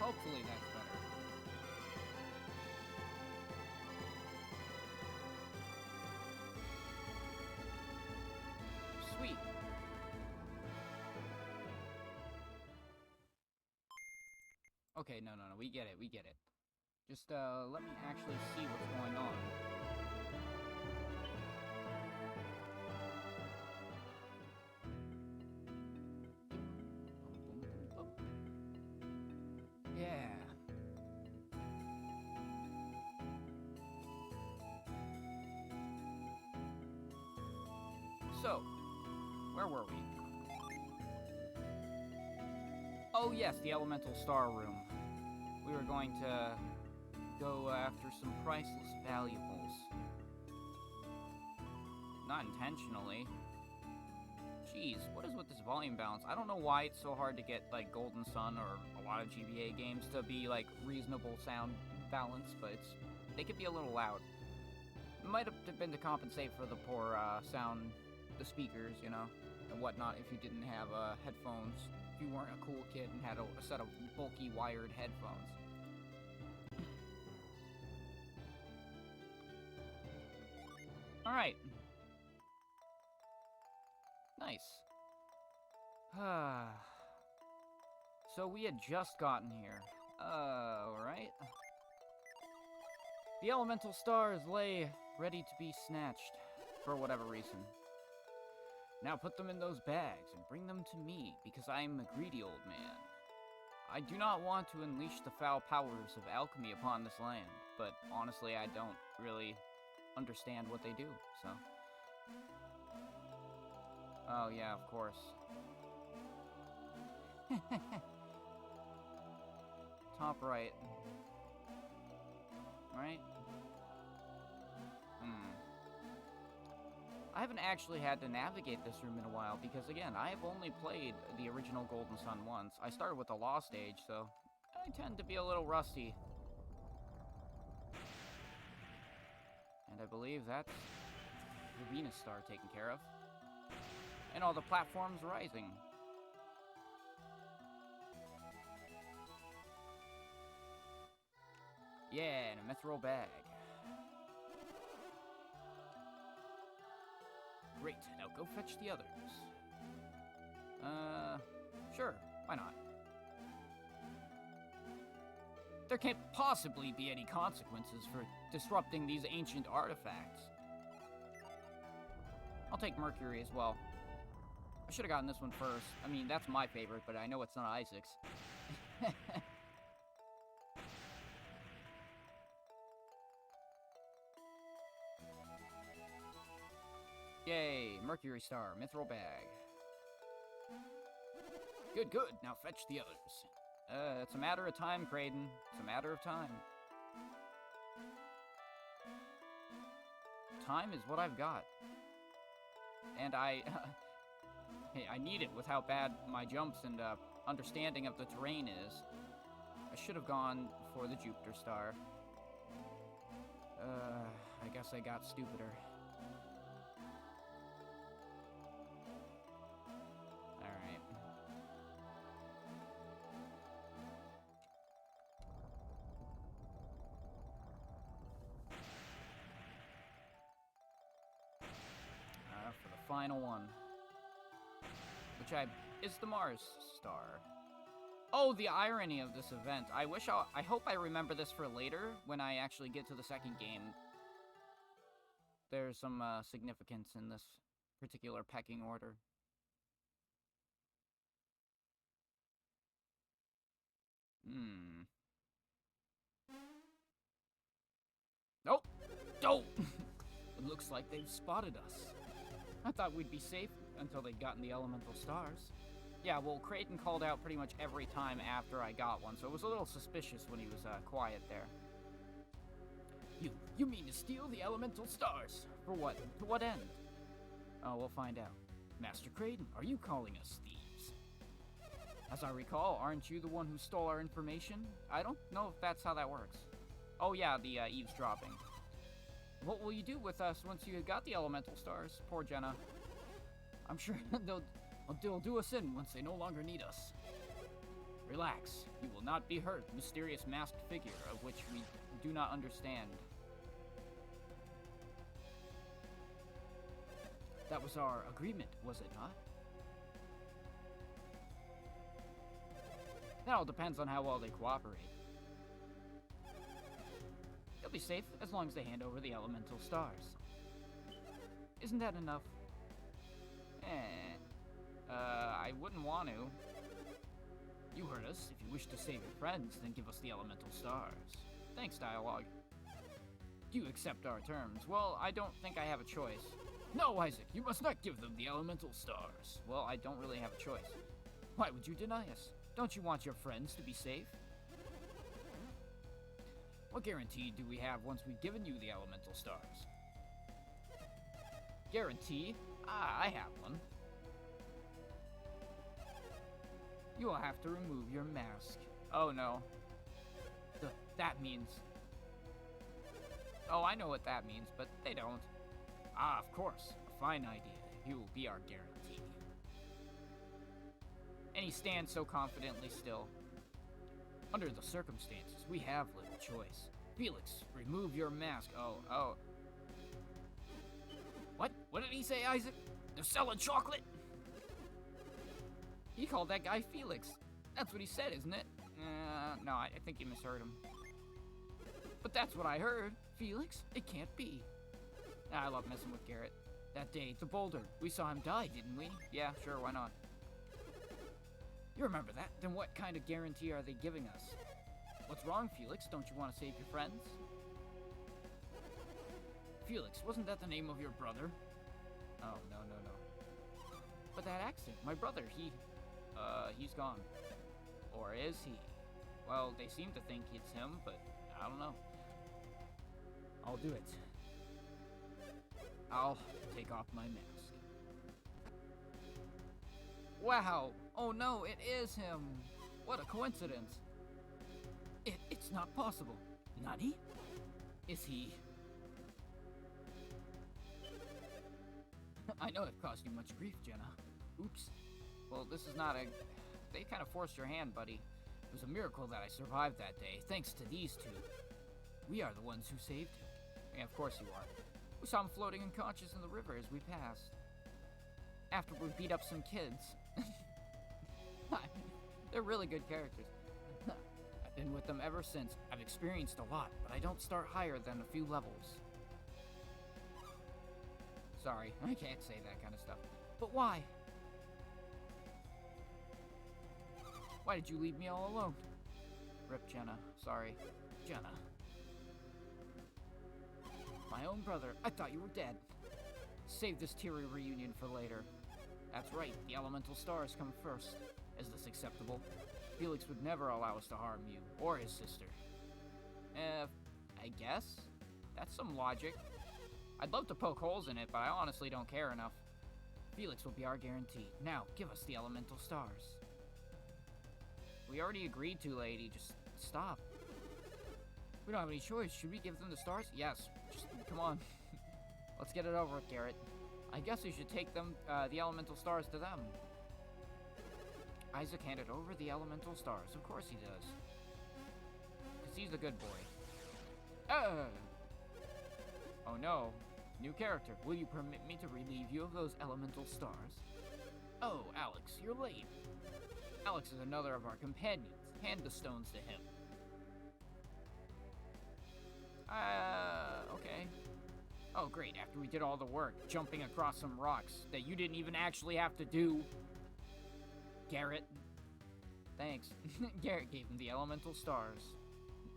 Hopefully that's better. Sweet. Okay, no, we get it, Just, let me actually see what's going on. Yeah. So, where were we? Oh yes, the Elemental Star Room. We were going to go after some priceless valuables. Not intentionally. Jeez, what is with this volume balance? I don't know why it's so hard to get, like, Golden Sun or a lot of GBA games to be, like, reasonable sound balance, but they could be a little loud. It might have been to compensate for the poor, sound, the speakers, you know, and whatnot if you didn't have, headphones. If you weren't a cool kid and had a set of bulky wired headphones. Alright. Nice. So we had just gotten here. Alright. The elemental stars lay ready to be snatched, for whatever reason. Now put them in those bags and bring them to me, because I am a greedy old man. I do not want to unleash the foul powers of alchemy upon this land, but honestly I don't really understand what they do, so... Oh yeah, of course. Top right. Right? I haven't actually had to navigate this room in a while, because again, I have only played the original Golden Sun once. I started with the Lost Age, so I tend to be a little rusty. And I believe that's the Venus Star taken care of. And all the platforms rising. Yeah, and a mithril bag. Great, now go fetch the others. Sure, why not? There can't possibly be any consequences for disrupting these ancient artifacts. I'll take Mercury as well. I should have gotten this one first. I mean, that's my favorite, but I know it's not Isaac's. Yay, Mercury Star, Mithril Bag. Good, good, now fetch the others. It's a matter of time, Kraden. It's a matter of time. Time is what I've got. And hey, I need it with how bad my jumps and, understanding of the terrain is. I should have gone for the Jupiter Star. I guess I got stupider. Alright. For the final one. Which is the Mars Star. Oh, the irony of this event. I hope I remember this for later, when I actually get to the second game. There's some, significance in this particular pecking order. Nope! Oh! It looks like they've spotted us. I thought we'd be safe until they'd gotten the elemental stars. Yeah, well, Kraden called out pretty much every time after I got one, so it was a little suspicious when he was, quiet there. You mean to steal the elemental stars? For what? To what end? Oh, we'll find out. Master Kraden, are you calling us thieves? As I recall, aren't you the one who stole our information? I don't know if that's how that works. Oh yeah, the, eavesdropping. What will you do with us once you got the elemental stars? Poor Jenna. I'm sure they'll do us in once they no longer need us. Relax. You will not be hurt, mysterious masked figure of which we do not understand. That was our agreement, was it not? That all depends on how well they cooperate. They'll be safe as long as they hand over the elemental stars. Isn't that enough? I wouldn't want to. You heard us. If you wish to save your friends, then give us the elemental stars. Thanks, dialogue. Do you accept our terms? Well, I don't think I have a choice. No, Isaac, you must not give them the elemental stars. Well, I don't really have a choice. Why would you deny us? Don't you want your friends to be safe? What guarantee do we have once we've given you the elemental stars? Guarantee? Ah, I have one. You will have to remove your mask. Oh no. That means... Oh, I know what that means, but they don't. Ah, of course. A fine idea. You will be our guarantee. And he stands so confidently still. Under the circumstances, we have little choice. Felix, remove your mask. Oh. What? What did he say, Isaac? They're selling chocolate? He called that guy Felix. That's what he said, isn't it? No, I think you misheard him. But that's what I heard. Felix? It can't be. I love messing with Garrett. That day at the boulder, we saw him die, didn't we? Yeah, sure, why not? You remember that? Then what kind of guarantee are they giving us? What's wrong, Felix? Don't you want to save your friends? Felix, wasn't that the name of your brother? Oh, no. But that accident, my brother, he's gone. Or is he? Well, they seem to think it's him, but I don't know. I'll do it. I'll take off my mask. Wow! Oh no, it is him! What a coincidence! It's not possible. Nani? Is he... I know it caused you much grief, Jenna. Oops. Well, this is not a... They kind of forced your hand, buddy. It was a miracle that I survived that day, thanks to these two. We are the ones who saved him. Yeah, of course you are. We saw him floating unconscious in the river as we passed. After we beat up some kids. They're really good characters. I've been with them ever since. I've experienced a lot, but I don't start higher than a few levels. Sorry, I can't say that kind of stuff. But why? Why did you leave me all alone? Rip, Jenna. Sorry. Jenna. My own brother. I thought you were dead. Save this teary reunion for later. That's right, the elemental stars come first. Is this acceptable? Felix would never allow us to harm you, or his sister. I guess? That's some logic. I'd love to poke holes in it, but I honestly don't care enough. Felix will be our guarantee. Now, give us the elemental stars. We already agreed to, lady. Just stop. We don't have any choice. Should we give them the stars? Yes. Just, come on. Let's get it over with, Garrett. I guess we should take them, the elemental stars to them. Isaac handed over the elemental stars. Of course he does. Because he's a good boy. Oh no. New character. Will you permit me to relieve you of those elemental stars? Oh, Alex, you're late. Alex is another of our companions. Hand the stones to him. Okay. Oh, great. After we did all the work, jumping across some rocks that you didn't even actually have to do. Garrett. Thanks. Garrett gave him the elemental stars.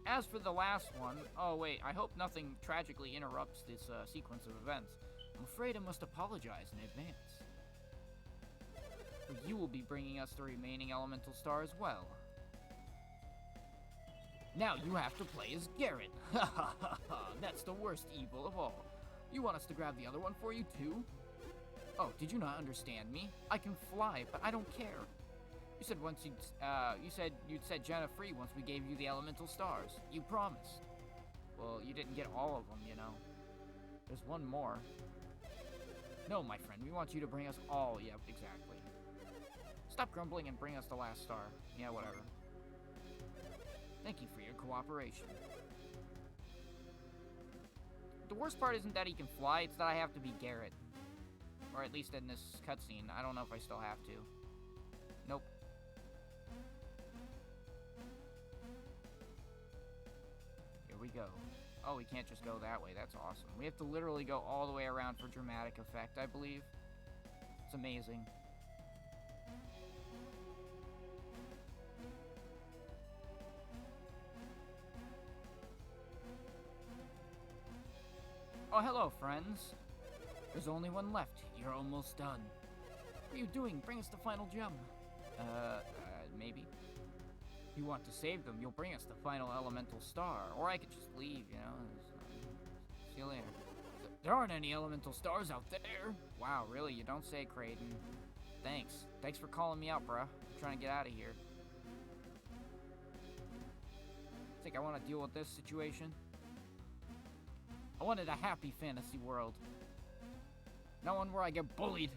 As for the last one, oh wait, I hope nothing tragically interrupts this sequence of events. I'm afraid I must apologize in advance. For you will be bringing us the remaining elemental star as well. Now you have to play as Garrett. Ha ha ha ha, that's the worst evil of all. You want us to grab the other one for you too? Oh, did you not understand me? I can fly, but I don't care. You said you'd set Jenna free once we gave you the elemental stars. You promised. Well, you didn't get all of them, you know. There's one more. No, my friend, we want you to bring us all. Yep, exactly. Stop grumbling and bring us the last star. Yeah, whatever. Thank you for your cooperation. The worst part isn't that he can fly, it's that I have to be Garrett. Or at least in this cutscene. I don't know if I still have to. Nope. Here we go. Oh, we can't just go that way. That's awesome. We have to literally go all the way around for dramatic effect, I believe. It's amazing. Oh, hello, friends. There's only one left. You're almost done. What are you doing? Bring us the final gem. Maybe. You want to save them, you'll bring us the final elemental star. Or I could just leave, you know. See you later. There aren't any elemental stars out there. Wow, really? You don't say, Kraden. Thanks. Thanks for calling me out, bruh. I'm trying to get out of here. Think I want to deal with this situation? I wanted a happy fantasy world. Not one where I get bullied.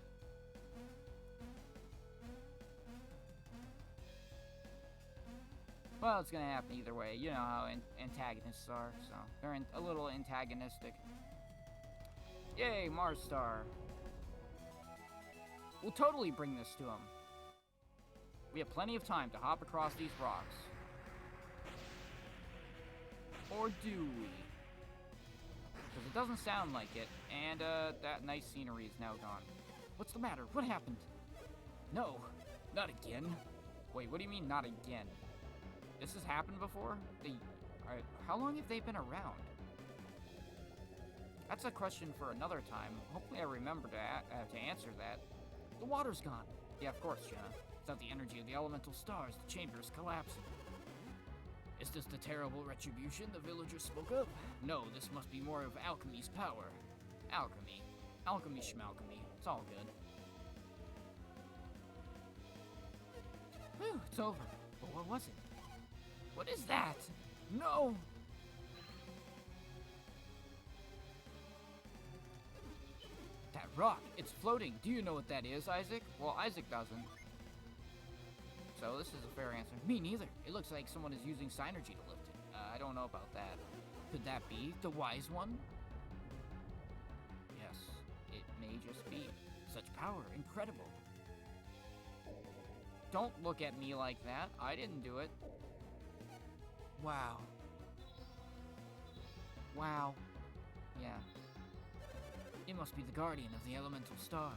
Well, it's gonna happen either way. You know how antagonists are, so they're a little antagonistic. Yay, Mars Star. We'll totally bring this to him. We have plenty of time to hop across these rocks. Or do we? Because it doesn't sound like it, and that nice scenery is now gone. What's the matter? What happened? No, not again. Wait, what do you mean, not again? This has happened before? How long have they been around? That's a question for another time. Hopefully I remember to answer that. The water's gone. Yeah, of course, Jenna. Without the energy of the elemental stars, the chamber is collapsing. Is this the terrible retribution the villagers spoke of? No, this must be more of alchemy's power. Alchemy. Alchemy schmalchemy. It's all good. Whew, it's over. But what was it? What is that? No! That rock, it's floating. Do you know what that is, Isaac? Well, Isaac doesn't. So this is a fair answer. Me neither. It looks like someone is using synergy to lift it. I don't know about that. Could that be the wise one? Yes, it may just be. Such power, incredible. Don't look at me like that. I didn't do it. Wow. Wow. Yeah. It must be the guardian of the elemental stars.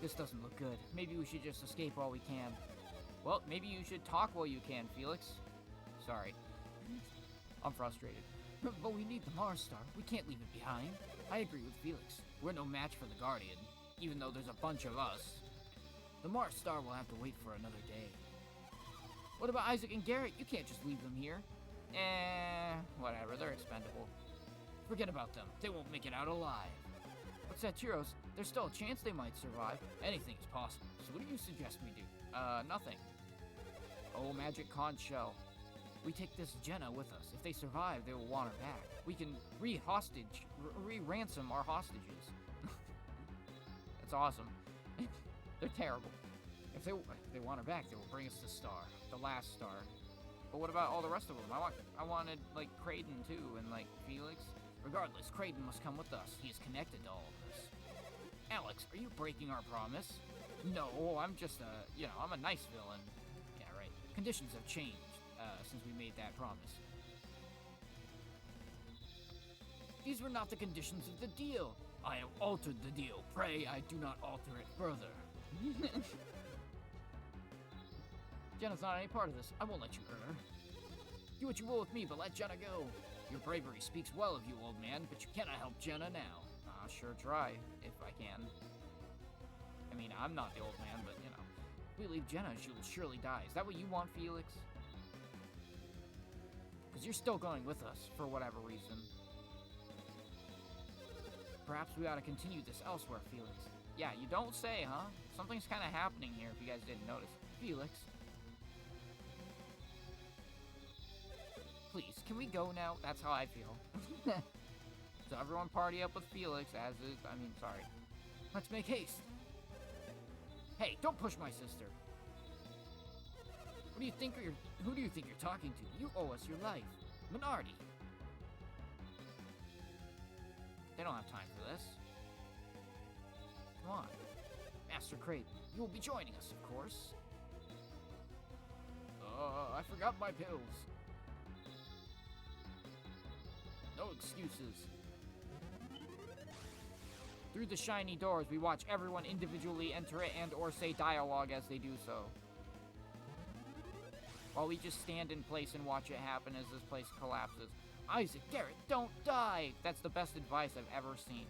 This doesn't look good. Maybe we should just escape while we can. Well, maybe you should talk while you can, Felix. Sorry. I'm frustrated. But we need the Mars Star. We can't leave it behind. I agree with Felix. We're no match for the Guardian, even though there's a bunch of us. The Mars Star will have to wait for another day. What about Isaac and Garrett? You can't just leave them here. Whatever. They're expendable. Forget about them. They won't make it out alive. But Satiros, there's still a chance they might survive. Anything is possible. So what do you suggest we do? Nothing. Oh, magic conch shell. We take this Jenna with us. If they survive, they will want her back. We can re-ransom our hostages. That's awesome. They're terrible. If they want her back, they will bring us the star. The last star. But what about all the rest of them? I wanted, like, Kraden, too, and, like, Felix. Regardless, Kraden must come with us. He is connected to all of us. Alex, are you breaking our promise? No, I'm just I'm a nice villain. Yeah, right. Conditions have changed, since we made that promise. These were not the conditions of the deal. I have altered the deal. Pray I do not alter it further. Jenna's not any part of this. I won't let you hurt her. Do what you will with me, but let Jenna go. Your bravery speaks well of you, old man, but you cannot help Jenna now. I'll sure try, if I can. I mean, I'm not the old man, but, you know. If we leave Jenna, she will surely die. Is that what you want, Felix? Because you're still going with us, for whatever reason. Perhaps we ought to continue this elsewhere, Felix. Yeah, you don't say, huh? Something's kind of happening here, if you guys didn't notice. Felix. Please, can we go now? That's how I feel. So everyone party up with Felix, sorry. Let's make haste. Hey, don't push my sister. Who do you think you're talking to? You owe us your life. Minardi. They don't have time for this. Come on. Master Creighton, you will be joining us, of course. I forgot my pills. No excuses. Through the shiny doors, we watch everyone individually enter it and or say dialogue as they do so. While we just stand in place and watch it happen as this place collapses. Isaac, Garrett, don't die! That's the best advice I've ever seen.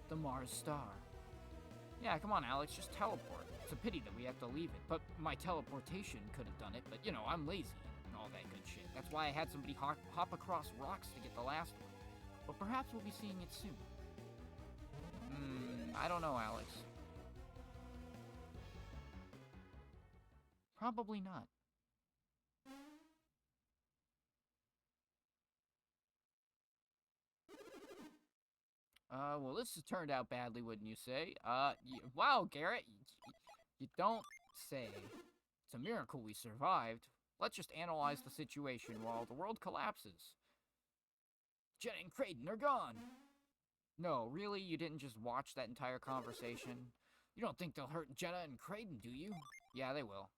The Mars Star. Yeah, come on, Alex, just teleport. It's a pity that we have to leave it, but my teleportation could have done it, but you know, I'm lazy and all that good shit. That's why I had somebody hop across rocks to get the last one. But perhaps we'll be seeing it soon. I don't know, Alex. Probably not. Well, this has turned out badly, wouldn't you say? Wow, Garrett, you don't say. It's a miracle we survived. Let's just analyze the situation while the world collapses. Jenna and Creighton are gone. No, really? You didn't just watch that entire conversation? You don't think they'll hurt Jenna and Creighton, do you? Yeah, they will.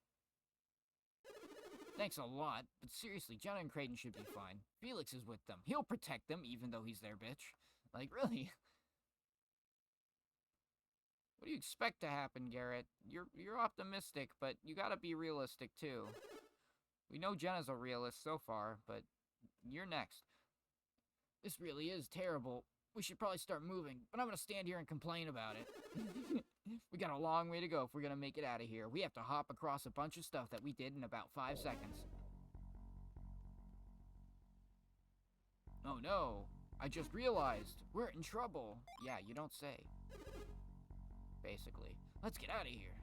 Thanks a lot, but seriously, Jenna and Creighton should be fine. Felix is with them. He'll protect them, even though he's their bitch. Like, really? What do you expect to happen, Garrett? You're optimistic, but you gotta be realistic, too. We know Jenna's a realist so far, but you're next. This really is terrible. We should probably start moving, but I'm gonna stand here and complain about it. We got a long way to go if we're gonna make it out of here. We have to hop across a bunch of stuff that we did in about 5 seconds. Oh no, I just realized we're in trouble. Yeah, you don't say. Basically. Let's get out of here.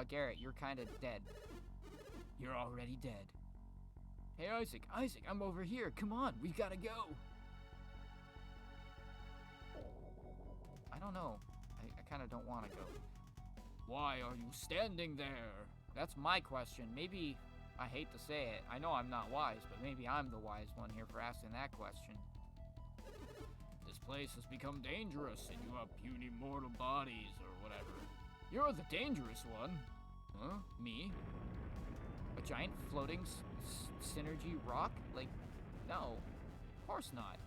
Garrett, you're kind of dead. You're already dead. Hey, Isaac, I'm over here. Come on, we gotta go. I don't know. I kind of don't want to go. Why are you standing there? That's my question. Maybe, I hate to say it, I know I'm not wise, but maybe I'm the wise one here for asking that question. This place has become dangerous, and you have puny mortal bodies, or whatever. You're the dangerous one. Huh? Me? A giant floating synergy rock? Like, no. Of course not.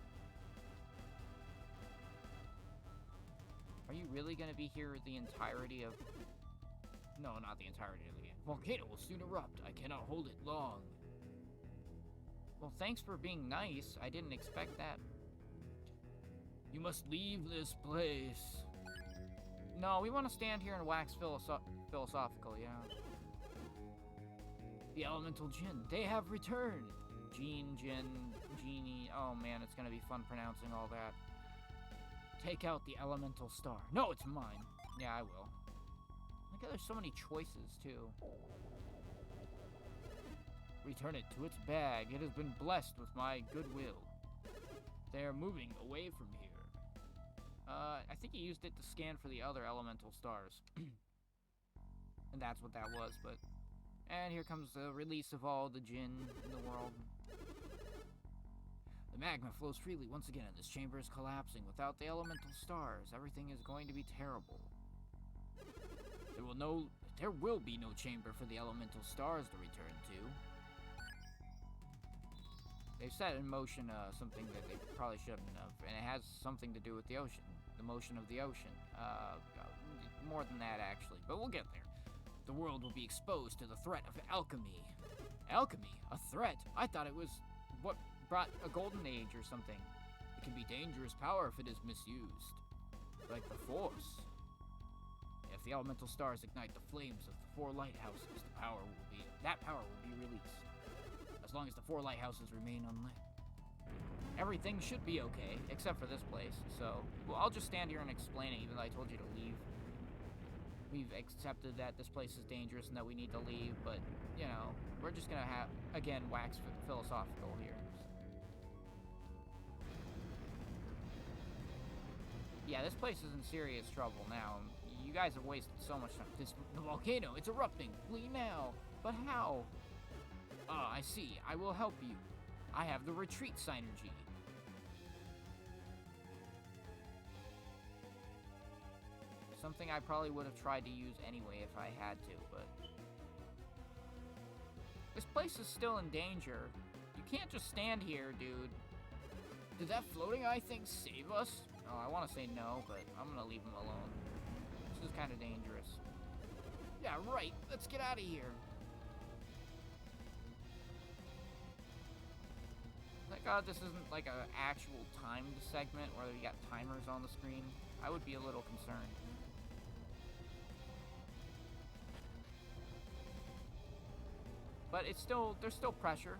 Are you really gonna be here the entirety of... No, not the entirety of the game. Volcano will soon erupt. I cannot hold it long. Well, thanks for being nice. I didn't expect that. You must leave this place. No, we want to stand here and wax philosophical, yeah. The elemental Jinn, they have returned. Genie. Oh man, it's gonna be fun pronouncing all that. Take out the elemental star. No, it's mine. Yeah, I will. Look how there's so many choices, too. Return it to its bag. It has been blessed with my goodwill. They are moving away from here. I think he used it to scan for the other elemental stars. And that's what that was, but... And here comes the release of all the Jinn in the world. The magma flows freely once again, and this chamber is collapsing. Without the elemental stars, everything is going to be terrible. There will be no chamber for the elemental stars to return to. They've set in motion something that they probably shouldn't have, and it has something to do with the ocean. The motion of the ocean. More than that, actually, but we'll get there. The world will be exposed to the threat of alchemy. Alchemy? A threat? I thought it was what brought a golden age or something. It can be dangerous power if it is misused. Like the Force. If the elemental stars ignite the flames of the 4 lighthouses, that power will be released. As long as the 4 lighthouses remain unlit. Everything should be okay, except for this place, so... Well, I'll just stand here and explain it, even though I told you to leave. We've accepted that this place is dangerous and that we need to leave, but, you know, we're just gonna have, again, wax philosophical here. Yeah, this place is in serious trouble now. You guys have wasted so much time. The volcano, it's erupting. Flee now. But how? Ah, I see. I will help you. I have the retreat synergy. Something I probably would have tried to use anyway if I had to, but... This place is still in danger. You can't just stand here, dude. Did that floating eye thing save us? Oh, I want to say no, but I'm gonna leave him alone. This is kind of dangerous. Yeah, right. Let's get out of here. Thank God this isn't like an actual timed segment where you got timers on the screen. I would be a little concerned. But it's still, there's still pressure.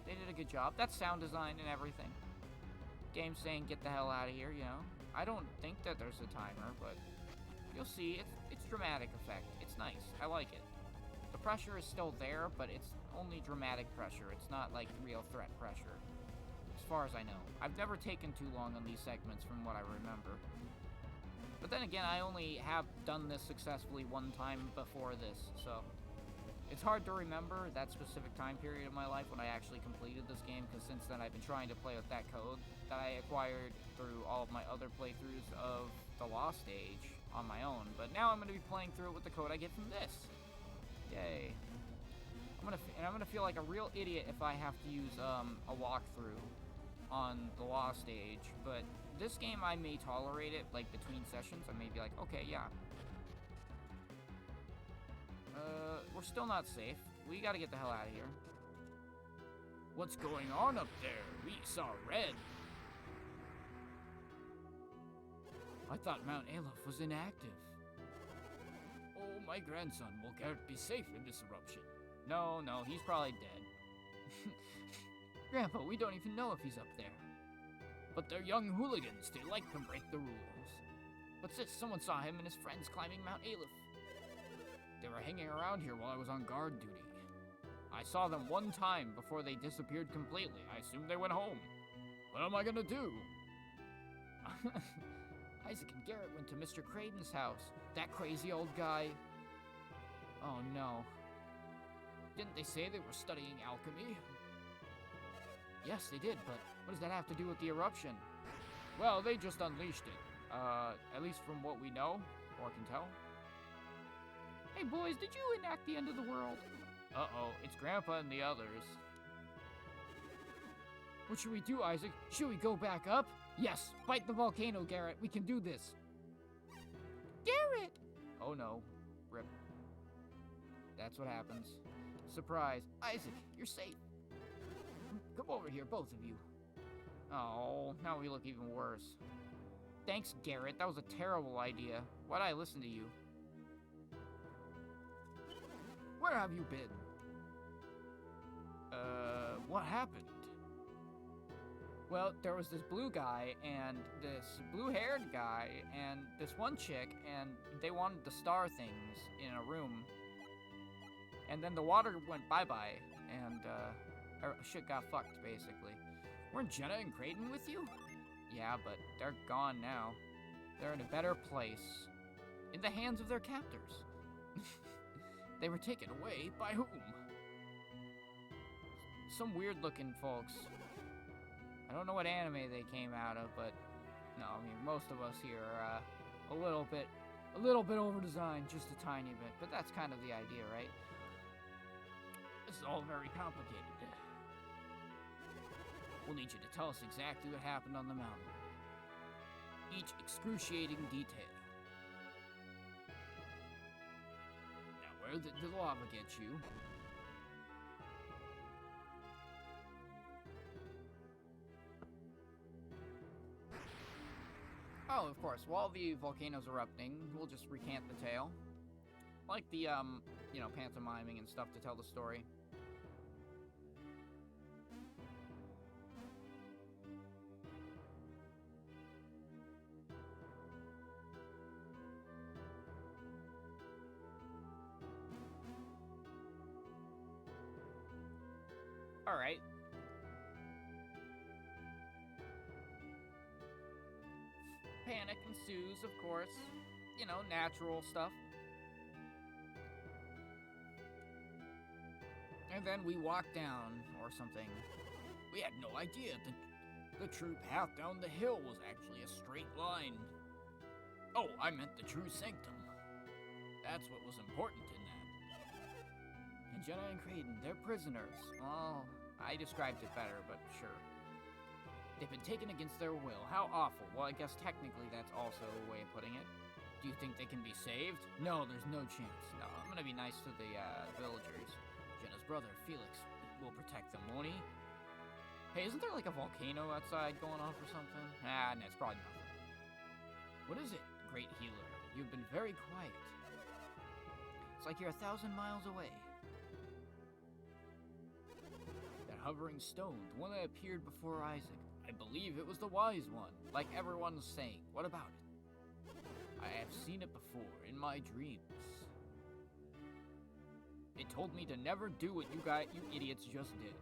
They did a good job. That's sound design and everything. Game's saying get the hell out of here, you know. I don't think that there's a timer, but you'll see. It's dramatic effect. It's nice. I like it. The pressure is still there, but it's only dramatic pressure. It's not like real threat pressure, as far as I know. I've never taken too long on these segments from what I remember. But then again, I only have done this successfully one time before this, so... It's hard to remember that specific time period of my life when I actually completed this game, because since then I've been trying to play with that code that I acquired through all of my other playthroughs of The Lost Age on my own. But now I'm going to be playing through it with the code I get from this. Yay. I'm gonna feel like a real idiot if I have to use a walkthrough on The Lost Age, but this game I may tolerate it, like between sessions. I may be like, okay, yeah. We're still not safe. We gotta get the hell out of here. What's going on up there? We saw red. I thought Mount Aleph was inactive. Oh, my grandson, will Garrett be safe in this eruption? No, he's probably dead. Grandpa, we don't even know if he's up there. But they're young hooligans. They like to break the rules. What's this? Someone saw him and his friends climbing Mount Aleph. They were hanging around here while I was on guard duty. I saw them one time before they disappeared completely. I assumed they went home. What am I gonna do? Isaac and Garrett went to Mr. Creighton's house. That crazy old guy. Oh no. Didn't they say they were studying alchemy? Yes, they did, but what does that have to do with the eruption? Well, they just unleashed it. At least from what we know, or can tell. Hey boys, did you enact the end of the world? Uh-oh, it's Grandpa and the others. What should we do, Isaac? Should we go back up? Yes, fight the volcano, Garrett. We can do this. Garrett! Oh no, rip. That's what happens. Surprise. Isaac, you're safe. Come over here, both of you. Oh, now we look even worse. Thanks, Garrett. That was a terrible idea. Why'd I listen to you? Where have you been? What happened? Well, there was this blue guy, and this blue-haired guy, and this one chick, and they wanted the star things in a room. And then the water went bye-bye, and, shit got fucked, basically. Weren't Jenna and Creighton with you? Yeah, but they're gone now. They're in a better place. In the hands of their captors. They were taken away by whom? Some weird-looking folks. I don't know what anime they came out of, but no, I mean, most of us here are a little bit over-designed, just a tiny bit, but that's kind of the idea, right? This is all very complicated. We'll need you to tell us exactly what happened on the mountain. Each excruciating detail. Now, where did the lava get you? Oh, of course, while the volcano's erupting, we'll just recant the tale. Like the, you know, pantomiming and stuff to tell the story. Alright. panic ensues, of course. You know, natural stuff. And then we walked down, or something. We had no idea the true path down the hill was actually a straight line. Oh, I meant the true sanctum. That's what was important in that. And Jenna and Creighton, they're prisoners. Oh, I described it better, but sure. They've been taken against their will. How awful. Well, I guess technically that's also a way of putting it. Do you think they can be saved? No, there's no chance. No, I'm gonna be nice to the villagers. Jenna's brother, Felix, will protect them, won't he? Hey, isn't there like a volcano outside going off or something? Ah, no, it's probably nothing. What is it, great healer? You've been very quiet. It's like you're 1,000 miles away. That hovering stone, the one that appeared before Isaac. I believe it was the wise one, like everyone's saying. What about it? I have seen it before, in my dreams. It told me to never do what you idiots just did.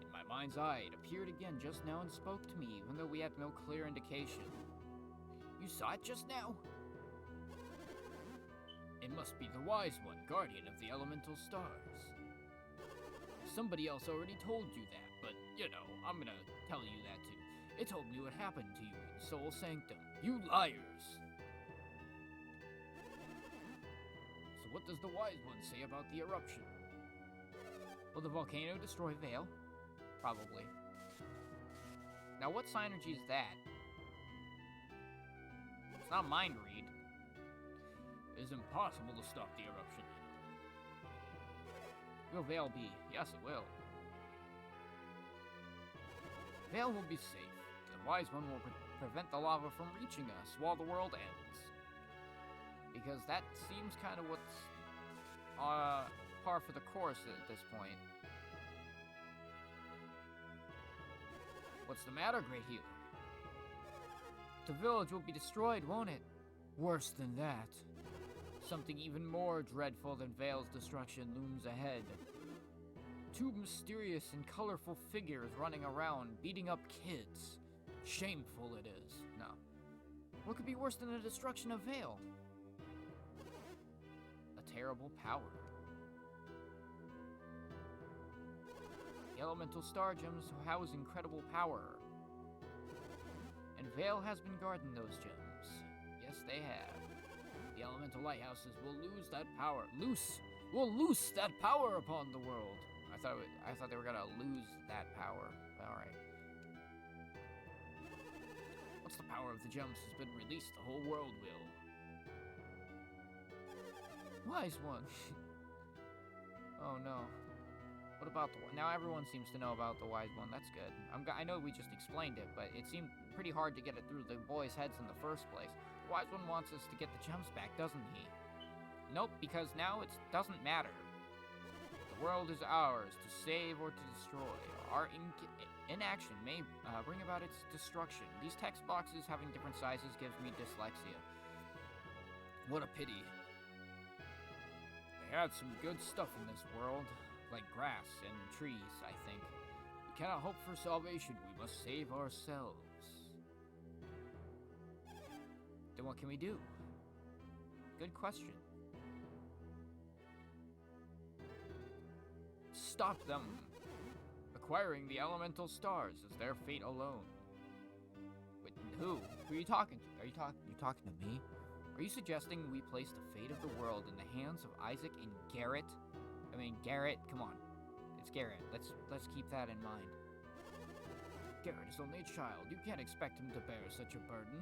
In my mind's eye, it appeared again just now and spoke to me, even though we had no clear indication. You saw it just now? It must be the wise one, guardian of the elemental stars. Somebody else already told you that, but, you know, I'm gonna tell you that too. It told me what happened to you in Soul Sanctum. You liars! So what does the wise one say about the eruption? Will the volcano destroy Vale? Probably. Now what synergy is that? It's not mind read. It is impossible to stop the eruption. Will Vale be? Yes, it will. Vale will be safe. The wise one will prevent the lava from reaching us while the world ends. Because that seems kind of what's par for the course at this point. What's the matter, Great Healer? The village will be destroyed, won't it? Worse than that. Something even more dreadful than Vale's destruction looms ahead. Two mysterious and colorful figures running around, beating up kids. Shameful it is. No. What could be worse than the destruction of Vale? A terrible power. The elemental star gems house incredible power. And Vale has been guarding those gems. Yes, they have. The elemental lighthouses will lose that power. Will loose that power upon the world. I thought they were gonna lose that power. Alright. Once the power of the gems has been released, the whole world will. Wise one. Oh no. What about the one? Now everyone seems to know about the wise one. That's good. I know we just explained it, but it seemed pretty hard to get it through the boys' heads in the first place. The wise one wants us to get the gems back, doesn't he? Nope, because now it doesn't matter. The world is ours to save or to destroy. Our inaction may bring about its destruction. These text boxes having different sizes gives me dyslexia. What a pity. They had some good stuff in this world. Like grass and trees, I think. We cannot hope for salvation, we must save ourselves. Then what can we do? Good question. Stop them! Acquiring the elemental stars is their fate alone. Wait, who? Who are you talking to? You talking to me? Are you suggesting we place the fate of the world in the hands of Isaac and Garrett? I mean, Garrett, come on. It's Garrett. Let's keep that in mind. Garrett is only a child. You can't expect him to bear such a burden.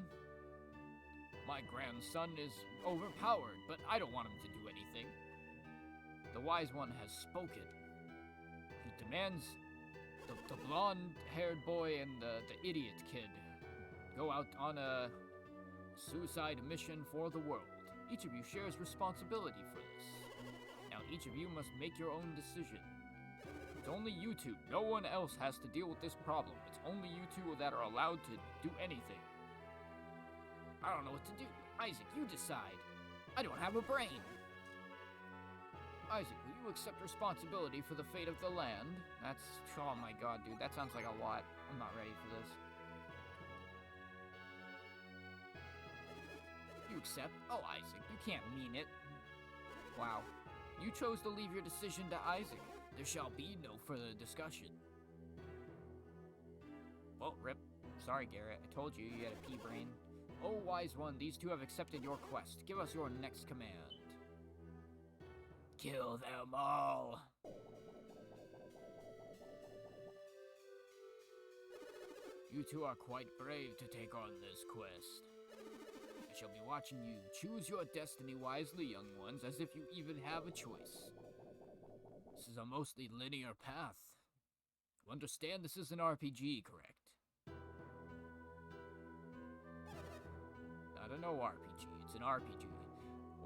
My grandson is overpowered, but I don't want him to do anything. The wise one has spoken. He demands the blonde-haired boy and the idiot kid go out on a suicide mission for the world. Each of you shares responsibility for this. Now each of you must make your own decision. It's only you two. No one else has to deal with this problem. It's only you two that are allowed to do anything. I don't know what to do. Isaac, you decide. I don't have a brain. Isaac, will you accept responsibility for the fate of the land? Oh my god, dude. That sounds like a lot. I'm not ready for this. accept? Oh, Isaac, you can't mean it. Wow. You chose to leave your decision to Isaac. There shall be no further discussion. Well, Rip. Sorry, Garrett. I told you you had a pea brain. Oh, wise one, these two have accepted your quest. Give us your next command. Kill them all. You two are quite brave to take on this quest. I shall be watching you. Choose your destiny wisely, young ones, as if you even have a choice. This is a mostly linear path. You understand this is an RPG, correct? Not an ORPG, it's an RPG.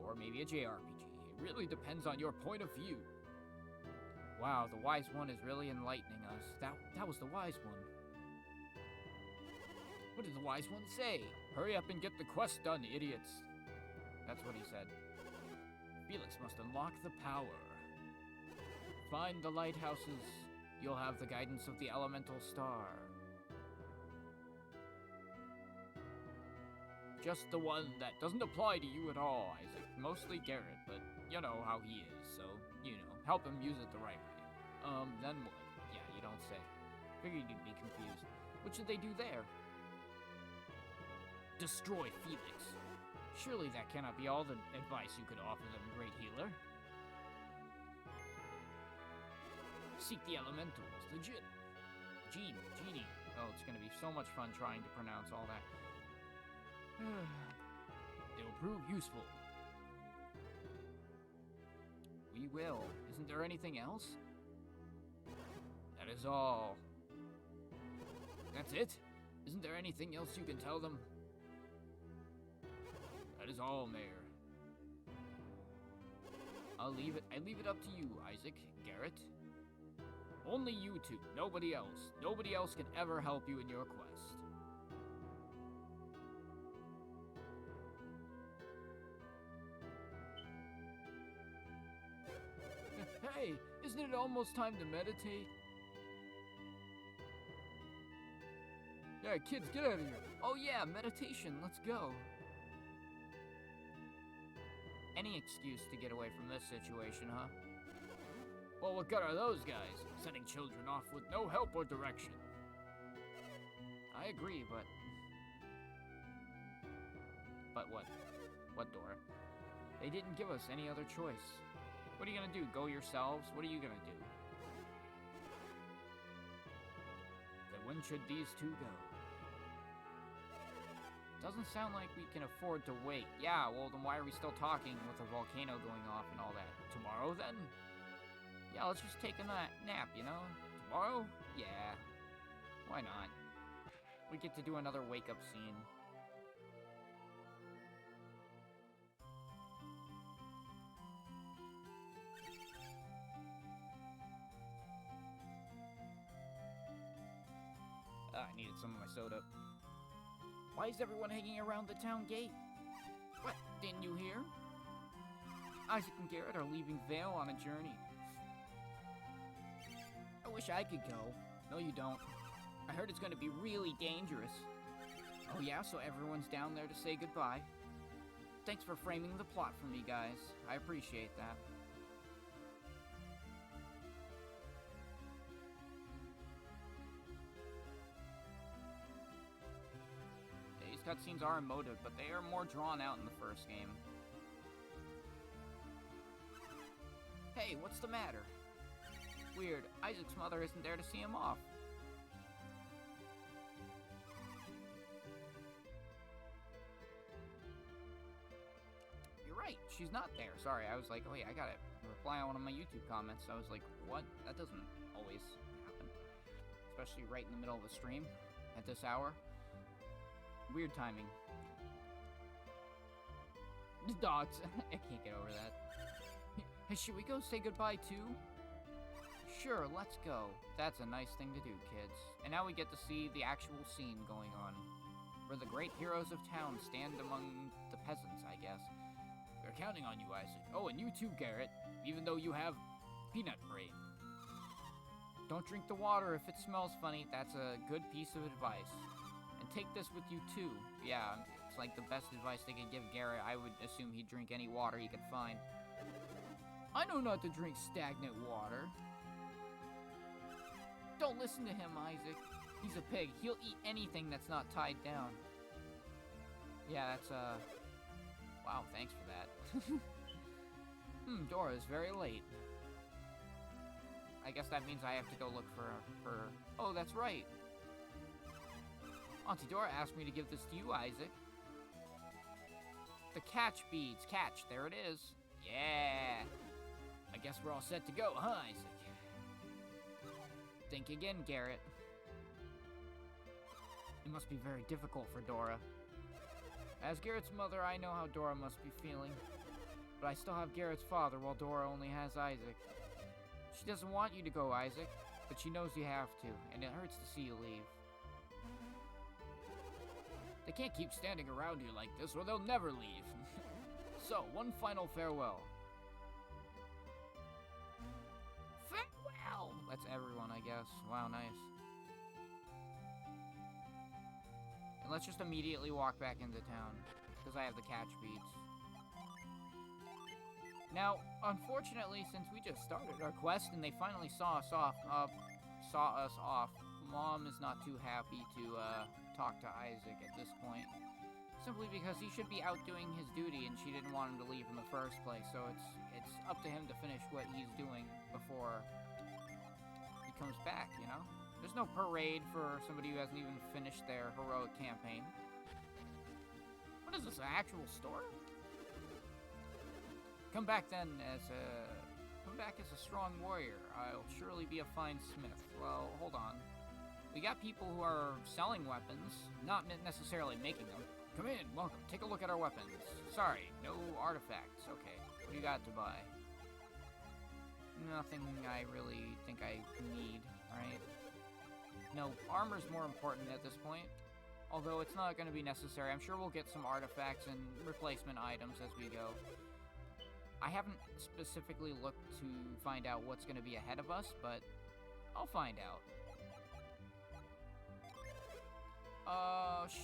Or maybe a JRPG. It really depends on your point of view. Wow, the wise one is really enlightening us. That was the wise one. What did the wise one say? Hurry up and get the quest done, idiots. That's what he said. Felix must unlock the power. Find the lighthouses. You'll have the guidance of the elemental star. Just the one that doesn't apply to you at all, Isaac. Mostly Garrett, but you know how he is, so, help him use it the right way. Then what? Yeah, you don't say. Figured you'd be confused. What should they do there? Destroy Felix. Surely that cannot be all the advice you could offer them, great healer. Seek the elementals, the genie. Oh, it's gonna be so much fun trying to pronounce all that. They will prove useful. We will. Isn't there anything else? That is all. That's it? Isn't there anything else you can tell them? That is all, Mayor. I leave it up to you, Isaac, Garrett. Only you two, nobody else. Nobody else can ever help you in your quest. Hey, isn't it almost time to meditate? Yeah, kids, get out of here. Oh yeah, meditation, let's go. Any excuse to get away from this situation, huh? Well, what good are those guys? Sending children off with no help or direction. I agree, but... But what? What, Dora? They didn't give us any other choice. What are you gonna do? Go yourselves? What are you gonna do? Then when should these two go? Doesn't sound like we can afford to wait. Yeah, well then why are we still talking with a volcano going off and all that? Tomorrow then? Yeah, let's just take a nap, Tomorrow? Yeah. Why not? We get to do another wake-up scene. I needed some of my soda. Why is everyone hanging around the town gate? What, didn't you hear? Isaac and Garrett are leaving Vale on a journey. I wish I could go. No, you don't. I heard it's going to be really dangerous. Oh yeah, so everyone's down there to say goodbye. Thanks for framing the plot for me, guys. I appreciate that. These cutscenes are emotive, but they are more drawn out in the first game. Hey, what's the matter? Weird, Isaac's mother isn't there to see him off. You're right, she's not there. Sorry, I was like, oh yeah, I gotta reply on one of my YouTube comments. I was like, what? That doesn't always happen. Especially right in the middle of a stream at this hour. Weird timing. The dogs. I can't get over that. Hey, should we go say goodbye too? Sure, let's go. That's a nice thing to do, kids. And now we get to see the actual scene going on, where the great heroes of town stand among the peasants, I guess. We're counting on you, Isaac. Oh, and you too, Garrett, even though you have peanut brain. Don't drink the water if it smells funny. That's a good piece of advice. And take this with you too. Yeah, It's like the best advice they could give Garrett. I would assume he'd drink any water he could find. I know not to drink stagnant water. Don't listen to him, Isaac. He's a pig. He'll eat anything that's not tied down. Yeah, that's, wow, thanks for that. Dora's very late. I guess that means I have to go look for her. Oh, that's right. Auntie Dora asked me to give this to you, Isaac. The catch beads. Catch. There it is. Yeah. I guess we're all set to go, huh, Isaac? Think again, Garrett. It must be very difficult for Dora. As Garrett's mother, I know how Dora must be feeling. But I still have Garrett's father, while Dora only has Isaac. She doesn't want you to go, Isaac, but she knows you have to, and it hurts to see you leave. They can't keep standing around you like this, or they'll never leave. So, one final farewell. Farewell! That's everyone, I guess. Wow, nice. And let's just immediately walk back into town, because I have the catch beads. Now, unfortunately, since we just started our quest and they finally saw us off, Mom is not too happy to talk to Isaac at this point. Simply because he should be out doing his duty and she didn't want him to leave in the first place, so it's up to him to finish what he's doing before he comes back, you know? There's no parade for somebody who hasn't even finished their heroic campaign. What is this, an actual store? Come back as a strong warrior. I'll surely be a fine smith. Well, hold on. We got people who are selling weapons, not necessarily making them. Come in, welcome. Take a look at our weapons. Sorry, no artifacts. Okay, what do you got to buy? Nothing I really think I need, right? No, armor's more important at this point. Although it's not going to be necessary. I'm sure we'll get some artifacts and replacement items as we go. I haven't specifically looked to find out what's going to be ahead of us, but I'll find out.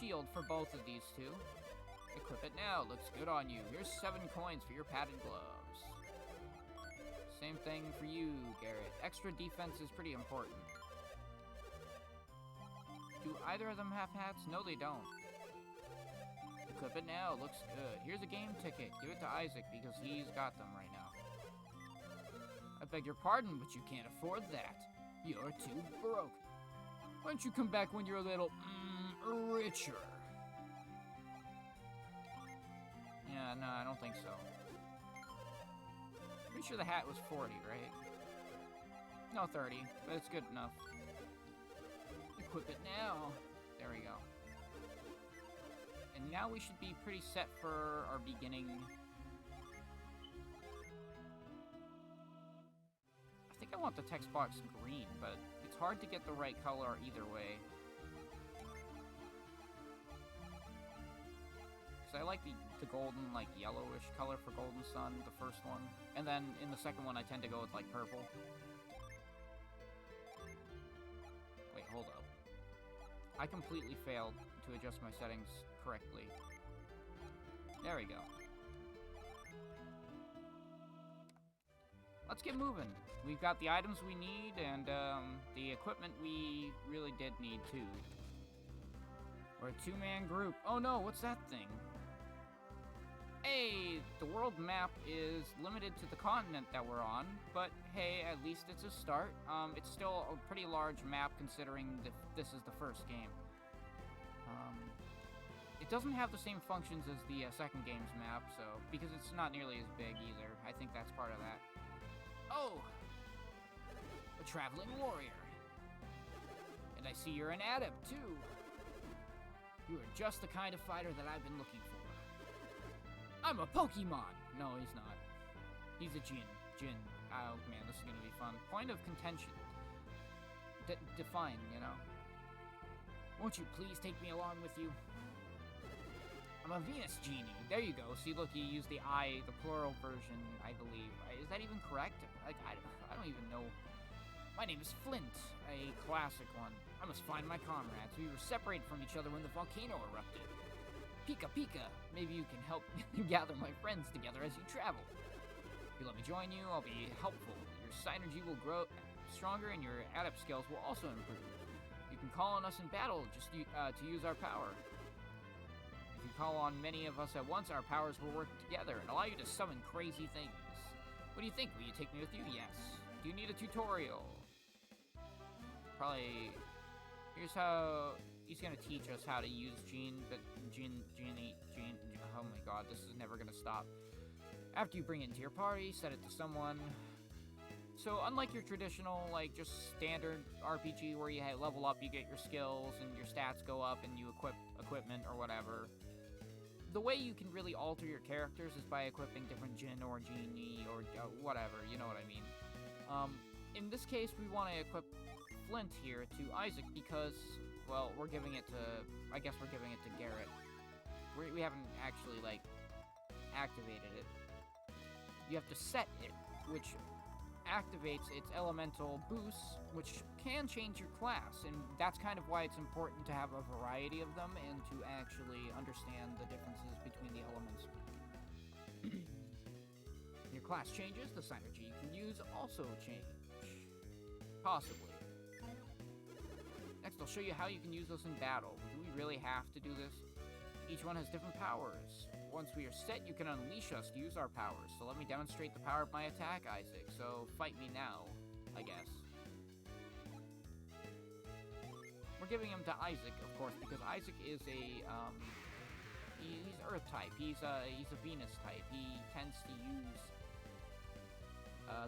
Shield for both of these two. Equip it now. Looks good on you. Here's 7 coins for your padded gloves. Same thing for you, Garrett. Extra defense is pretty important. Do either of them have hats? No, they don't. Equip it now. Looks good. Here's a game ticket. Give it to Isaac because he's got them right now. I beg your pardon, but you can't afford that. You're too broke. Why don't you come back when you're a little, richer? Yeah, no, I don't think so. Pretty sure the hat was 40, right? No, 30, but it's good enough. Equip it now. There we go. And now we should be pretty set for our beginning. I think I want the text box green, but it's hard to get the right color either way. Because I like the golden, like, yellowish color for Golden Sun, the first one. And then in the second one, I tend to go with, like, purple. Wait, hold up. I completely failed to adjust my settings correctly. There we go. Let's get moving. We've got the items we need, and the equipment we really did need, too. We're a 2-man group. Oh no, what's that thing? Hey, the world map is limited to the continent that we're on, but hey, at least it's a start. It's still a pretty large map considering this is the first game. It doesn't have the same functions as the second game's map, so because it's not nearly as big either. I think that's part of that. Oh, a traveling warrior. And I see you're an adept too. You are just the kind of fighter that I've been looking for. I'm a Pokemon! No, he's not. He's a Jin. Oh man, this is gonna be fun. Point of contention. Define, you know. Won't you please take me along with you? I'm a Venus genie. There you go. See, look, you use the I, the plural version, I believe. Is that even correct? Like, I don't even know. My name is Flint, a classic one. I must find my comrades. We were separated from each other when the volcano erupted. Pika Pika! Maybe you can help gather my friends together as you travel. If you let me join you, I'll be helpful. Your synergy will grow stronger and your adept skills will also improve. You can call on us in battle just to use our power. If you call on many of us at once, our powers will work together and allow you to summon crazy things. What do you think? Will you take me with you? Yes. Do you need a tutorial? Probably. Here's how he's gonna teach us how to use Gene. Oh my god, this is never gonna stop. After you bring it into your party, set it to someone. So unlike your traditional, like, just standard RPG where you level up, you get your skills and your stats go up and you equip equipment or whatever, the way you can really alter your characters is by equipping different Jinn or Genie or whatever, you know what I mean. In this case, we want to equip Flint here to Isaac because, well, we're giving it to, I guess we're giving it to Garrett. We haven't actually, like, activated it. You have to set it, which activates its elemental boosts, which can change your class, and that's kind of why it's important to have a variety of them and to actually understand the differences between the elements. Your class changes, the synergy you can use also change. Possibly. Next, I'll show you how you can use this in battle. Do we really have to do this? Each one has different powers. Once we are set, you can unleash us to use our powers. So let me demonstrate the power of my attack, Isaac. So fight me now, I guess. We're giving him to Isaac, of course, because Isaac is a, he's Earth type. He's a Venus type. He tends to use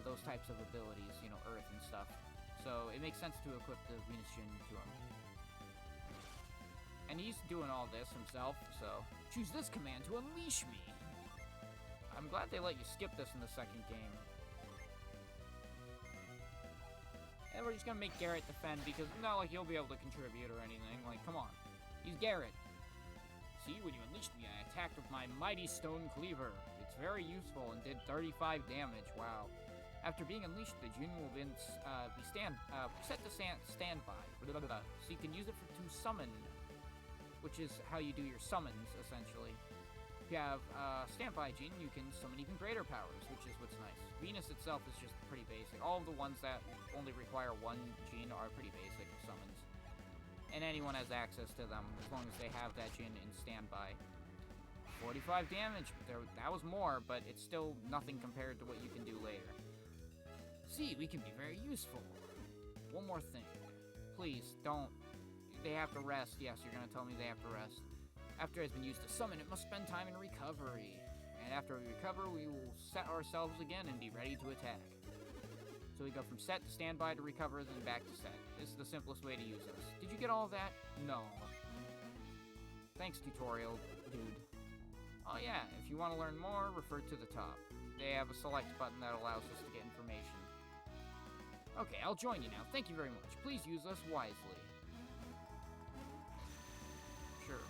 those types of abilities, you know, Earth and stuff. So it makes sense to equip the Venus Jinn to him. And he's doing all this himself, so choose this command to unleash me. I'm glad they let you skip this in the second game. And we're just gonna make Garrett defend because it's not like he'll be able to contribute or anything. Like, come on. He's Garrett. See, when you unleashed me, I attacked with my mighty stone cleaver. It's very useful and did 35 damage. Wow. After being unleashed, the Jinn will be set to standby. So you can use it to summon, which is how you do your summons, essentially. If you have standby Jinn, you can summon even greater powers, which is what's nice. Venus itself is just pretty basic. All of the ones that only require one Jinn are pretty basic summons. And anyone has access to them, as long as they have that Jinn in standby. 45 damage, that was more, but it's still nothing compared to what you can do later. See, we can be very useful. One more thing. Please, don't. They have to rest. Yes, you're going to tell me they have to rest. After it has been used to summon, it must spend time in recovery. And after we recover, we will set ourselves again and be ready to attack. So we go from set to standby to recover, then back to set. This is the simplest way to use this. Did you get all of that? No. Thanks, tutorial, dude. Oh yeah, if you want to learn more, refer to the top. They have a select button that allows us to get information. Okay, I'll join you now. Thank you very much. Please use us wisely. Sure.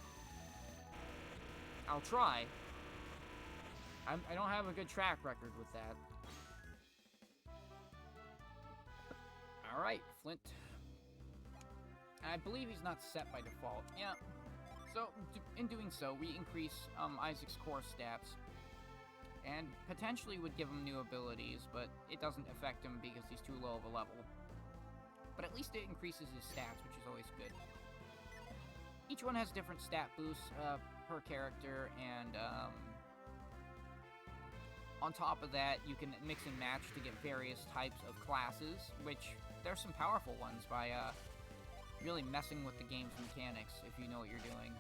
I'll try. I don't have a good track record with that. Alright, Flint. I believe he's not set by default. Yeah. So, in doing so, we increase Isaac's core stats. And potentially would give him new abilities, but it doesn't affect him because he's too low of a level. But at least it increases his stats, which is always good. Each one has different stat boosts per character, and on top of that, you can mix and match to get various types of classes, which there's some powerful ones by really messing with the game's mechanics, if you know what you're doing.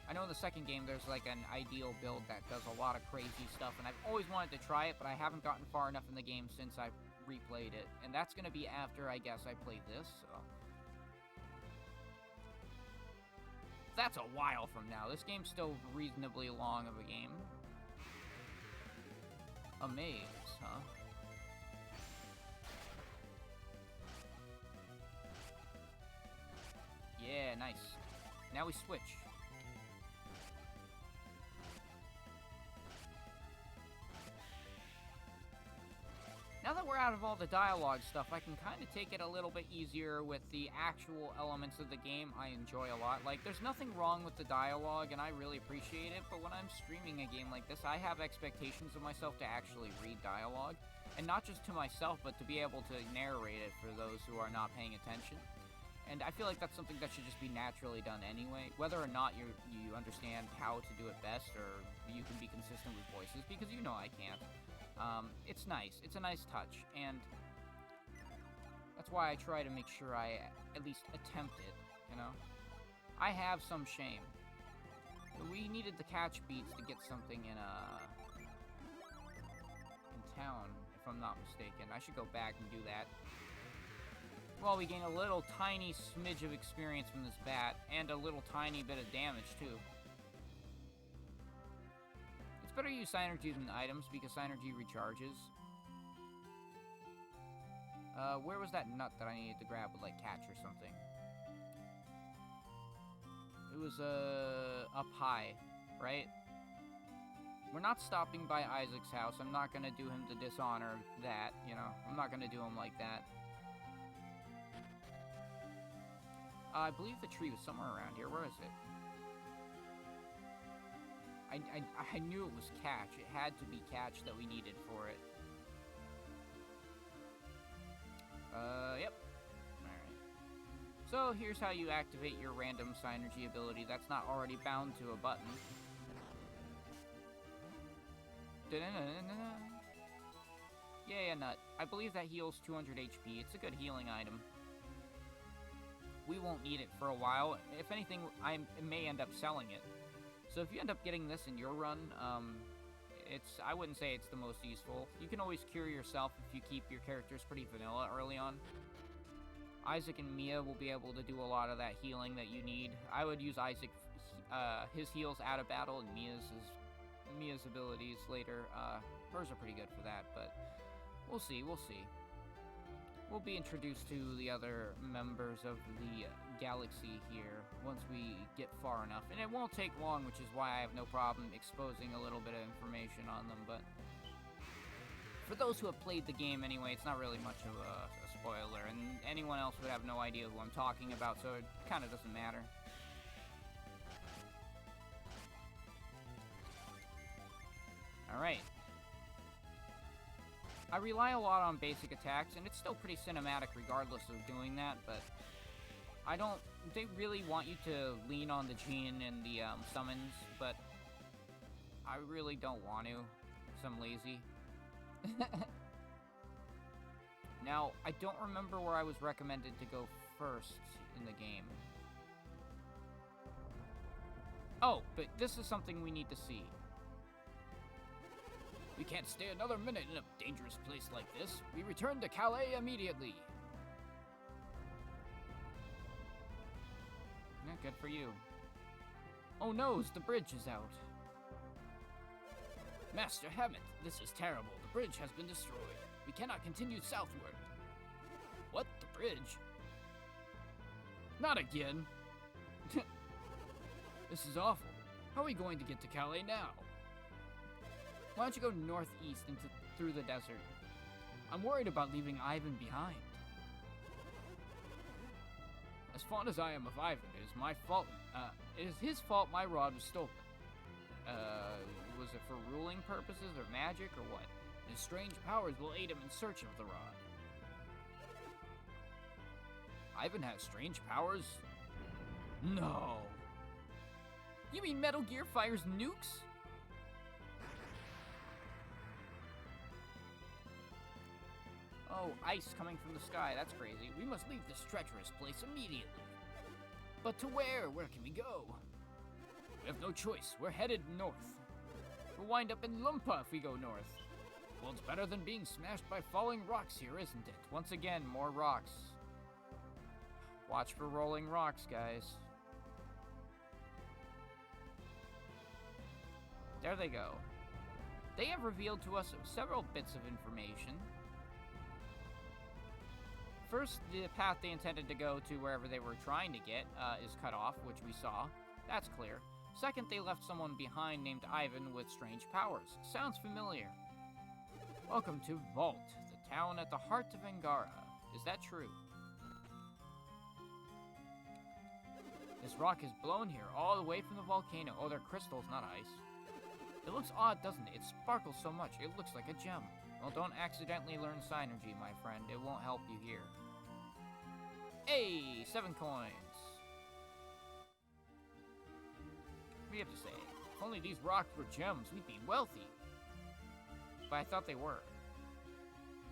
I know in the second game there's like an ideal build that does a lot of crazy stuff, and I've always wanted to try it, but I haven't gotten far enough in the game since I've replayed it. And that's going to be after, I guess, I play this, so... That's a while from now. This game's still reasonably long of a game. A maze, huh? Yeah, nice. Now we switch. Now that we're out of all the dialogue stuff, I can kind of take it a little bit easier with the actual elements of the game I enjoy a lot. Like, there's nothing wrong with the dialogue, and I really appreciate it, but when I'm streaming a game like this, I have expectations of myself to actually read dialogue, and not just to myself, but to be able to narrate it for those who are not paying attention. And I feel like that's something that should just be naturally done anyway, whether or not you understand how to do it best, or you can be consistent with voices, because you know I can't. It's nice. It's a nice touch, and that's why I try to make sure I at least attempt it, you know? I have some shame. We needed the catch beats to get something in town, if I'm not mistaken. I should go back and do that. Well, we gain a little tiny smidge of experience from this bat, and a little tiny bit of damage, too. It's better to use Synergy than items, because Synergy recharges. Where was that nut that I needed to grab with, like, catch or something? It was, up high, right? We're not stopping by Isaac's house. I'm not gonna do him to dishonor that, you know? I'm not gonna do him like that. I believe the tree was somewhere around here. Where is it? I knew it was catch. It had to be catch that we needed for it. Yep. Alright. So, here's how you activate your random Synergy ability that's not already bound to a button. Yay, a nut. I believe that heals 200 HP. It's a good healing item. We won't need it for a while. If anything, I may end up selling it. So if you end up getting this in your run, I wouldn't say it's the most useful. You can always cure yourself if you keep your characters pretty vanilla early on. Isaac and Mia will be able to do a lot of that healing that you need. I would use Isaac, his heals out of battle, and Mia's abilities later. Hers are pretty good for that, but we'll see, we'll see. We'll be introduced to the other members of the galaxy here once we get far enough. And it won't take long, which is why I have no problem exposing a little bit of information on them, but for those who have played the game anyway, it's not really much of a spoiler, and anyone else would have no idea who I'm talking about, so it kind of doesn't matter. Alright. I rely a lot on basic attacks, and it's still pretty cinematic regardless of doing that, but they really want you to lean on the Gene and the summons, but I really don't want to, because I'm lazy. Now, I don't remember where I was recommended to go first in the game. Oh, but this is something we need to see. We can't stay another minute in a dangerous place like this. We return to Calais immediately. Yeah, good for you. Oh no, the bridge is out. Master Hammett, this is terrible. The bridge has been destroyed. We cannot continue southward. What? The bridge? Not again. This is awful. How are we going to get to Calais now? Why don't you go northeast through the desert? I'm worried about leaving Ivan behind. As fond as I am of Ivan, it is my fault. It is his fault my rod was stolen. Was it for ruling purposes or magic or what? His strange powers will aid him in search of the rod. Ivan has strange powers? No. You mean Metal Gear fires nukes? Oh, ice coming from the sky. That's crazy. We must leave this treacherous place immediately. But to where? Where can we go? We have no choice. We're headed north. We'll wind up in Lumpa if we go north. Well, it's better than being smashed by falling rocks here, isn't it? Once again, more rocks. Watch for rolling rocks, guys. There they go. They have revealed to us several bits of information. First, the path they intended to go to wherever they were trying to get is cut off, which we saw. That's clear. Second, they left someone behind named Ivan with strange powers. Sounds familiar. Welcome to Vault, the town at the heart of Angara. Is that true? This rock is blown here, all the way from the volcano. Oh, they're crystals, not ice. It looks odd, doesn't it? It sparkles so much, it looks like a gem. Well, don't accidentally learn Synergy, my friend. It won't help you here. Hey, 7 coins. What do you have to say? If only these rocks were gems, we'd be wealthy. But I thought they were.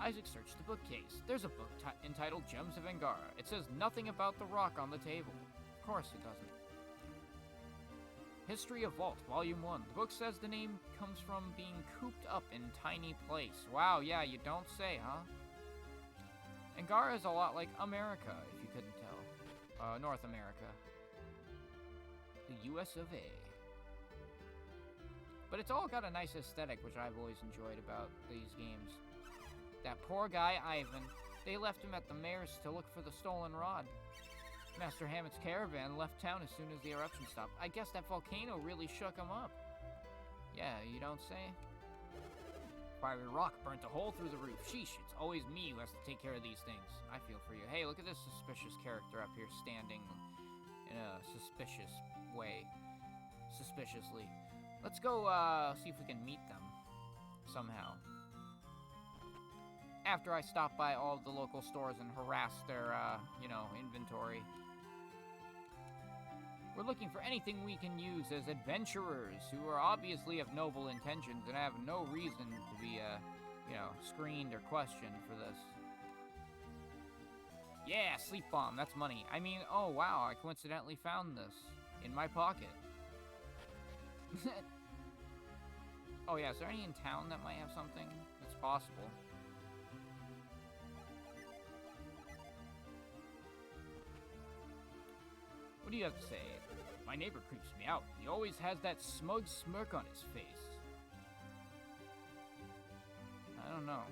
Isaac searched the bookcase. There's a book entitled Gems of Angara. It says nothing about the rock on the table. Of course it doesn't. History of Vault, Volume 1. The book says the name comes from being cooped up in tiny place. Wow, yeah, you don't say, huh? Angara is a lot like America, if you couldn't tell. North America. The US of A. But it's all got a nice aesthetic, which I've always enjoyed about these games. That poor guy, Ivan, they left him at the mayor's to look for the stolen rod. Master Hammett's caravan left town as soon as the eruption stopped. I guess that volcano really shook him up. Yeah, you don't say? Fiery rock burnt a hole through the roof. Sheesh, it's always me who has to take care of these things. I feel for you. Hey, look at this suspicious character up here standing in a suspicious way. Suspiciously. Let's go, see if we can meet them. Somehow. After I stop by all of the local stores and harass their, inventory. We're looking for anything we can use as adventurers who are obviously of noble intentions and have no reason to be, screened or questioned for this. Yeah, sleep bomb, that's money. I mean, oh wow, I coincidentally found this in my pocket. Oh yeah, is there any in town that might have something? It's possible. What do you have to say? My neighbor creeps me out. He always has that smug smirk on his face. I don't know.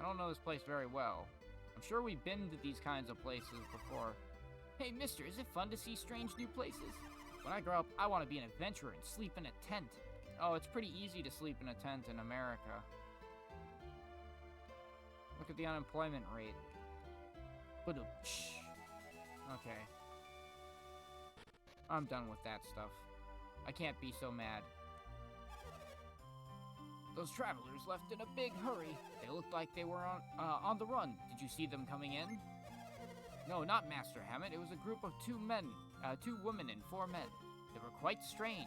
I don't know this place very well. I'm sure we've been to these kinds of places before. Hey, mister, is it fun to see strange new places? When I grow up, I want to be an adventurer and sleep in a tent. Oh, it's pretty easy to sleep in a tent in America. Look at the unemployment rate. Okay. I'm done with that stuff. I can't be so mad. Those travelers left in a big hurry. They looked like they were on the run. Did you see them coming in? No, not Master Hammett. It was a group of 2 women and 4 men. They were quite strange.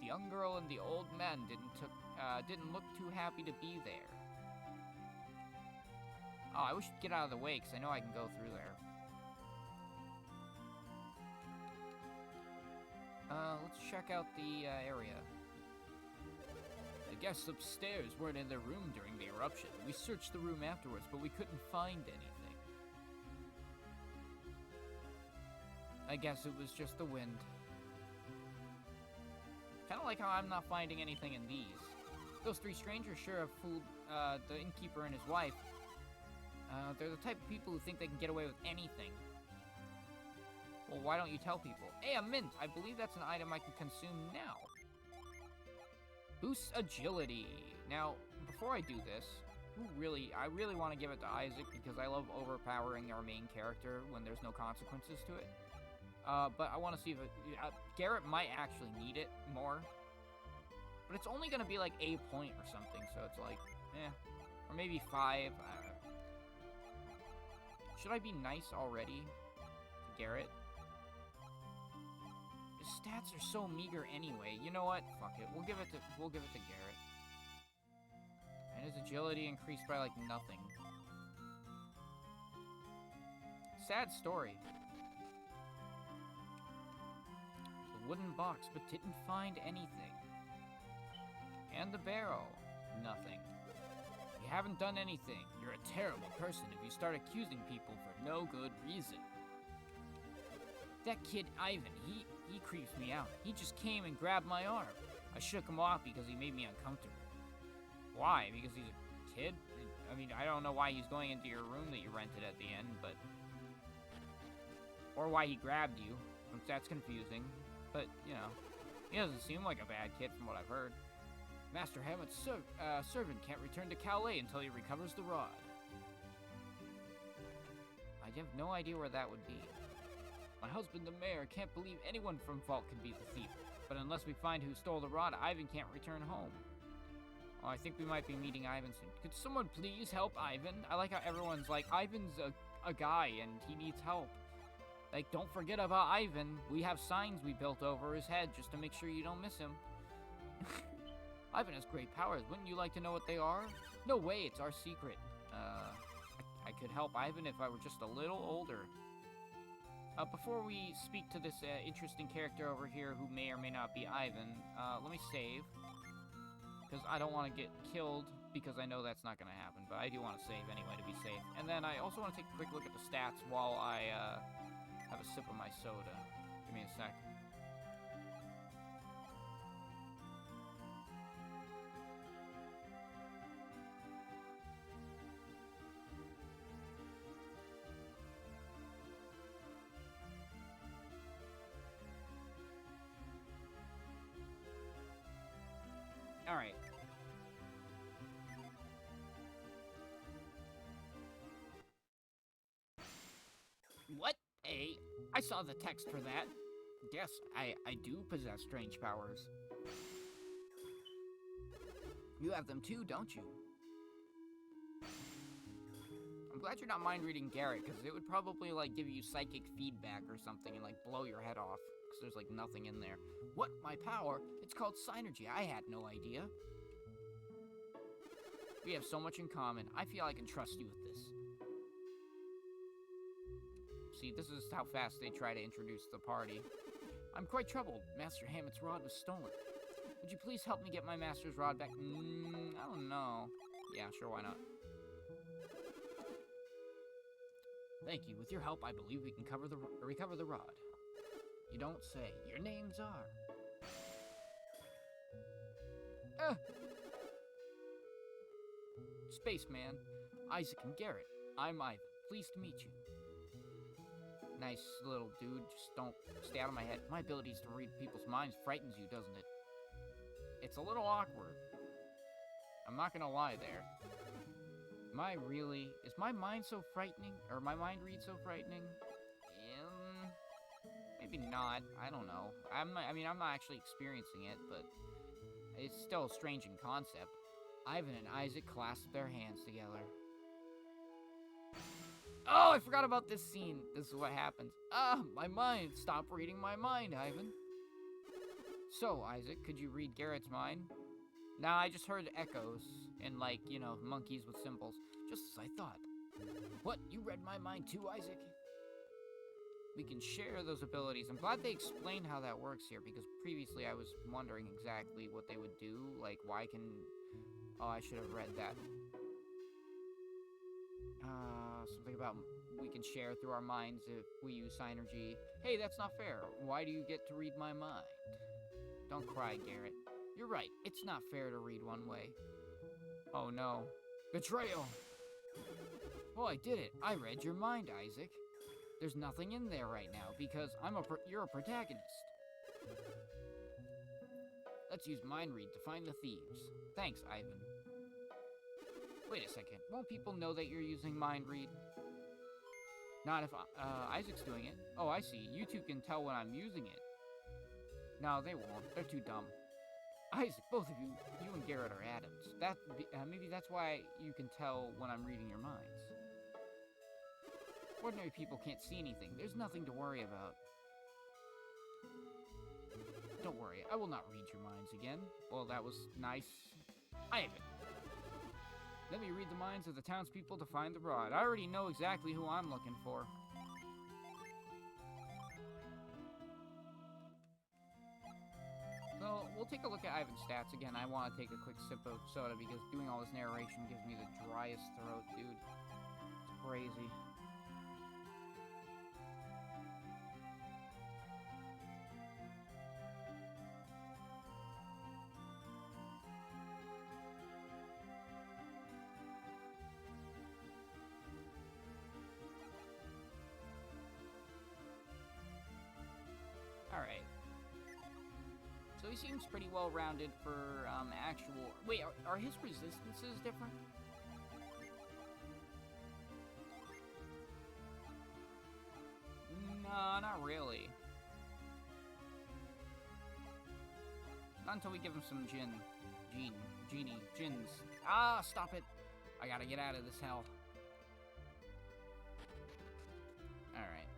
The young girl and the old man didn't look too happy to be there. Oh, I wish you'd get out of the way, because I know I can go through there. Let's check out the area. The guests upstairs weren't in their room during the eruption. We searched the room afterwards, but we couldn't find anything. I guess it was just the wind. Kinda like how I'm not finding anything in these. Those 3 strangers sure have fooled the innkeeper and his wife. They're the type of people who think they can get away with anything. Well, why don't you tell people? Hey, a mint! I believe that's an item I can consume now. Boosts agility. Now, before I do this, I really want to give it to Isaac because I love overpowering our main character when there's no consequences to it. But I want to see if Garrett might actually need it more. But it's only going to be like a point or something, so it's like, or maybe 5. Should I be nice already to Garrett? His stats are so meager anyway. You know what? Fuck it. We'll give it to Garrett. And his agility increased by like nothing. Sad story. The wooden box, but didn't find anything. And the barrel. Nothing. You haven't done anything. You're a terrible person if you start accusing people for no good reason. That kid Ivan, he creeps me out. He just came and grabbed my arm. I shook him off because he made me uncomfortable. Why? Because he's a kid? I mean, I don't know why he's going into your room that you rented at the end, but... Or why he grabbed you. That's confusing. But, you know, he doesn't seem like a bad kid from what I've heard. Master Hammond's servant can't return to Calais until he recovers the rod. I have no idea where that would be. My husband, the mayor, can't believe anyone from Vault can be the thief. But unless we find who stole the rod, Ivan can't return home. Oh, I think we might be meeting Ivan soon. Could someone please help Ivan? I like how everyone's like, Ivan's a guy and he needs help. Like, don't forget about Ivan. We have signs we built over his head just to make sure you don't miss him. Ivan has great powers. Wouldn't you like to know what they are? No way, it's our secret. I could help Ivan if I were just a little older. Before we speak to this interesting character over here who may or may not be Ivan, let me save. Because I don't want to get killed, because I know that's not going to happen. But I do want to save anyway to be safe. And then I also want to take a quick look at the stats while I have a sip of my soda. Give me a sec. Alright. What? Hey, I saw the text for that. Yes, I do possess strange powers. You have them too, don't you? I'm glad you're not mind reading Garrett, because it would probably, like, give you psychic feedback or something and, like, blow your head off. Because there's, like, nothing in there. What? My power? It's called Synergy. I had no idea. We have so much in common. I feel I can trust you with this. See, this is how fast they try to introduce the party. I'm quite troubled. Master Hammett's rod was stolen. Would you please help me get my master's rod back? I don't know. Yeah, sure, why not? Thank you. With your help, I believe we can recover the rod. You don't say. Your names are... Spaceman, Isaac and Garrett. I'm Ivan. Pleased to meet you. Nice little dude. Just don't stay out of my head. My abilities to read people's minds frightens you, doesn't it? It's a little awkward. I'm not gonna lie there. Is my mind so frightening? Or my mind read so frightening? Maybe not. I don't know. I'm not actually experiencing it, but it's still strange in concept. Ivan and Isaac clasp their hands together. Oh, I forgot about this scene. This is what happens. My mind. Stop reading my mind, Ivan. So, Isaac, could you read Garrett's mind? Nah, I just heard echoes and, like, you know, monkeys with symbols. Just as I thought. What? You read my mind too, Isaac? We can share those abilities. I'm glad they explained how that works here, because previously I was wondering exactly what they would do. Like, why can... Oh, I should have read that. Something about we can share through our minds if we use Synergy. Hey, that's not fair. Why do you get to read my mind? Don't cry, Garrett. You're right. It's not fair to read one way. Oh, no. Betrayal! Well, I did it. I read your mind, Isaac. There's nothing in there right now, because you're a protagonist. Let's use Mind Read to find the thieves. Thanks, Ivan. Wait a second. Won't people know that you're using Mind Read? Not if Isaac's doing it. Oh, I see. You two can tell when I'm using it. No, they won't. They're too dumb. Isaac, both of you and Garrett are atoms. Maybe that's why you can tell when I'm reading your minds. Ordinary people can't see anything. There's nothing to worry about. Don't worry, I will not read your minds again. Well, that was nice. Ivan. Let me read the minds of the townspeople to find the rod. I already know exactly who I'm looking for. So, we'll take a look at Ivan's stats again. I want to take a quick sip of soda because doing all this narration gives me the driest throat, dude. It's crazy. Alright. So he seems pretty well-rounded for actual... Wait, are his resistances different? No, not really. Not until we give him some gins. Ah, stop it! I gotta get out of this hell. Alright.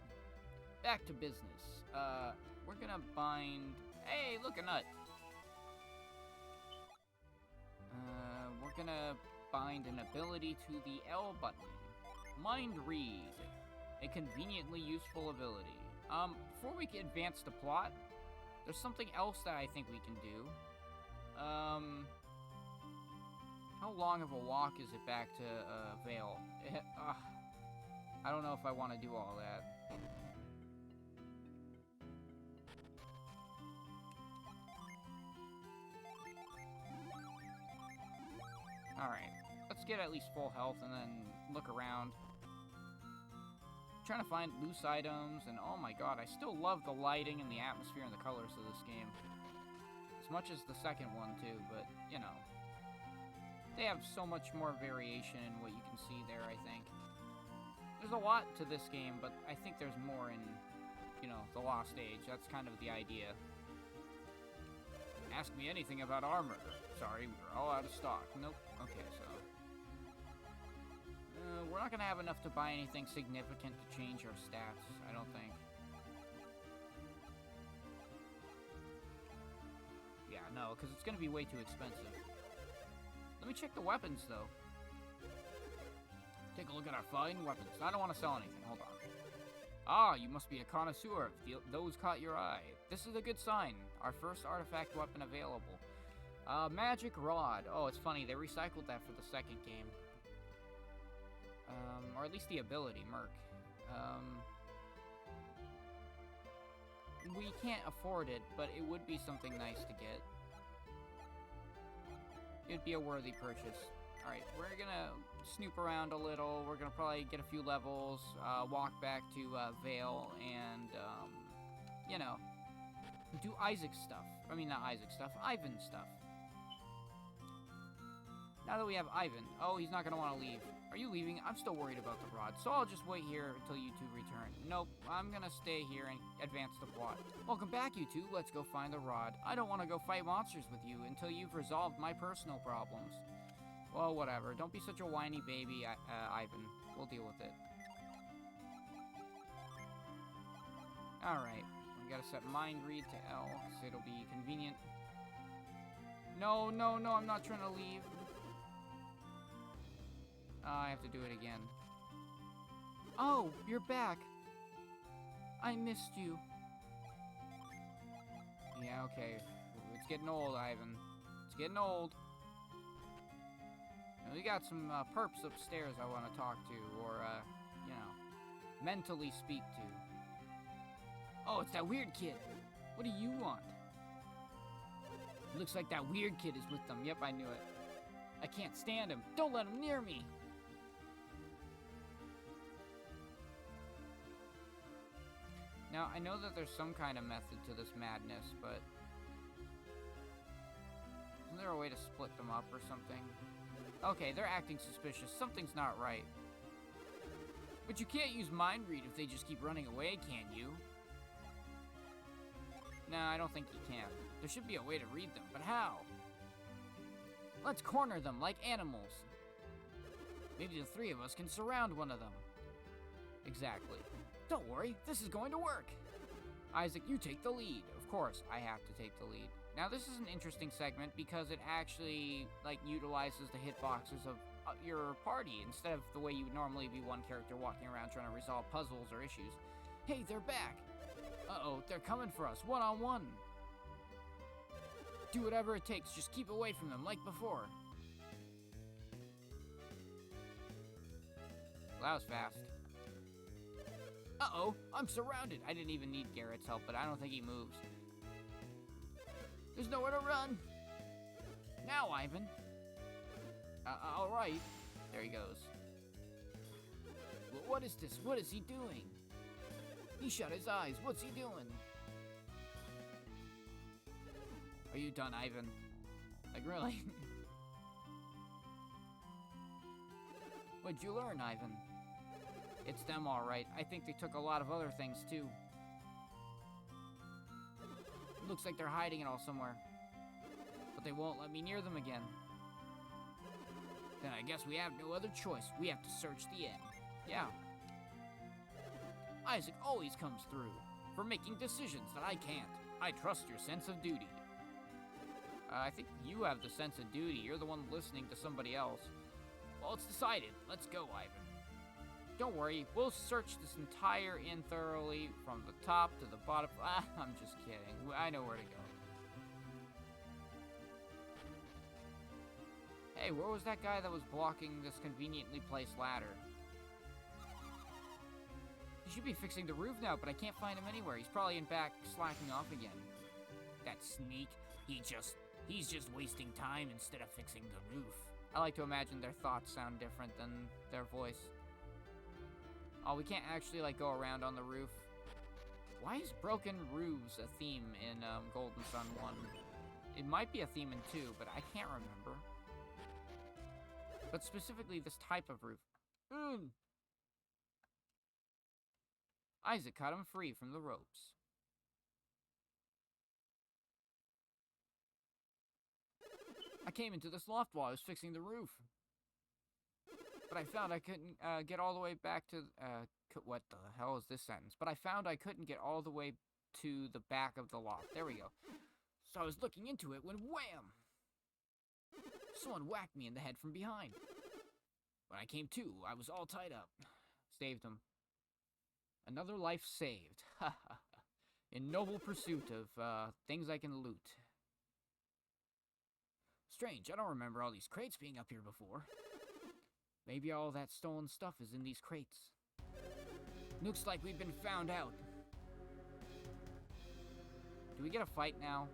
Back to business. We're gonna bind... Hey, look, a nut! We're gonna bind an ability to the L button. Mind Read. A conveniently useful ability. Before we can advance the plot, there's something else that I think we can do. How long of a walk is it back to, Vale? I don't know if I want to do all that. Alright, let's get at least full health and then look around. Trying to find loose items, and oh my god, I still love the lighting and the atmosphere and the colors of this game. As much as the second one, too, but, you know. They have so much more variation in what you can see there, I think. There's a lot to this game, but I think there's more in, you know, the Lost Age. That's kind of the idea. Ask me anything about armor. Sorry, we're all out of stock. Nope. Okay, so... we're not gonna have enough to buy anything significant to change our stats, I don't think. Yeah, no, because it's gonna be way too expensive. Let me check the weapons, though. Take a look at our fine weapons. I don't want to sell anything. Hold on. Ah, you must be a connoisseur. Those caught your eye. This is a good sign. Our first artifact weapon available. Magic Rod. Oh, it's funny. They recycled that for the second game. Or at least the ability, Merc. We can't afford it, but it would be something nice to get. It'd be a worthy purchase. Alright, we're gonna snoop around a little. We're gonna probably get a few levels, walk back to Vale, and, you know, do Isaac's stuff. I mean, not Isaac's stuff, Ivan's stuff. Now that we have Ivan... Oh, he's not gonna want to leave. Are you leaving? I'm still worried about the rod, so I'll just wait here until you two return. Nope, I'm gonna stay here and advance the plot. Welcome back, you two. Let's go find the rod. I don't want to go fight monsters with you until you've resolved my personal problems. Well, whatever. Don't be such a whiny baby, Ivan. We'll deal with it. Alright. We gotta set Mind Read to L, because it'll be convenient. No, no, no, I'm not trying to leave. I have to do it again. Oh, you're back. I missed you. Yeah, okay. It's getting old, Ivan. It's getting old. We got some perps upstairs I want to talk to, or, you know, mentally speak to. Oh, it's that weird kid. What do you want? Looks like that weird kid is with them. Yep, I knew it. I can't stand him. Don't let him near me. Now, I know that there's some kind of method to this madness, but... Isn't there a way to split them up or something? Okay, they're acting suspicious. Something's not right. But you can't use Mind Read if they just keep running away, can you? Nah, I don't think you can. There should be a way to read them, but how? Let's corner them like animals. Maybe the three of us can surround one of them. Exactly. Don't worry, this is going to work. Isaac, you take the lead. Of course, I have to take the lead. Now, this is an interesting segment because it actually, like, utilizes the hitboxes of your party instead of the way you would normally be one character walking around trying to resolve puzzles or issues. Hey, they're back. Uh-oh, they're coming for us, one-on-one. Do whatever it takes, just keep away from them like before. Well, that was fast. Uh-oh, I'm surrounded. I didn't even need Garrett's help, but I don't think he moves. There's nowhere to run. Now, Ivan. All right. There he goes. What is this? What is he doing? He shut his eyes. What's he doing? Are you done, Ivan? Like, really? What'd you learn, Ivan? It's them, all right. I think they took a lot of other things, too. Looks like they're hiding it all somewhere. But they won't let me near them again. Then I guess we have no other choice. We have to search the end. Yeah. Isaac always comes through for making decisions that I can't. I trust your sense of duty. I think you have the sense of duty. You're the one listening to somebody else. Well, it's decided. Let's go, Ivan. Don't worry. We'll search this entire inn thoroughly from the top to the bottom. I'm just kidding. I know where to go. Hey, where was that guy that was blocking this conveniently placed ladder? He should be fixing the roof now, but I can't find him anywhere. He's probably in back slacking off again. That sneak. He's just wasting time instead of fixing the roof. I like to imagine their thoughts sound different than their voice. Oh, we can't actually, like, go around on the roof. Why is broken roofs a theme in Golden Sun 1? It might be a theme in 2, but I can't remember. But specifically this type of roof. Isaac cut him free from the ropes. I came into this loft while I was fixing the roof. But I found I couldn't get all the way back to... what the hell is this sentence? But I found I couldn't get all the way to the back of the loft. There we go. So I was looking into it when wham! Someone whacked me in the head from behind. When I came to, I was all tied up. Saved him. Another life saved. In noble pursuit of things I can loot. Strange, I don't remember all these crates being up here before. Maybe all that stolen stuff is in these crates. Looks like we've been found out. Do we get a fight now?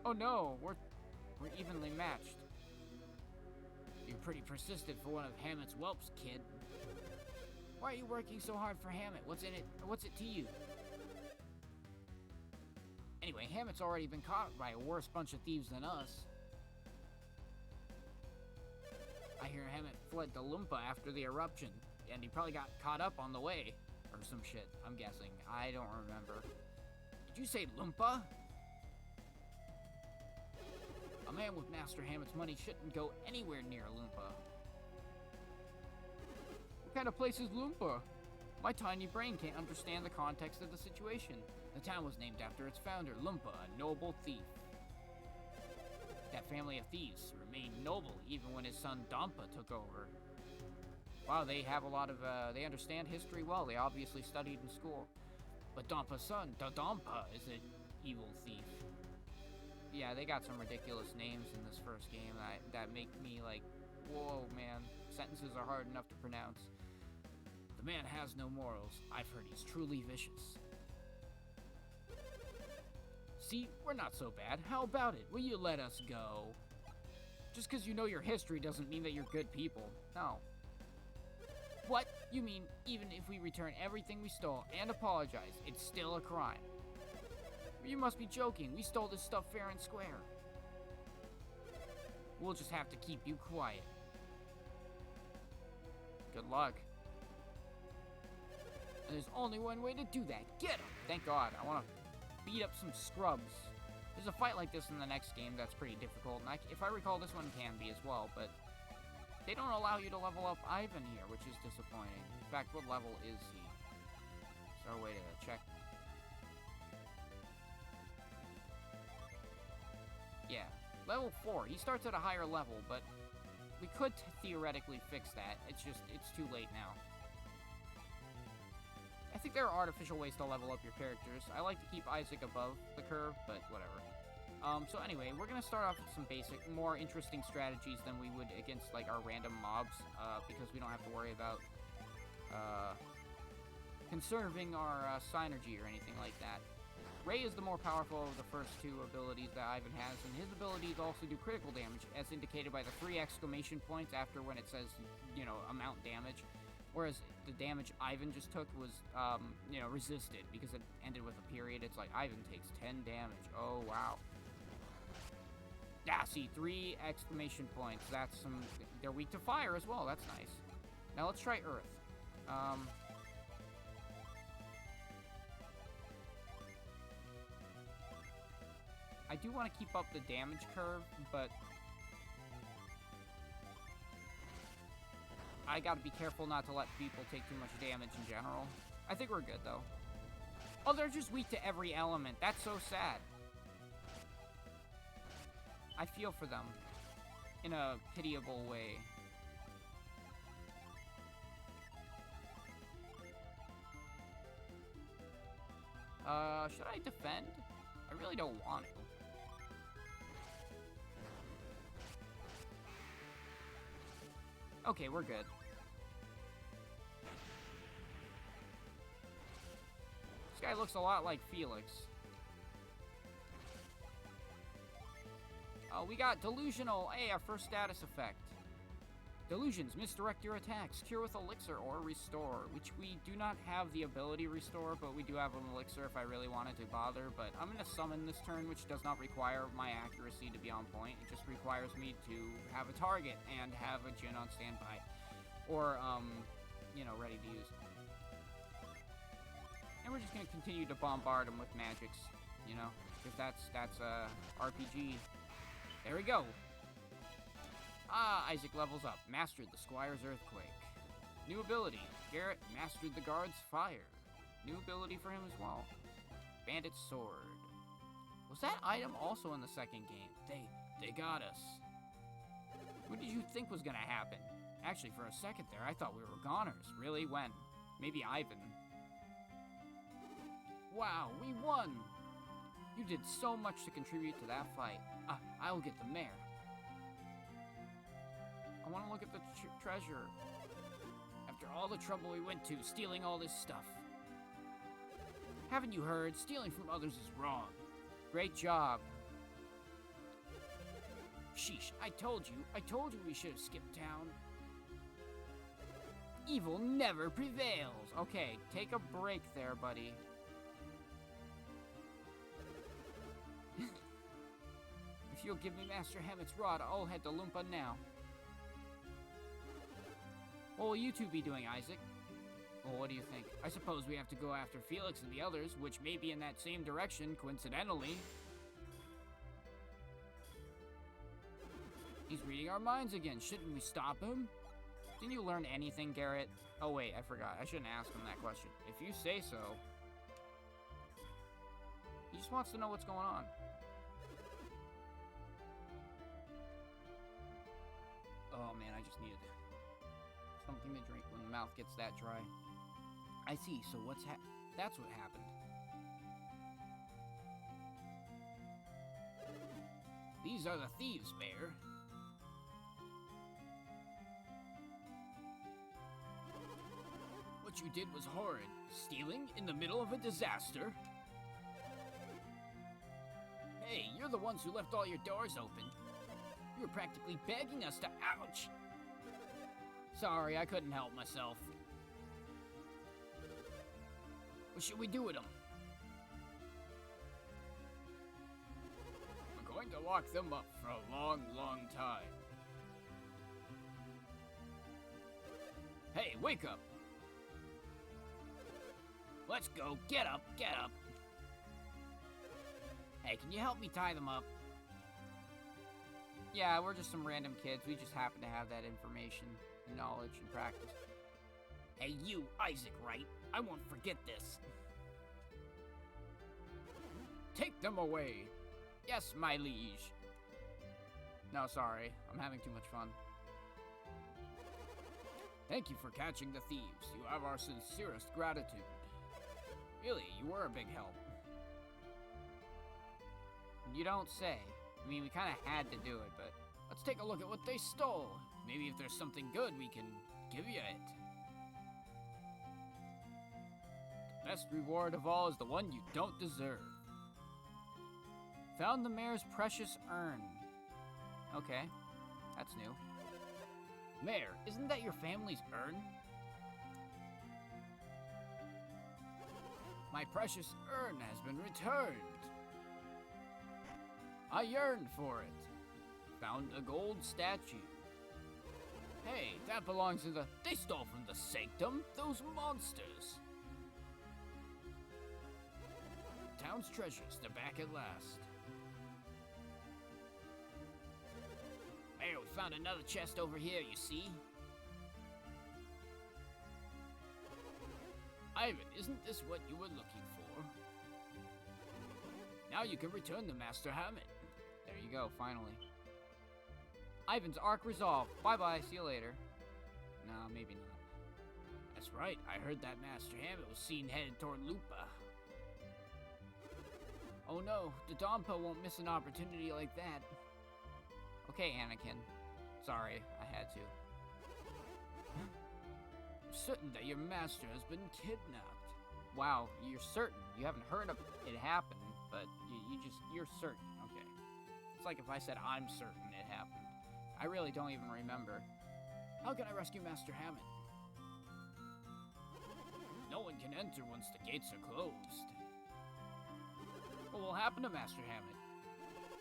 Oh no, we're evenly matched. You're pretty persistent for one of Hammett's whelps, kid. Why are you working so hard for Hammett? What's in it? What's it to you? Anyway, Hammett's already been caught by a worse bunch of thieves than us. I hear Hammett fled to Loompa after the eruption, and he probably got caught up on the way. Or some shit, I'm guessing. I don't remember. Did you say Loompa? A man with Master Hammett's money shouldn't go anywhere near Loompa. What kind of place is Loompa? My tiny brain can't understand the context of the situation. The town was named after its founder, Loompa, a noble thief. That family of thieves remained noble even when his son Dompa took over. Wow, they have a lot of, they understand history well. They obviously studied in school. But Dompa's son, Dompa, is an evil thief. Yeah, they got some ridiculous names in this first game that make me like, whoa, man. Sentences are hard enough to pronounce. The man has no morals. I've heard he's truly vicious. See, we're not so bad. How about it? Will you let us go? Just because you know your history doesn't mean that you're good people. No. What? You mean even if we return everything we stole and apologize, it's still a crime? You must be joking. We stole this stuff fair and square. We'll just have to keep you quiet. Good luck. And there's only one way to do that. Get him! Thank God. I want to beat up some scrubs. There's a fight like this in the next game that's pretty difficult. And if I recall, this one can be as well, but they don't allow you to level up Ivan here, which is disappointing. In fact, what level is he? Is there a way to check? Yeah, level 4. He starts at a higher level, but we could theoretically fix that. It's just, it's too late now. I think there are artificial ways to level up your characters. I like to keep Isaac above the curve, but whatever. So anyway, we're going to start off with some basic, more interesting strategies than we would against, like, our random mobs, because we don't have to worry about conserving our synergy or anything like that. Ray is the more powerful of the first two abilities that Ivan has, and his abilities also do critical damage, as indicated by the 3 exclamation points after when it says, you know, amount damage. Whereas the damage Ivan just took was, you know, resisted because it ended with a period. It's like Ivan takes 10 damage. Oh, wow. Yeah, see, 3 exclamation points. That's some... They're weak to fire as well. That's nice. Now let's try Earth. I do want to keep up the damage curve, but... I gotta be careful not to let people take too much damage in general. I think we're good, though. Oh, they're just weak to every element. That's so sad. I feel for them. In a pitiable way. Should I defend? I really don't want to. Okay, we're good. This guy looks a lot like Felix. Oh, we got Delusional. Hey, our first status effect. Delusions, misdirect your attacks, cure with elixir, or restore, which we do not have the ability restore, but we do have an elixir if I really wanted to bother, but I'm going to summon this turn, which does not require my accuracy to be on point. It just requires me to have a target and have a Jin on standby, or, you know, ready to use. And we're just going to continue to bombard him with magics, you know, because that's RPG. There we go. Ah, Isaac levels up. Mastered the Squire's Earthquake. New ability. Garrett mastered the Guard's Fire. New ability for him as well. Bandit's Sword. Was that item also in the second game? They got us. What did you think was gonna happen? Actually, for a second there, I thought we were goners. Really? When? Maybe Ivan. Wow, we won! You did so much to contribute to that fight. I'll get the mare. I want to look at the treasure. After all the trouble we went to, stealing all this stuff. Haven't you heard? Stealing from others is wrong. Great job. Sheesh, I told you we should have skipped town. Evil never prevails. Okay, take a break there, buddy. If you'll give me Master Hammett's rod, I'll head to Loompa now. What will you two be doing, Isaac? Well, what do you think? I suppose we have to go after Felix and the others, which may be in that same direction, coincidentally. He's reading our minds again. Shouldn't we stop him? Didn't you learn anything, Garrett? Oh, wait, I forgot. I shouldn't ask him that question. If you say so. He just wants to know what's going on. Oh, man, I just needed something to drink when the mouth gets that dry. I see, so that's what happened. These are the thieves, Mayor. What you did was horrid. Stealing in the middle of a disaster? Hey, you're the ones who left all your doors open. You were practically begging us to ouch! Sorry, I couldn't help myself. What should we do with them? We're going to lock them up for a long, long time. Hey, wake up! Let's go, get up, get up! Hey, can you help me tie them up? Yeah, we're just some random kids. We just happen to have that information and knowledge and practice. Hey, you, Isaac, right? I won't forget this. Take them away. Yes, my liege. No, sorry. I'm having too much fun. Thank you for catching the thieves. You have our sincerest gratitude. Really, you were a big help. You don't say. I mean, we kind of had to do it, but let's take a look at what they stole. Maybe if there's something good, we can give you it. The best reward of all is the one you don't deserve. Found the mayor's precious urn. Okay, that's new. Mayor, isn't that your family's urn? My precious urn has been returned. I yearned for it. Found a gold statue. Hey, that belongs in the... They stole from the sanctum, those monsters. The town's treasures, they're back at last. Mayor, we found another chest over here, you see? Ivan, isn't this what you were looking for? Now you can return the Master Hammett. There you go, finally. Ivan's arc resolved. Bye-bye, see you later. No, maybe not. That's right, I heard that Master Hammett was seen headed toward Lupa. Oh no, Dodonpa won't miss an opportunity like that. Okay, Anakin. Sorry, I had to. I'm certain that your master has been kidnapped. Wow, you're certain. You haven't heard of it happen, but you're certain. Okay. It's like if I said I'm certain it happened. I really don't even remember. How can I rescue Master Hammett? No one can enter once the gates are closed. What will happen to Master Hammett?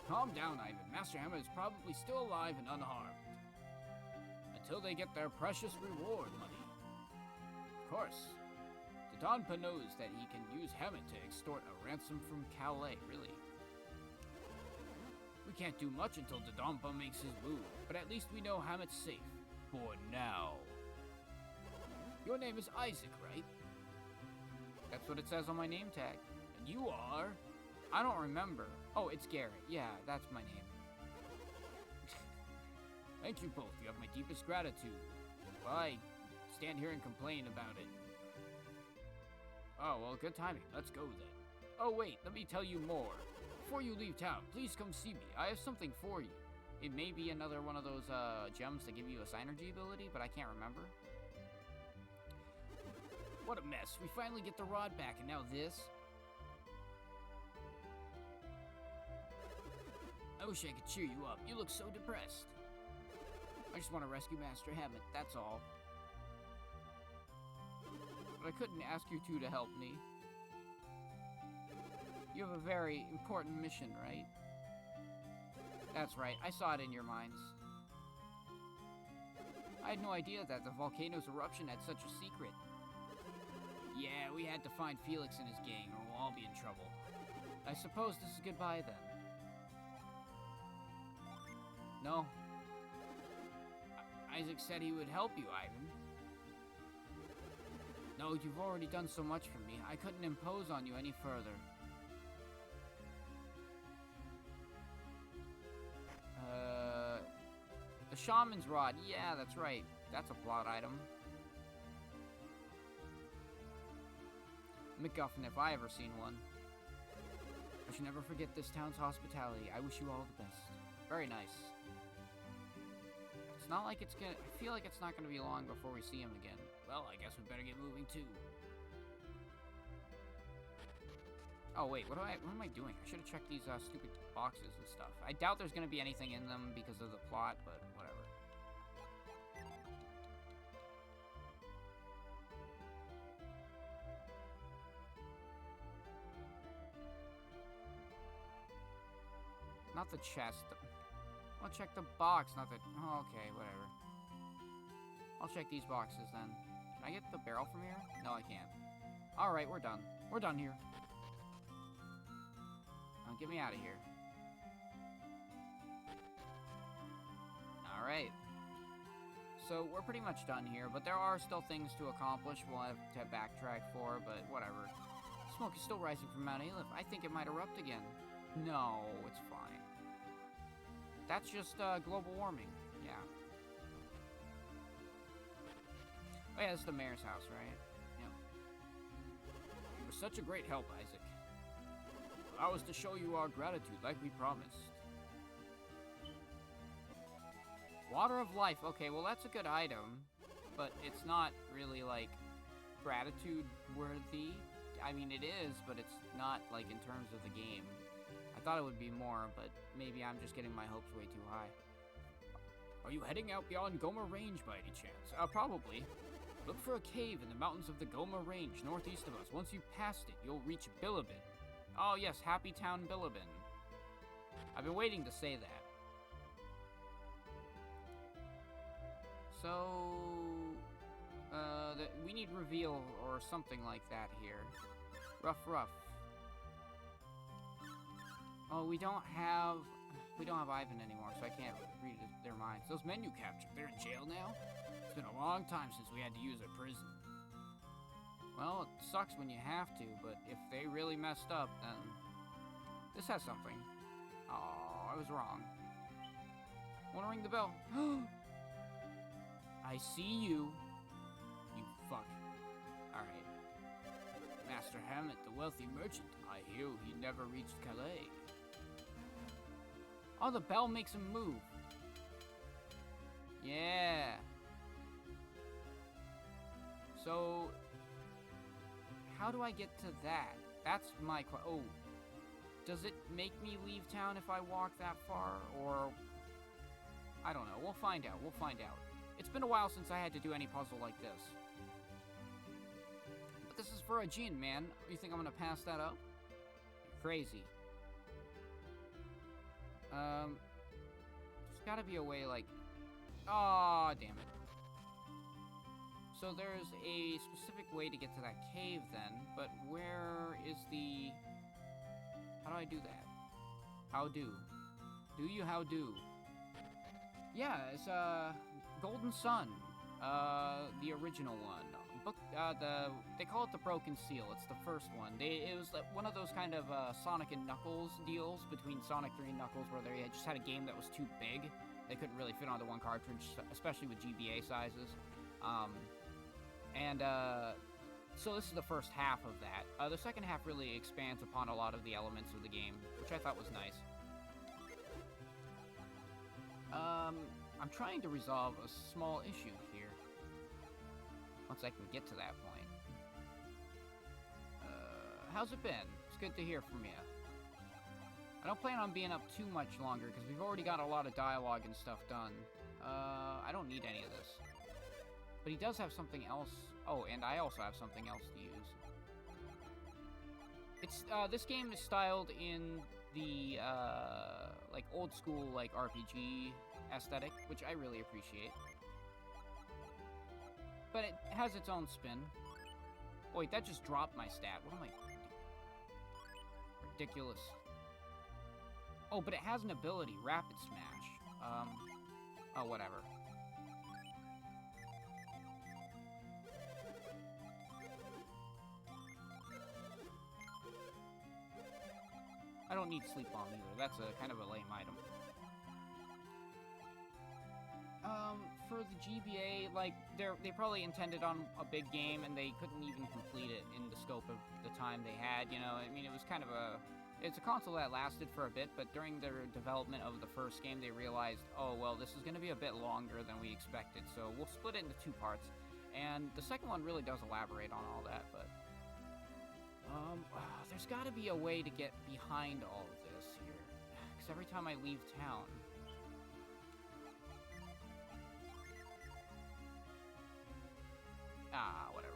Calm down, Ivan. Master Hammett is probably still alive and unharmed. Until they get their precious reward money. Of course. Dodonpa knows that he can use Hammett to extort a ransom from Calais, really. We can't do much until Dodonpa makes his move, but at least we know Hammett's safe. For now. Your name is Isaac, right? That's what it says on my name tag. And you are? I don't remember. Oh, it's Garrett. Yeah, that's my name. Thank you both. You have my deepest gratitude. Well, I stand here and complain about it. Oh, well, good timing. Let's go then. Oh, wait, let me tell you more. Before you leave town, please come see me. I have something for you. It may be another one of those gems that give you a synergy ability, but I can't remember. What a mess. We finally get the rod back, and now this. I wish I could cheer you up. You look so depressed. I just want to rescue Master Hammett, that's all. But I couldn't ask you two to help me. You have a very important mission, right? That's right, I saw it in your minds. I had no idea that the volcano's eruption had such a secret. Yeah, we had to find Felix and his gang, or we'll all be in trouble. I suppose this is goodbye then. No. Isaac said he would help you, Ivan. No, you've already done so much for me. I couldn't impose on you any further. The Shaman's Rod. Yeah, that's right. That's a plot item. MacGuffin, if I ever seen one. I should never forget this town's hospitality. I wish you all the best. Very nice. It's not like it's gonna... I feel like it's not gonna be long before we see him again. Well, I guess we better get moving too. Oh wait, what am I doing? I should have checked these stupid boxes and stuff. I doubt there's gonna be anything in them because of the plot, but whatever. Not the chest. I'll check the box, not the... Oh, okay, whatever. I'll check these boxes then. Can I get the barrel from here? No, I can't. Alright, we're done. We're done here. Now, get me out of here. Alright. So, we're pretty much done here, but there are still things to accomplish we'll have to backtrack for, but whatever. Smoke is still rising from Mount Aleph. I think it might erupt again. No, it's fine. That's just global warming. Yeah. Oh yeah, this is the mayor's house, right? Yep. You were such a great help, Isaac. Allow us to show you our gratitude like we promised. Water of life. Okay, well that's a good item, but it's not really like gratitude worthy. I mean it is, but it's not like in terms of the game. I thought it would be more, but maybe I'm just getting my hopes way too high. Are you heading out beyond Gomer Range by any chance? Probably. Look for a cave in the mountains of the Goma Range, northeast of us. Once you've passed it, you'll reach Bilibin. Oh yes, Happy Town Bilibin. I've been waiting to say that. So, we need reveal or something like that here. Rough. Oh, we don't have Ivan anymore, so I can't read their minds. Those men you captured, they're in jail now? It's been a long time since we had to use a prison. Well, it sucks when you have to, but if they really messed up, then this has something. Oh, I was wrong. Wanna ring the bell? I see you. You fuck. Alright. Master Hammett, the wealthy merchant. I hear he never reached Calais. Oh, the bell makes him move. Yeah. So, how do I get to that? That's my oh. Does it make me leave town if I walk that far? Or, I don't know. We'll find out. It's been a while since I had to do any puzzle like this. But this is for a Jin, man. You think I'm gonna pass that up? You're crazy. There's gotta be a way, like... Aw, damn it. So there's a specific way to get to that cave then, but where is the... How do I do that? How do? Do you how do? Yeah, it's, Golden Sun. The original one. They call it the Broken Seal. It's the first one. It was like one of those kind of Sonic and Knuckles deals between Sonic 3 and Knuckles, where they just had a game that was too big. They couldn't really fit onto one cartridge, especially with GBA sizes. So this is the first half of that. The second half really expands upon a lot of the elements of the game, which I thought was nice. I'm trying to resolve a small issue here. Once I can get to that point. How's it been? It's good to hear from you. I don't plan on being up too much longer, because we've already got a lot of dialogue and stuff done. I don't need any of this. But he does have something else. Oh, and I also have something else to use. It's, this game is styled in the, like, old school, like, RPG aesthetic, which I really appreciate. But it has its own spin. Oh, wait, that just dropped my stat. What am I... Ridiculous. Oh, but it has an ability, Rapid Smash. Oh, whatever. I don't need Sleep Bomb either. That's a kind of a lame item. For the GBA, like, they probably intended on a big game, and they couldn't even complete it in the scope of the time they had, you know? I mean, it was kind of a... It's a console that lasted for a bit, but during their development of the first game, they realized, oh, well, this is going to be a bit longer than we expected, so we'll split it into 2 parts. And the second one really does elaborate on all that, but... there's got to be a way to get behind all of this here. Because every time I leave town... Ah, whatever.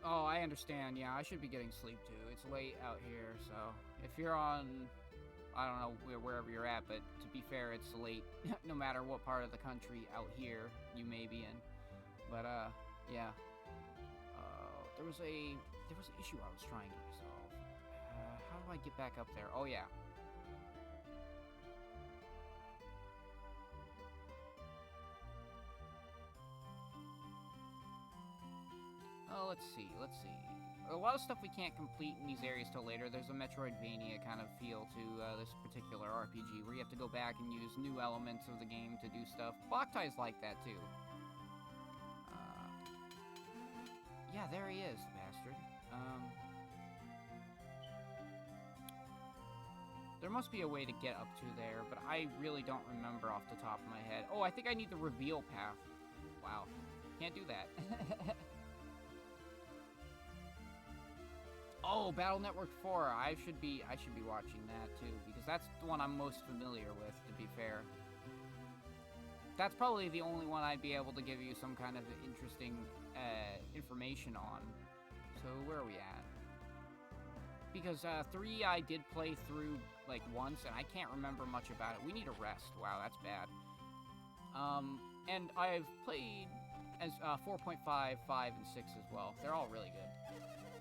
Oh, I understand. Yeah, I should be getting sleep too. It's late out here, so if you're on, I don't know wherever you're at, but to be fair, it's late no matter what part of the country out here you may be in. But yeah. There was an issue I was trying to resolve. How do I get back up there? Oh yeah. Oh, let's see. A lot of stuff we can't complete in these areas till later. There's a Metroidvania kind of feel to this particular RPG, where you have to go back and use new elements of the game to do stuff. Bokhtai's like that, too. Yeah, there he is, the bastard. There must be a way to get up to there, but I really don't remember off the top of my head. Oh, I think I need the reveal path. Wow. Can't do that. Oh, Battle Network 4. I should be watching that too, because that's the one I'm most familiar with, to be fair. that's probably the only one I'd be able to give you some kind of interesting information on. So where are we at? Because 3 I did play through like once, and I can't remember much about it. We need a rest. Wow, that's bad. And I've played as 4.5, 5, and 6 as well. They're all really good.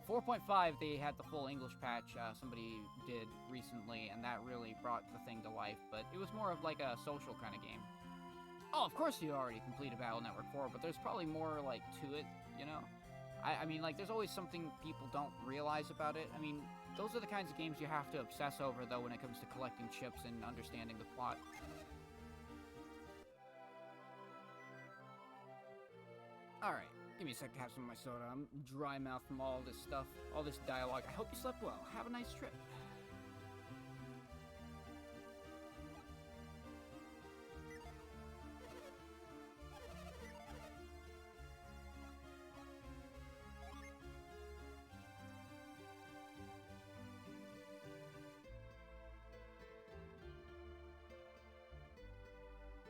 4.5, they had the full English patch somebody did recently, and that really brought the thing to life, but it was more of like a social kind of game. Oh, of course you already completed Battle Network 4, but there's probably more, like, to it, you know? I mean, like, there's always something people don't realize about it. I mean, those are the kinds of games you have to obsess over, though, when it comes to collecting chips and understanding the plot. Alright, give me a sec to have some of my soda. I'm dry mouthed from all this stuff, all this dialogue. I hope you slept well. Have a nice trip.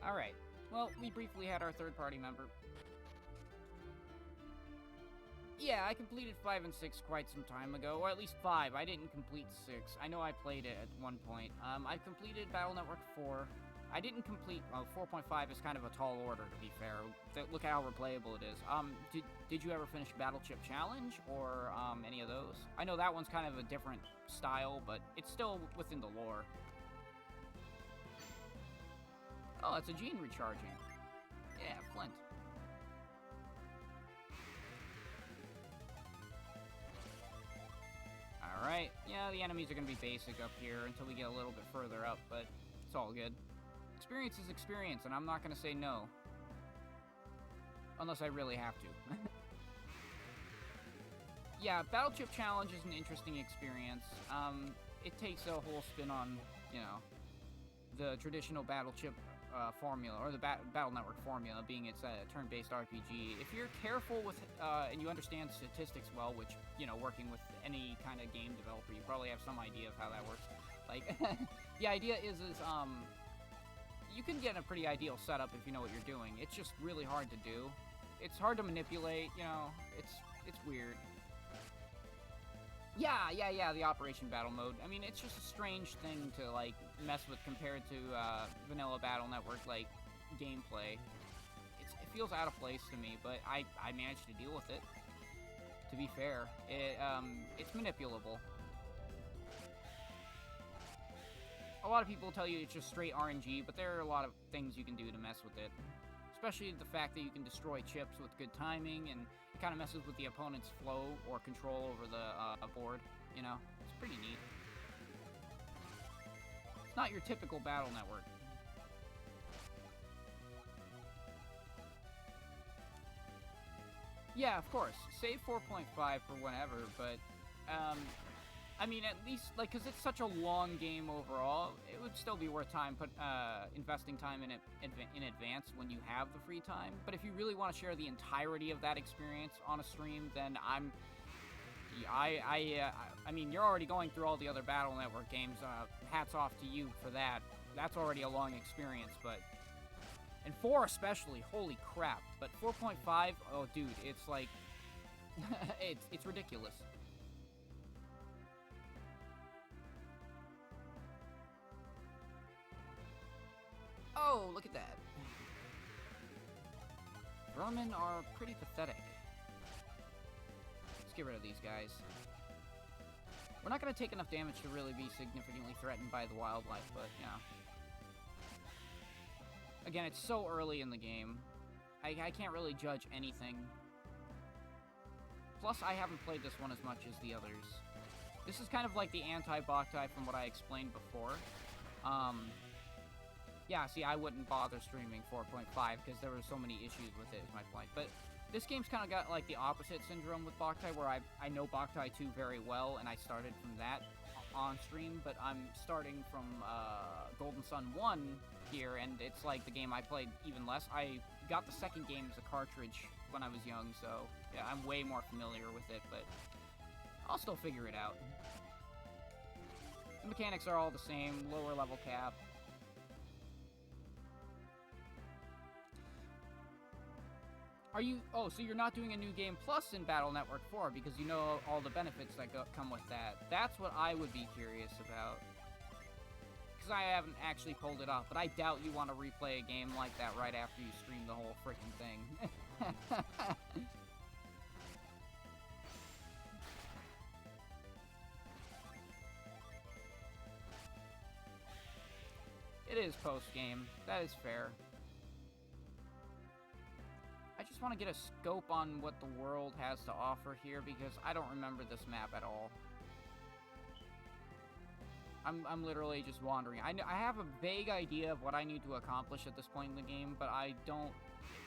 Alright, well, we briefly had our third-party member. Yeah, I completed 5 and 6 quite some time ago, or at least 5. I didn't complete 6. I know I played it at one point. I've completed Battle Network 4. I didn't complete, well, 4.5 is kind of a tall order, to be fair. Look at how replayable it is. Did you ever finish Battle Chip Challenge, or any of those? I know that one's kind of a different style, but it's still within the lore. Oh, it's a gene recharging. Yeah, Flint. Alright, yeah, the enemies are gonna be basic up here until we get a little bit further up, but it's all good. Experience is experience, and I'm not gonna say no. Unless I really have to. Yeah, Battle Chip Challenge is an interesting experience. It takes a whole spin on, you know, the traditional Battle Chip formula, or the Battle Network formula, being it's a turn-based RPG. If you're careful with, and you understand statistics well, which, you know, working with any kind of game developer, you probably have some idea of how that works. Like, the idea is you can get a pretty ideal setup if you know what you're doing. It's just really hard to do. It's hard to manipulate, you know, it's weird. Yeah, the Operation Battle mode. I mean, it's just a strange thing to, like, mess with compared to vanilla Battle Network, like, gameplay. It feels out of place to me, but I managed to deal with it. To be fair, it's manipulable. A lot of people tell you it's just straight RNG, but there are a lot of things you can do to mess with it. Especially the fact that you can destroy chips with good timing, and it kind of messes with the opponent's flow or control over the board, you know? It's pretty neat. It's not your typical Battle Network. Yeah, of course. Save 4.5 for whenever, but, I mean, at least, like, because it's such a long game overall, it would still be worth investing time in it in advance when you have the free time. But if you really want to share the entirety of that experience on a stream, then I mean, you're already going through all the other Battle Network games. Hats off to you for that. That's already a long experience, but... And 4 especially, holy crap. But 4.5, oh dude, it's like... it's ridiculous. Oh, look at that. Vermin are pretty pathetic. Let's get rid of these guys. We're not going to take enough damage to really be significantly threatened by the wildlife, but, you know. Again, it's so early in the game. I can't really judge anything. Plus, I haven't played this one as much as the others. This is kind of like the anti-Boktai from what I explained before. Yeah, see, I wouldn't bother streaming 4.5 because there were so many issues with it, is my point. But this game's kind of got, like, the opposite syndrome with Boktai, where I know Boktai 2 very well, and I started from that on stream, but I'm starting from Golden Sun 1 here, and it's like the game I played even less. I got the second game as a cartridge when I was young, so yeah, I'm way more familiar with it, but I'll still figure it out. The mechanics are all the same, lower level cap. Are you... Oh, so you're not doing a New Game Plus in Battle Network 4 because you know all the benefits that come with that. That's what I would be curious about. Because I haven't actually pulled it off, but I doubt you want to replay a game like that right after you stream the whole freaking thing. It is post-game. That is fair. I just want to get a scope on what the world has to offer here because I don't remember this map at all. I'm literally just wandering. I have a vague idea of what I need to accomplish at this point in the game, but I don't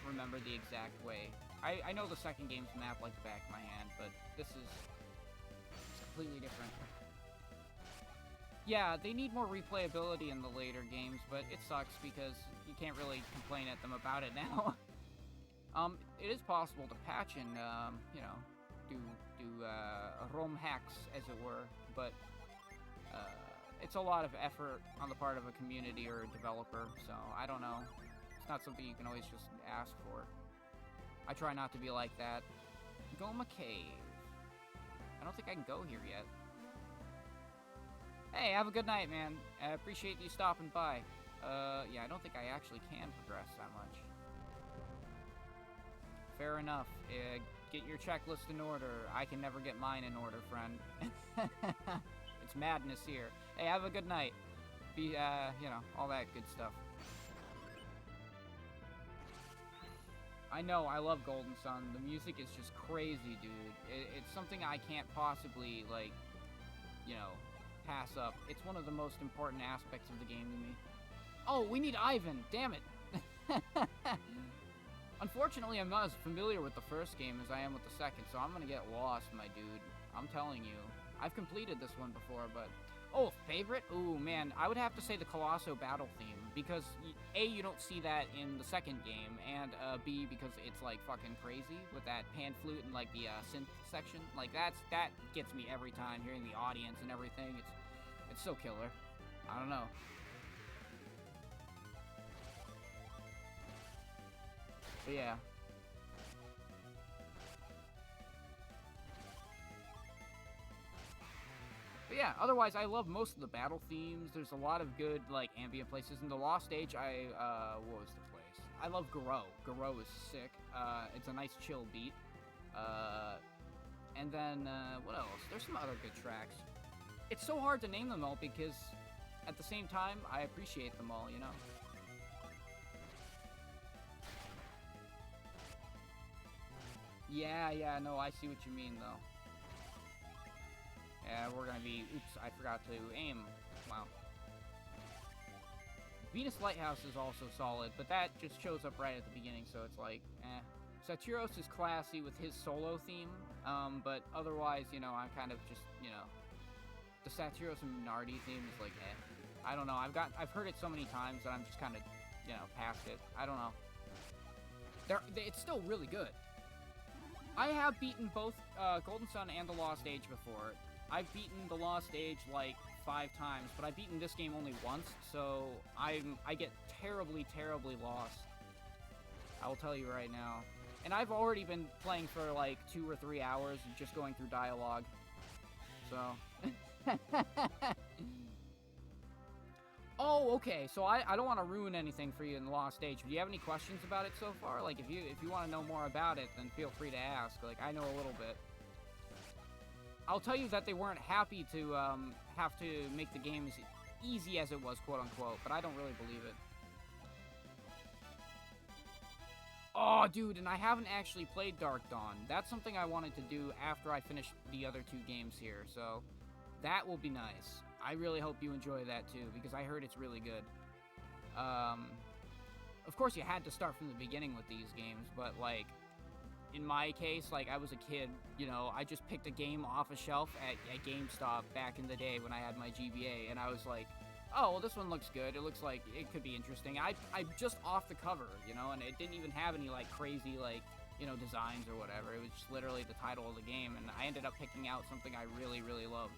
remember the exact way. I know the second game's map like the back of my hand, but this is completely different. Yeah, they need more replayability in the later games, but it sucks because you can't really complain at them about it now. It is possible to patch and, you know, do ROM hacks, as it were, but, it's a lot of effort on the part of a community or a developer, so I don't know. It's not something you can always just ask for. I try not to be like that. Goma Cave. I don't think I can go here yet. Hey, have a good night, man. I appreciate you stopping by. Yeah, I don't think I actually can progress that much. Fair enough. Get your checklist in order. I can never get mine in order, friend. It's madness here. Hey, have a good night. Be, you know, all that good stuff. I know, I love Golden Sun. The music is just crazy, dude. It's something I can't possibly, like, you know, pass up. It's one of the most important aspects of the game to me. Oh, we need Ivan! Damn it! Unfortunately, I'm not as familiar with the first game as I am with the second, so I'm gonna get lost, my dude. I'm telling you. I've completed this one before, but... Oh, favorite? Ooh, man, I would have to say the Colosso battle theme, because A, you don't see that in the second game, and B, because it's, like, fucking crazy with that pan flute and, like, the synth section. Like, that gets me every time, hearing the audience and everything. It's so killer. I don't know. But yeah. But yeah, otherwise, I love most of the battle themes. There's a lot of good, like, ambient places. In the Lost Age, what was the place? I love Garou. Garou is sick. It's a nice chill beat. And then, what else? There's some other good tracks. It's so hard to name them all because, at the same time, I appreciate them all, you know? Yeah, no, I see what you mean, though. Yeah, we're gonna be... Oops, I forgot to aim. Wow. Venus Lighthouse is also solid, but that just shows up right at the beginning, so it's like, eh. Saturos is classy with his solo theme, but otherwise, you know, I'm kind of just, you know... The Saturos and Minardi theme is like, eh. I don't know, I've heard it so many times that I'm just kind of, you know, past it. I don't know. It's still really good. I have beaten both Golden Sun and The Lost Age before. I've beaten The Lost Age like 5 times, but I've beaten this game only once, so I get terribly, terribly lost. I will tell you right now. And I've already been playing for like 2 or 3 hours, just going through dialogue. So... Oh, okay, so I don't want to ruin anything for you in The Lost Age. Do you have any questions about it so far? Like, if you want to know more about it, then feel free to ask. Like, I know a little bit. I'll tell you that they weren't happy to have to make the game as easy as it was, quote-unquote, but I don't really believe it. Oh, dude, and I haven't actually played Dark Dawn. That's something I wanted to do after I finished the other 2 games here, so that will be nice. I really hope you enjoy that, too, because I heard it's really good. Of course, you had to start from the beginning with these games, but, like, in my case, like, I was a kid, you know, I just picked a game off a shelf at GameStop back in the day when I had my GBA, and I was like, oh, well, this one looks good. It looks like it could be interesting. I'm just off the cover, you know, and it didn't even have any, like, crazy, like, you know, designs or whatever. It was just literally the title of the game, and I ended up picking out something I really, really loved.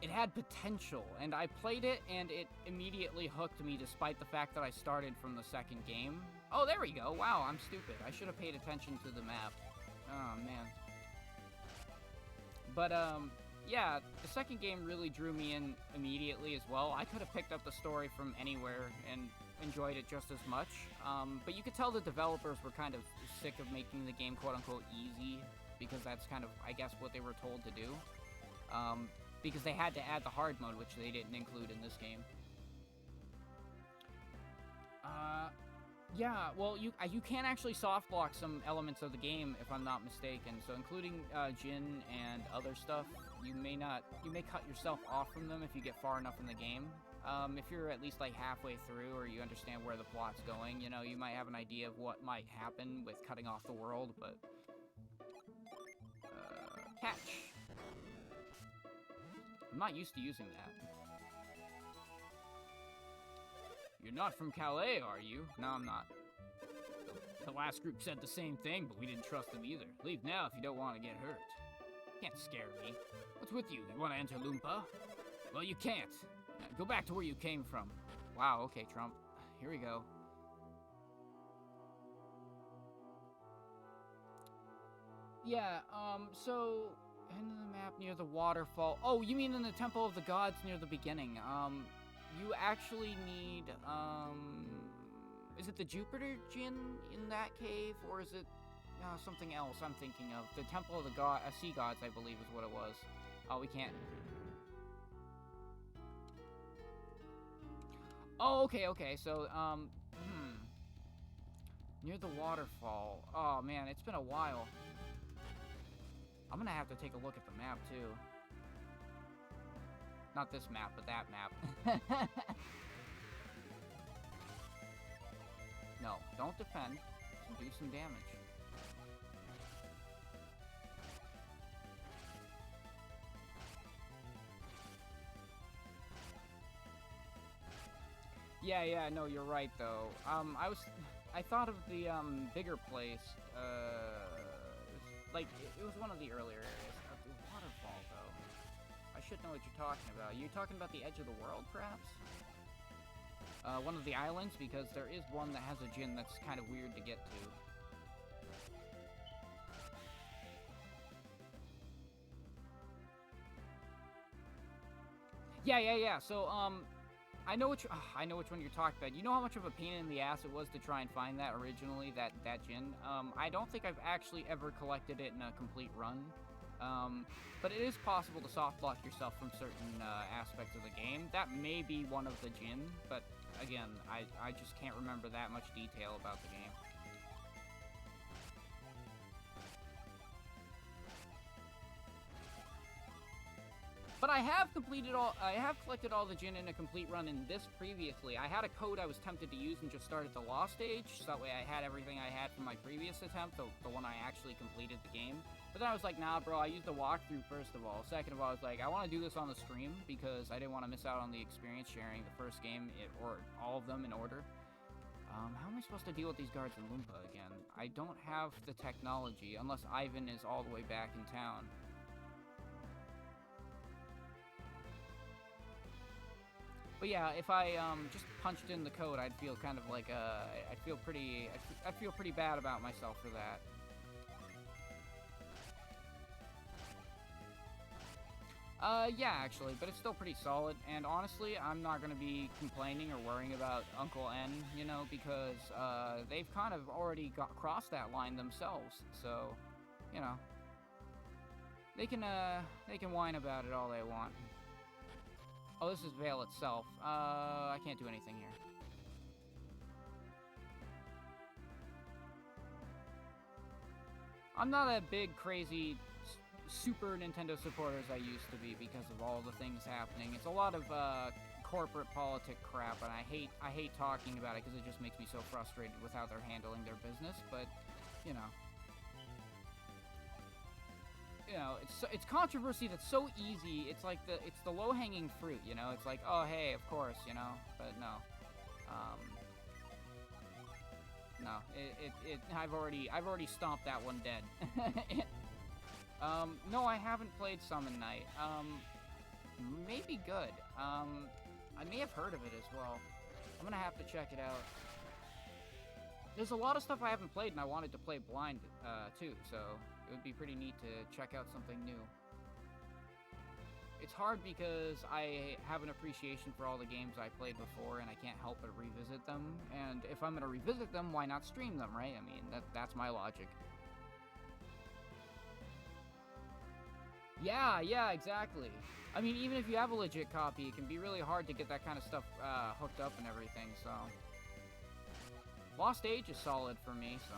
it had potential, and I played it, and it immediately hooked me despite the fact that I started from the second game. Oh, there we go. Wow, I'm stupid. I should have paid attention to the map. Oh, man. But, yeah, the second game really drew me in immediately as well. I could have picked up the story from anywhere and enjoyed it just as much. But you could tell the developers were kind of sick of making the game quote-unquote easy, because that's kind of, I guess, what they were told to do. Because they had to add the hard mode, which they didn't include in this game. Yeah, well, you can actually soft block some elements of the game, if I'm not mistaken. So including Jin and other stuff, you may cut yourself off from them if you get far enough in the game. If you're at least like halfway through, or you understand where the plot's going, you know, you might have an idea of what might happen with cutting off the world, but... catch. I'm not used to using that. You're not from Calais, are you? No, I'm not. The last group said the same thing, but we didn't trust them either. Leave now if you don't want to get hurt. Can't scare me. What's with you? You want to enter Loompa? Well, you can't. Go back to where you came from. Wow, okay, Trump. Here we go. Yeah, so... end of the map near the waterfall. Oh, you mean in the Temple of the Gods near the beginning. You actually need, is it the Jupiter Djinn in that cave, or is it something else I'm thinking of? The Temple of the Sea Gods, I believe, is what it was. Oh, we can't. Oh, okay, so, near the waterfall. Oh, man, it's been a while. I'm gonna have to take a look at the map, too. Not this map, but that map. No, don't defend. Do some damage. Yeah, no, you're right, though. I thought of the, bigger place, like, it was one of the earlier areas. The waterfall, though. I should know what you're talking about. You're talking about the edge of the world, perhaps? One of the islands, because there is one that has a djinn that's kind of weird to get to. Yeah. So, I know which one you're talking about. You know how much of a pain in the ass it was to try and find that originally, that djinn? I don't think I've actually ever collected it in a complete run. But it is possible to soft block yourself from certain aspects of the game. That may be one of the djinn, but again, I just can't remember that much detail about the game. But I have collected all the djinn in a complete run in this previously. I had a code I was tempted to use and just started the Lost stage, so that way I had everything I had from my previous attempt, the one I actually completed the game. But then I was like, nah, bro, I used the walkthrough first of all. Second of all, I was like, I want to do this on the stream, because I didn't want to miss out on the experience sharing the first game, or all of them in order. How am I supposed to deal with these guards in Loompa again? I don't have the technology, unless Ivan is all the way back in town. But yeah, if I just punched in the code, I'd feel kind of like I'd feel pretty bad about myself for that. Yeah, actually, but it's still pretty solid, and honestly, I'm not gonna be complaining or worrying about Uncle N, you know, because they've kind of already crossed that line themselves, so, you know, they can whine about it all they want. Oh, this is Vale itself. I can't do anything here. I'm not a big, crazy Super Nintendo supporter as I used to be because of all the things happening. It's a lot of corporate politic crap, and I hate talking about it because it just makes me so frustrated with how they're handling their business. But you know, it's controversy that's so easy. It's like it's the low-hanging fruit. You know, it's like, oh hey, of course, you know, but no. No, I've already stomped that one dead. No, I haven't played Summon Night. may be good. I may have heard of it as well. I'm gonna have to check it out. There's a lot of stuff I haven't played, and I wanted to play blind, too, so it would be pretty neat to check out something new. It's hard because I have an appreciation for all the games I played before, and I can't help but revisit them. And if I'm gonna revisit them, why not stream them, right? I mean, that's my logic. Yeah, exactly. I mean, even if you have a legit copy, it can be really hard to get that kind of stuff hooked up and everything, so... Lost Age is solid for me, so...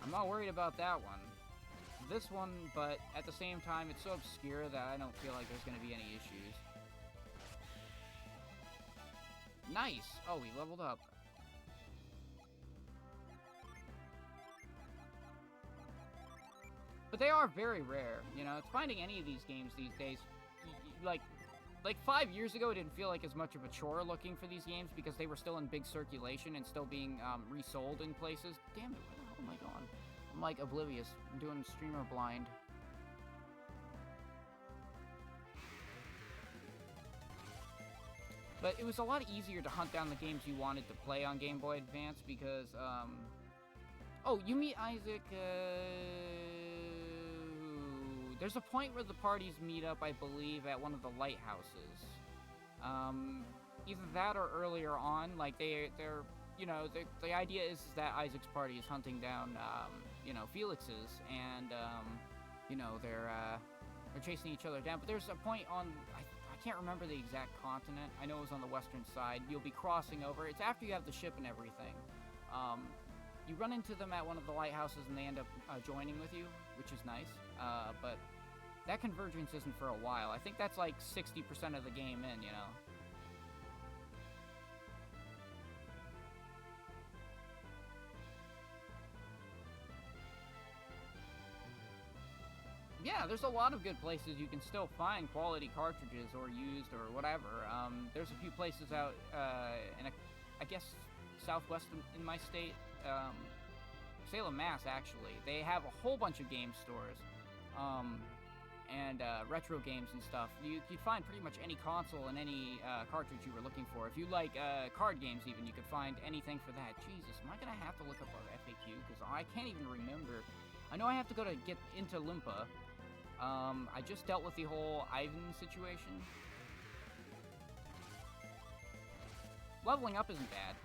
I'm not worried about that one. This one, but at the same time, it's so obscure that I don't feel like there's gonna be any issues. Nice! Oh, we leveled up. But they are very rare, you know? It's finding any of these games these days, like 5 years ago, it didn't feel like as much of a chore looking for these games because they were still in big circulation and still being resold in places. Damn it, where the hell am I going? I'm like oblivious. I'm doing streamer blind. But it was a lot easier to hunt down the games you wanted to play on Game Boy Advance because, oh, you meet Isaac, there's a point where the parties meet up, I believe, at one of the lighthouses. Either that or earlier on, like, they're you know, the idea is that Isaac's party is hunting down, you know, Felix's, and, you know, they're chasing each other down. But there's a point on, I can't remember the exact continent. I know it was on the western side. You'll be crossing over. It's after you have the ship and everything. You run into them at one of the lighthouses, and they end up joining with you, which is nice. But that convergence isn't for a while. I think that's like 60% of the game in, you know. Yeah, there's a lot of good places you can still find quality cartridges or used or whatever. There's a few places out in, I guess, southwest in my state, Salem, Mass, actually. They have a whole bunch of game stores and retro games and stuff. You find pretty much any console and any cartridge you were looking for. If you like card games even, you could find anything for that. Jesus, am I going to have to look up our FAQ? Because I can't even remember. I know I have to go to get into Limpa. I just dealt with the whole Ivan situation. Leveling up isn't bad.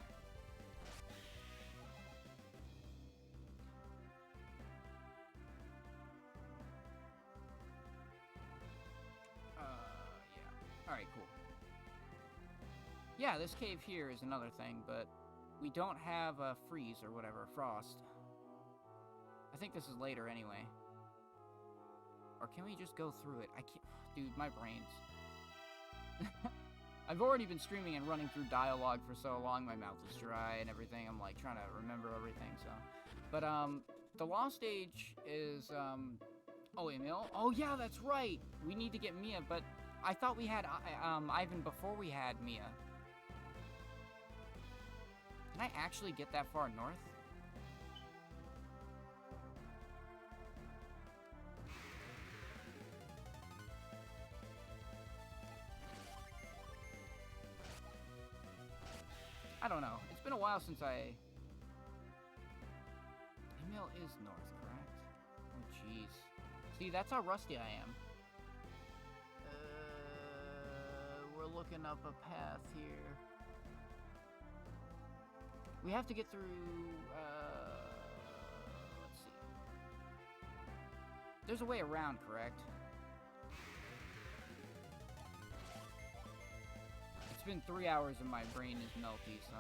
Yeah. Alright, cool. Yeah, this cave here is another thing, but we don't have a freeze or whatever, frost. I think this is later anyway. Or can we just go through it? I can't... Dude, my brains. I've already been streaming and running through dialogue for so long, my mouth is dry and everything. I'm, like, trying to remember everything, so... But, the Lost Age is, Oh, Emil? Oh, yeah, that's right! We need to get Mia, but I thought we had, Ivan before we had Mia. Can I actually get that far north? I don't know. It's been a while since I... Emil is north, correct? Oh, jeez. See, that's how rusty I am. We're looking up a path here. We have to get through, let's see. There's a way around, correct? It's been 3 hours and my brain is melty, so...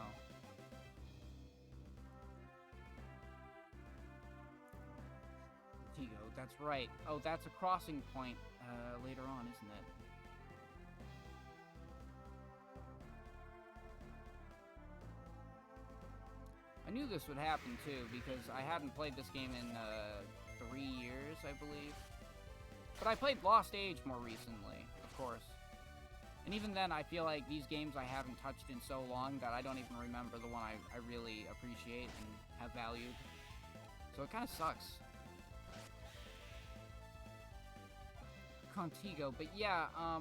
Tigo, that's right. Oh, that's a crossing point, later on, isn't it? I knew this would happen, too, because I hadn't played this game in, 3 years, I believe. But I played Lost Age more recently, of course. And even then, I feel like these games I haven't touched in so long that I don't even remember the one I really appreciate and have valued. So it kind of sucks. Contigo, but yeah, how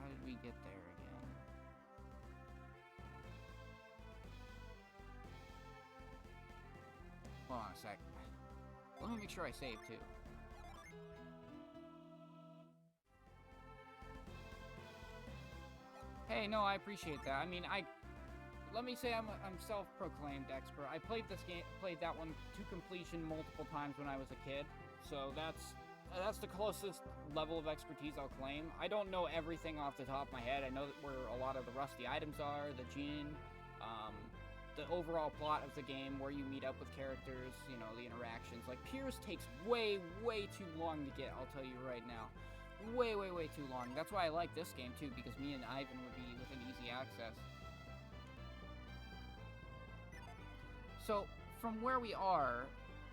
did we get there again? Hold on a sec. Let me make sure I save, too. Hey, no, I appreciate that. I mean, let me say I'm self-proclaimed expert. I played that one to completion multiple times when I was a kid, so that's the closest level of expertise I'll claim. I don't know everything off the top of my head. I know where a lot of the rusty items are, the gin, the overall plot of the game, where you meet up with characters, you know, the interactions. Like, Piers takes way, way too long to get, I'll tell you right now. Way, way, way too long. That's why I like this game, too, because me and Ivan would be within easy access. So, from where we are,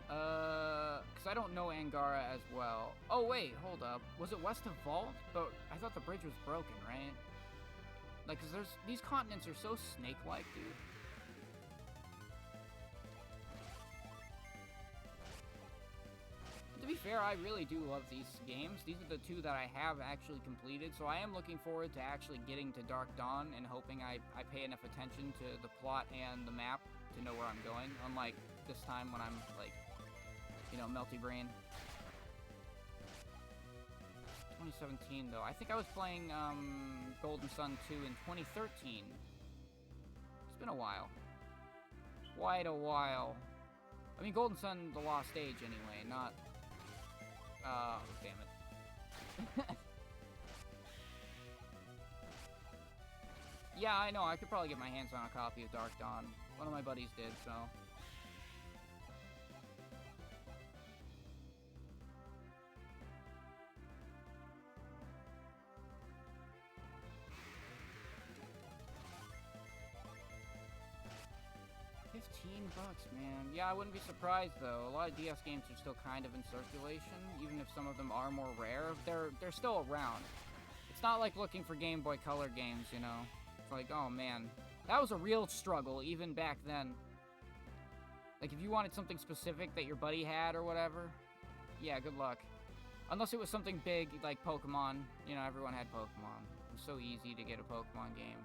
because I don't know Angara as well. Oh, wait, hold up. Was it west of Vault? But I thought the bridge was broken, right? Like, because these continents are so snake-like, dude. To be fair, I really do love these games. These are the two that I have actually completed, so I am looking forward to actually getting to Dark Dawn and hoping I pay enough attention to the plot and the map to know where I'm going, unlike this time when I'm, like, you know, melty brain. 2017, though. I think I was playing, Golden Sun 2 in 2013. It's been a while. Quite a while. I mean, Golden Sun, The Lost Age, anyway, not... Oh, damn it. Yeah, I know, I could probably get my hands on a copy of Dark Dawn. One of my buddies did, so... $15, man. Yeah, I wouldn't be surprised, though. A lot of DS games are still kind of in circulation, even if some of them are more rare. They're still around. It's not like looking for Game Boy Color games, you know? It's like, oh, man. That was a real struggle, even back then. Like, if you wanted something specific that your buddy had or whatever, yeah, good luck. Unless it was something big, like Pokemon. You know, everyone had Pokemon. It was so easy to get a Pokemon game.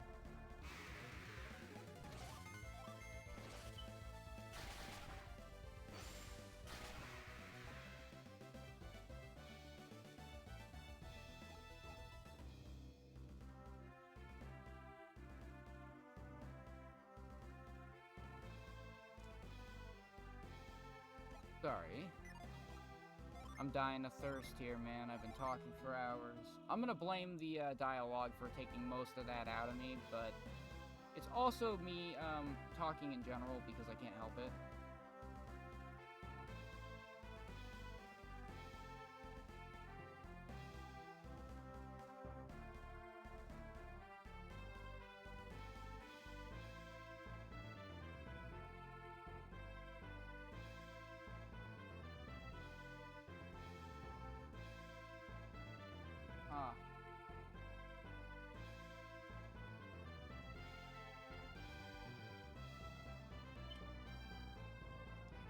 Sorry. I'm dying of thirst here, man. I've been talking for hours. I'm gonna blame the dialogue for taking most of that out of me, but it's also me talking in general because I can't help it. Huh.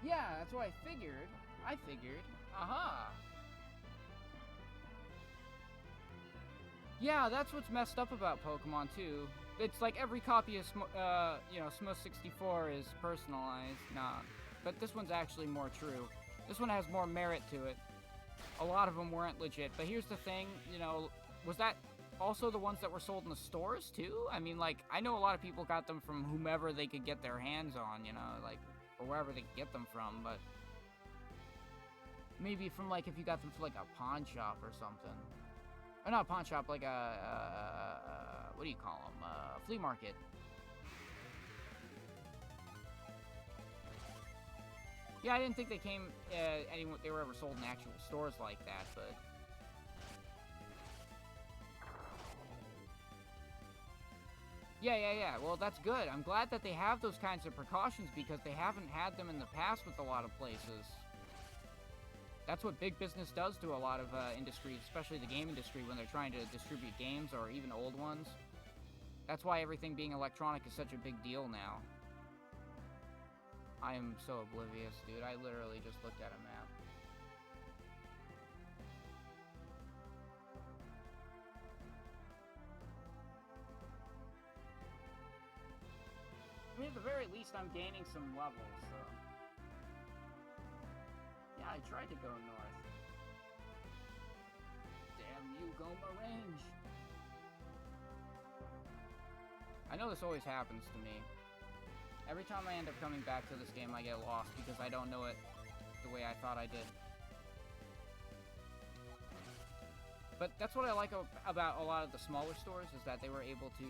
Yeah, that's what I figured. Aha! Yeah, that's what's messed up about Pokemon, too. It's like every copy of, you know, Smough 64 is personalized. Nah. But this one's actually more true. This one has more merit to it. A lot of them weren't legit, but here's the thing, you know, was that also the ones that were sold in the stores, too? I mean, like, I know a lot of people got them from whomever they could get their hands on, you know, like, or wherever they could get them from, but maybe from, like, if you got them from, like, a pawn shop or something. Or not a pawn shop, like what do you call them? Flea market. Yeah, I didn't think they came, they were ever sold in actual stores like that, but... Yeah, well, that's good. I'm glad that they have those kinds of precautions because they haven't had them in the past with a lot of places. That's what big business does to a lot of industries, especially the game industry, when they're trying to distribute games or even old ones. That's why everything being electronic is such a big deal now. I am so oblivious, dude. I literally just looked at a map. least I'm gaining some levels, so... Yeah, I tried to go north. Damn you, Goma Range. I know this always happens to me. Every time I end up coming back to this game, I get lost because I don't know it the way I thought I did. But that's what I like about a lot of the smaller stores, is that they were able to,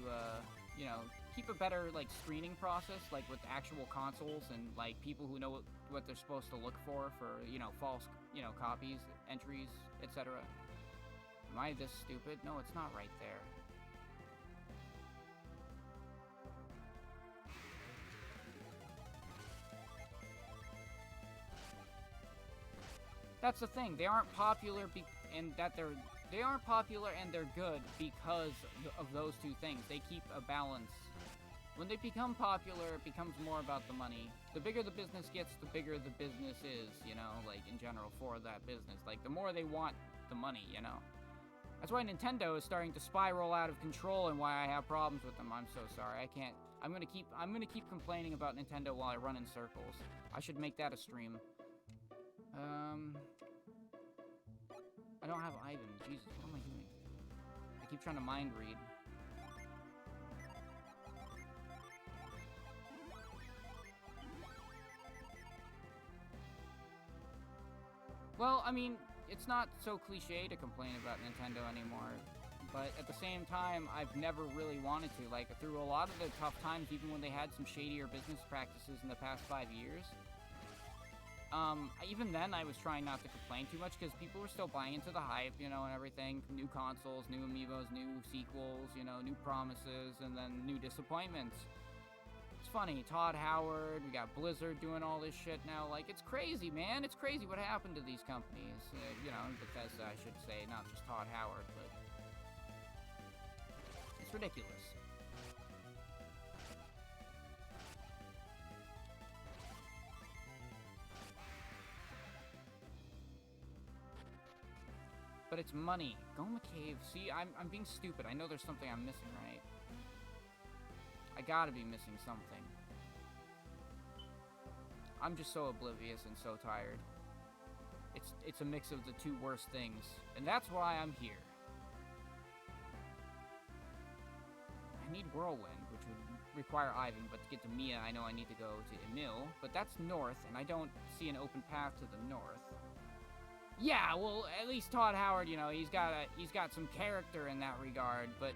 you know, keep a better, like, screening process, like, with actual consoles and, like, people who know what they're supposed to look for, you know, false, you know, copies, entries, etc. Am I this stupid? No, it's not right there. That's the thing. They aren't popular they aren't popular and they're good because of those two things. They keep a balance. When they become popular, it becomes more about the money. The bigger the business gets, the bigger the business is, you know, like, in general, for that business. Like, the more they want the money, you know. That's why Nintendo is starting to spiral out of control and why I have problems with them. I'm so sorry. I can't... I'm gonna keep complaining about Nintendo while I run in circles. I should make that a stream. I don't have Ivan. Jesus, what am I doing? I keep trying to mind read. Well, I mean, it's not so cliche to complain about Nintendo anymore, but at the same time, I've never really wanted to. Like, through a lot of the tough times, even when they had some shadier business practices in the past 5 years, even then I was trying not to complain too much because people were still buying into the hype, you know, and everything. New consoles, new amiibos, new sequels, you know, new promises, and then new disappointments. It's funny, Todd Howard, we got Blizzard doing all this shit now. Like, it's crazy, man. It's crazy what happened to these companies. You know, Bethesda, I should say, not just Todd Howard, but it's ridiculous. But it's money. Goma Cave. See, I'm being stupid. I know there's something I'm missing, right? I gotta be missing something. I'm just so oblivious and so tired. It's a mix of the two worst things. And that's why I'm here. I need Whirlwind, which would require Ivan, but to get to Mia, I know I need to go to Emil. But that's north, and I don't see an open path to the north. Yeah, well, at least Todd Howard, you know, he's got some character in that regard, but,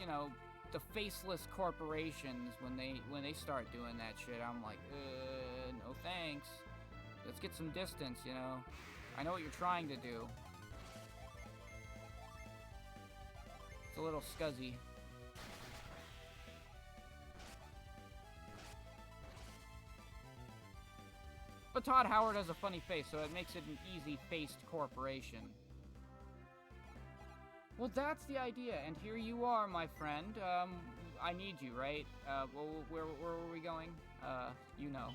you know, the faceless corporations, when they start doing that shit, I'm like, no thanks. Let's get some distance, you know. I know what you're trying to do. It's a little scuzzy. But Todd Howard has a funny face, so it makes it an easy-faced corporation. Well, that's the idea, and here you are, my friend. I need you, right? Well, where were we going? You know.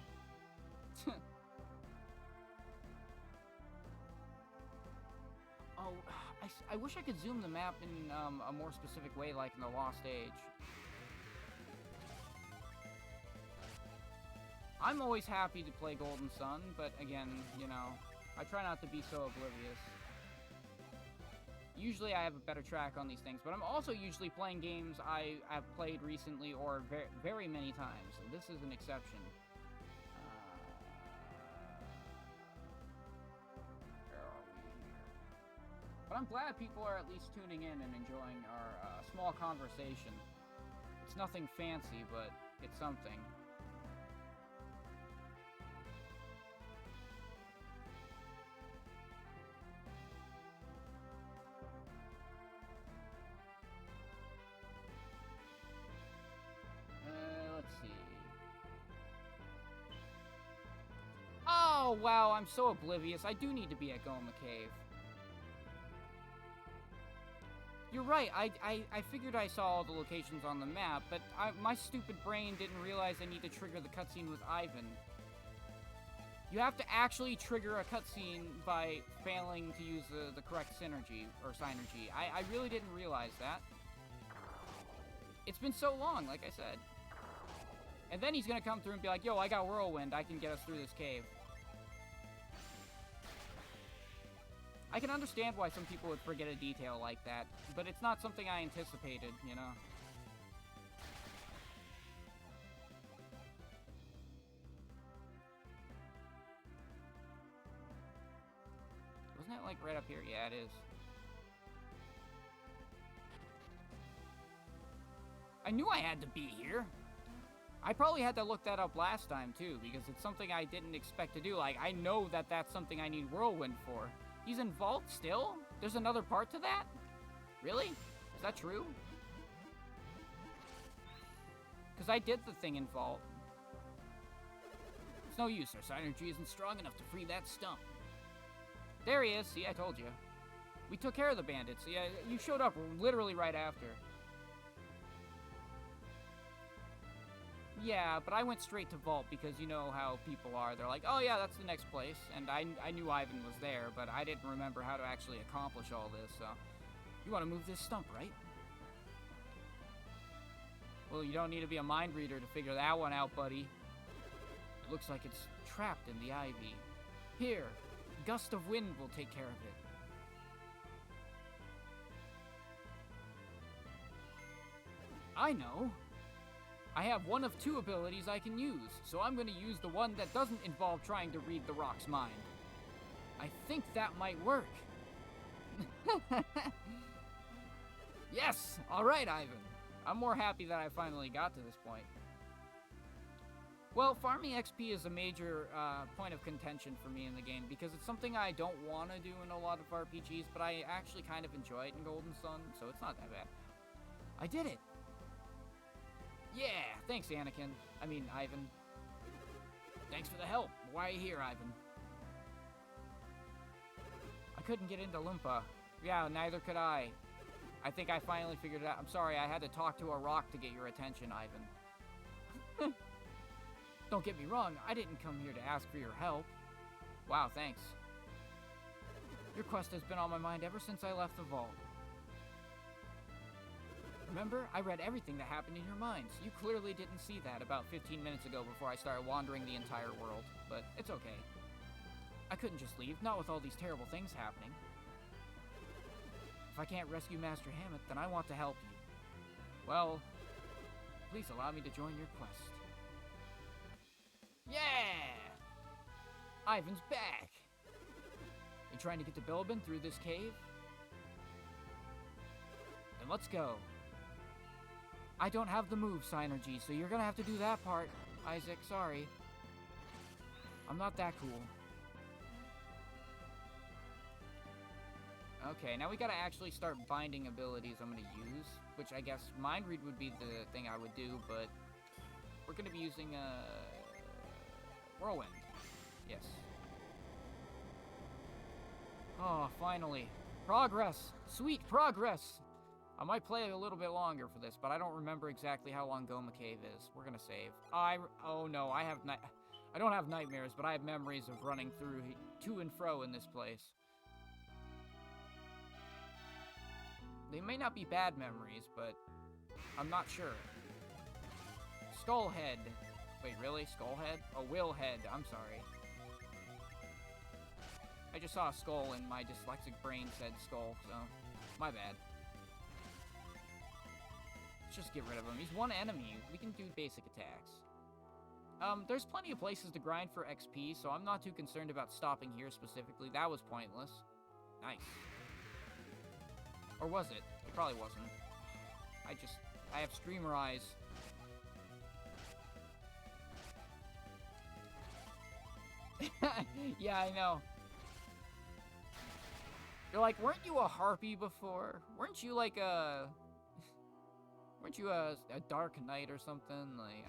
Oh, I wish I could zoom the map in a more specific way, like in the Lost Age. I'm always happy to play Golden Sun, but again, you know, I try not to be so oblivious. Usually I have a better track on these things, but I'm also usually playing games I have played recently or very many times. So this is an exception. Where are we here? But I'm glad people are at least tuning in and enjoying our small conversation. It's nothing fancy, but it's something. Let's see. Oh, wow, I'm so oblivious. I do need to be at Goma Cave. You're right, I figured I saw all the locations on the map, but my stupid brain didn't realize I need to trigger the cutscene with Ivan. You have to actually trigger a cutscene by failing to use the correct synergy, or synergy. I really didn't realize that. It's been so long, like I said. And then he's gonna come through and be like, yo, I got Whirlwind. I can get us through this cave. I can understand why some people would forget a detail like that, but it's not something I anticipated, you know? Wasn't it, like, right up here? Yeah, it is. I knew I had to be here. I probably had to look that up last time, too, because it's something I didn't expect to do. Like, I know that that's something I need Whirlwind for. He's in Vault still? There's another part to that? Really? Is that true? Because I did the thing in Vault. It's no use. Our synergy isn't strong enough to free that stump. There he is. See, I told you. We took care of the bandits. Yeah, you showed up literally right after. Yeah, but I went straight to Vault because you know how people are. They're like, oh yeah, that's the next place. And I knew Ivan was there, but I didn't remember how to actually accomplish all this, so... You want to move this stump, right? Well, you don't need to be a mind reader to figure that one out, buddy. It looks like it's trapped in the ivy. Here, gust of wind will take care of it. I know. I have one of two abilities I can use, so I'm going to use the one that doesn't involve trying to read the rock's mind. I think that might work. Yes! Alright, Ivan. I'm more happy that I finally got to this point. Well, farming XP is a major point of contention for me in the game, because it's something I don't want to do in a lot of RPGs, but I actually kind of enjoy it in Golden Sun, so it's not that bad. I did it! Yeah, thanks, Anakin. Ivan. Thanks for the help. Why are you here, Ivan? I couldn't get into Limpa. Yeah, neither could I. I think I finally figured it out. I'm sorry, I had to talk to a rock to get your attention, Ivan. Don't get me wrong, I didn't come here to ask for your help. Wow, thanks. Your quest has been on my mind ever since I left the vault. Remember, I read everything that happened in your minds. You clearly didn't see that about 15 minutes ago before I started wandering the entire world, but it's okay. I couldn't just leave, not with all these terrible things happening. If I can't rescue Master Hammett, then I want to help you. Well, please allow me to join your quest. Yeah! Ivan's back! You trying to get to Bilibin through this cave? Then let's go. I don't have the move, Synergy, so you're gonna have to do that part, Isaac, sorry. I'm not that cool. Okay, now we gotta actually start binding abilities I'm gonna use, which I guess Mind Read would be the thing I would do, but we're gonna be using, Whirlwind. Yes. Oh, finally. Progress! Sweet progress! I might play a little bit longer for this, but I don't remember exactly how long Goma Cave is. We're gonna save. Oh no, I don't have nightmares, but I have memories of running through to and fro in this place. They may not be bad memories, but I'm not sure. Skullhead. Wait, really? Skullhead? Oh, Willhead. I'm sorry. I just saw a skull and my dyslexic brain said skull, so my bad. Let's just get rid of him. He's one enemy. We can do basic attacks. There's plenty of places to grind for XP, so I'm not too concerned about stopping here specifically. That was pointless. Nice. Or was it? It probably wasn't. I have streamer eyes. Yeah, I know. You're like, weren't you a harpy before? Weren't you like weren't you a dark knight or something? Like,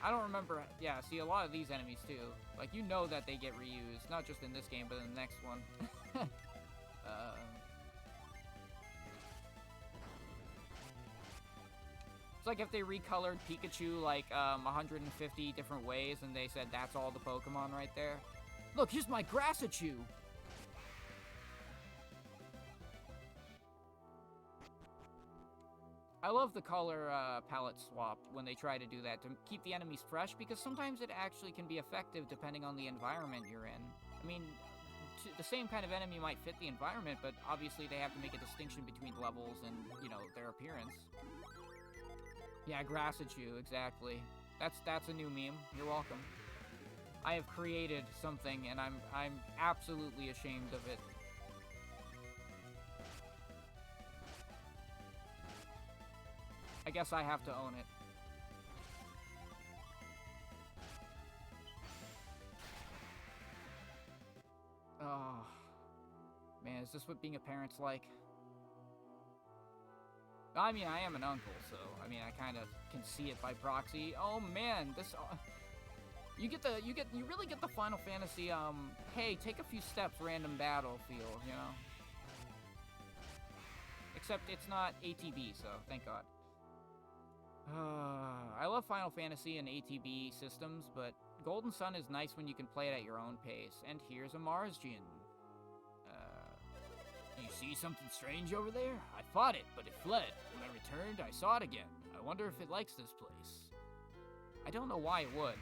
I don't remember. Yeah, see, a lot of these enemies too. Like, you know that they get reused, not just in this game, but in the next one. It's like if they recolored Pikachu like 150 different ways and they said that's all the Pokemon right there. Look, here's my Grassichew! I love the color palette swap when they try to do that to keep the enemies fresh, because sometimes it actually can be effective depending on the environment you're in. I mean, the same kind of enemy might fit the environment, but obviously they have to make a distinction between levels and, you know, their appearance. Yeah, Grassichew, exactly. That's a new meme. You're welcome. I have created something, and I'm absolutely ashamed of it. I guess I have to own it. Oh, man, is this what being a parent's like? I mean, I am an uncle, so, I mean, I kind of can see it by proxy. Oh, man, this, you really get the Final Fantasy, hey, take a few steps, random battle feel, you know? Except it's not ATB, so, thank God. I love Final Fantasy and ATB systems, but Golden Sun is nice when you can play it at your own pace. And here's a Marsgian. You see something strange over there? I fought it, but it fled. When I returned, I saw it again. I wonder if it likes this place. I don't know why it would.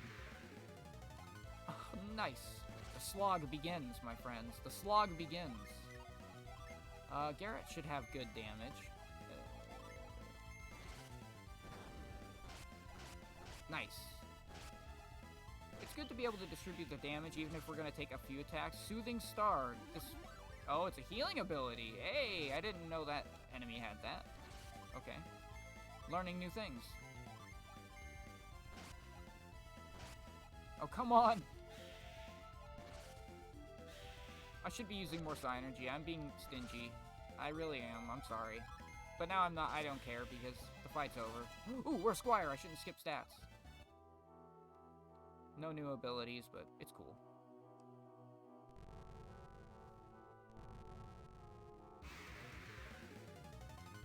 Oh, nice. The slog begins, my friends. The slog begins. Garrett should have good damage. Nice. It's good to be able to distribute the damage even if we're going to take a few attacks. Soothing Star. Oh, it's a healing ability. Hey, I didn't know that enemy had that. Okay. Learning new things. Oh, come on. I should be using more Psynergy. I'm being stingy. I really am. I'm sorry. But now I'm not. I don't care because the fight's over. Ooh, we're Squire. I shouldn't skip stats. No new abilities, but it's cool.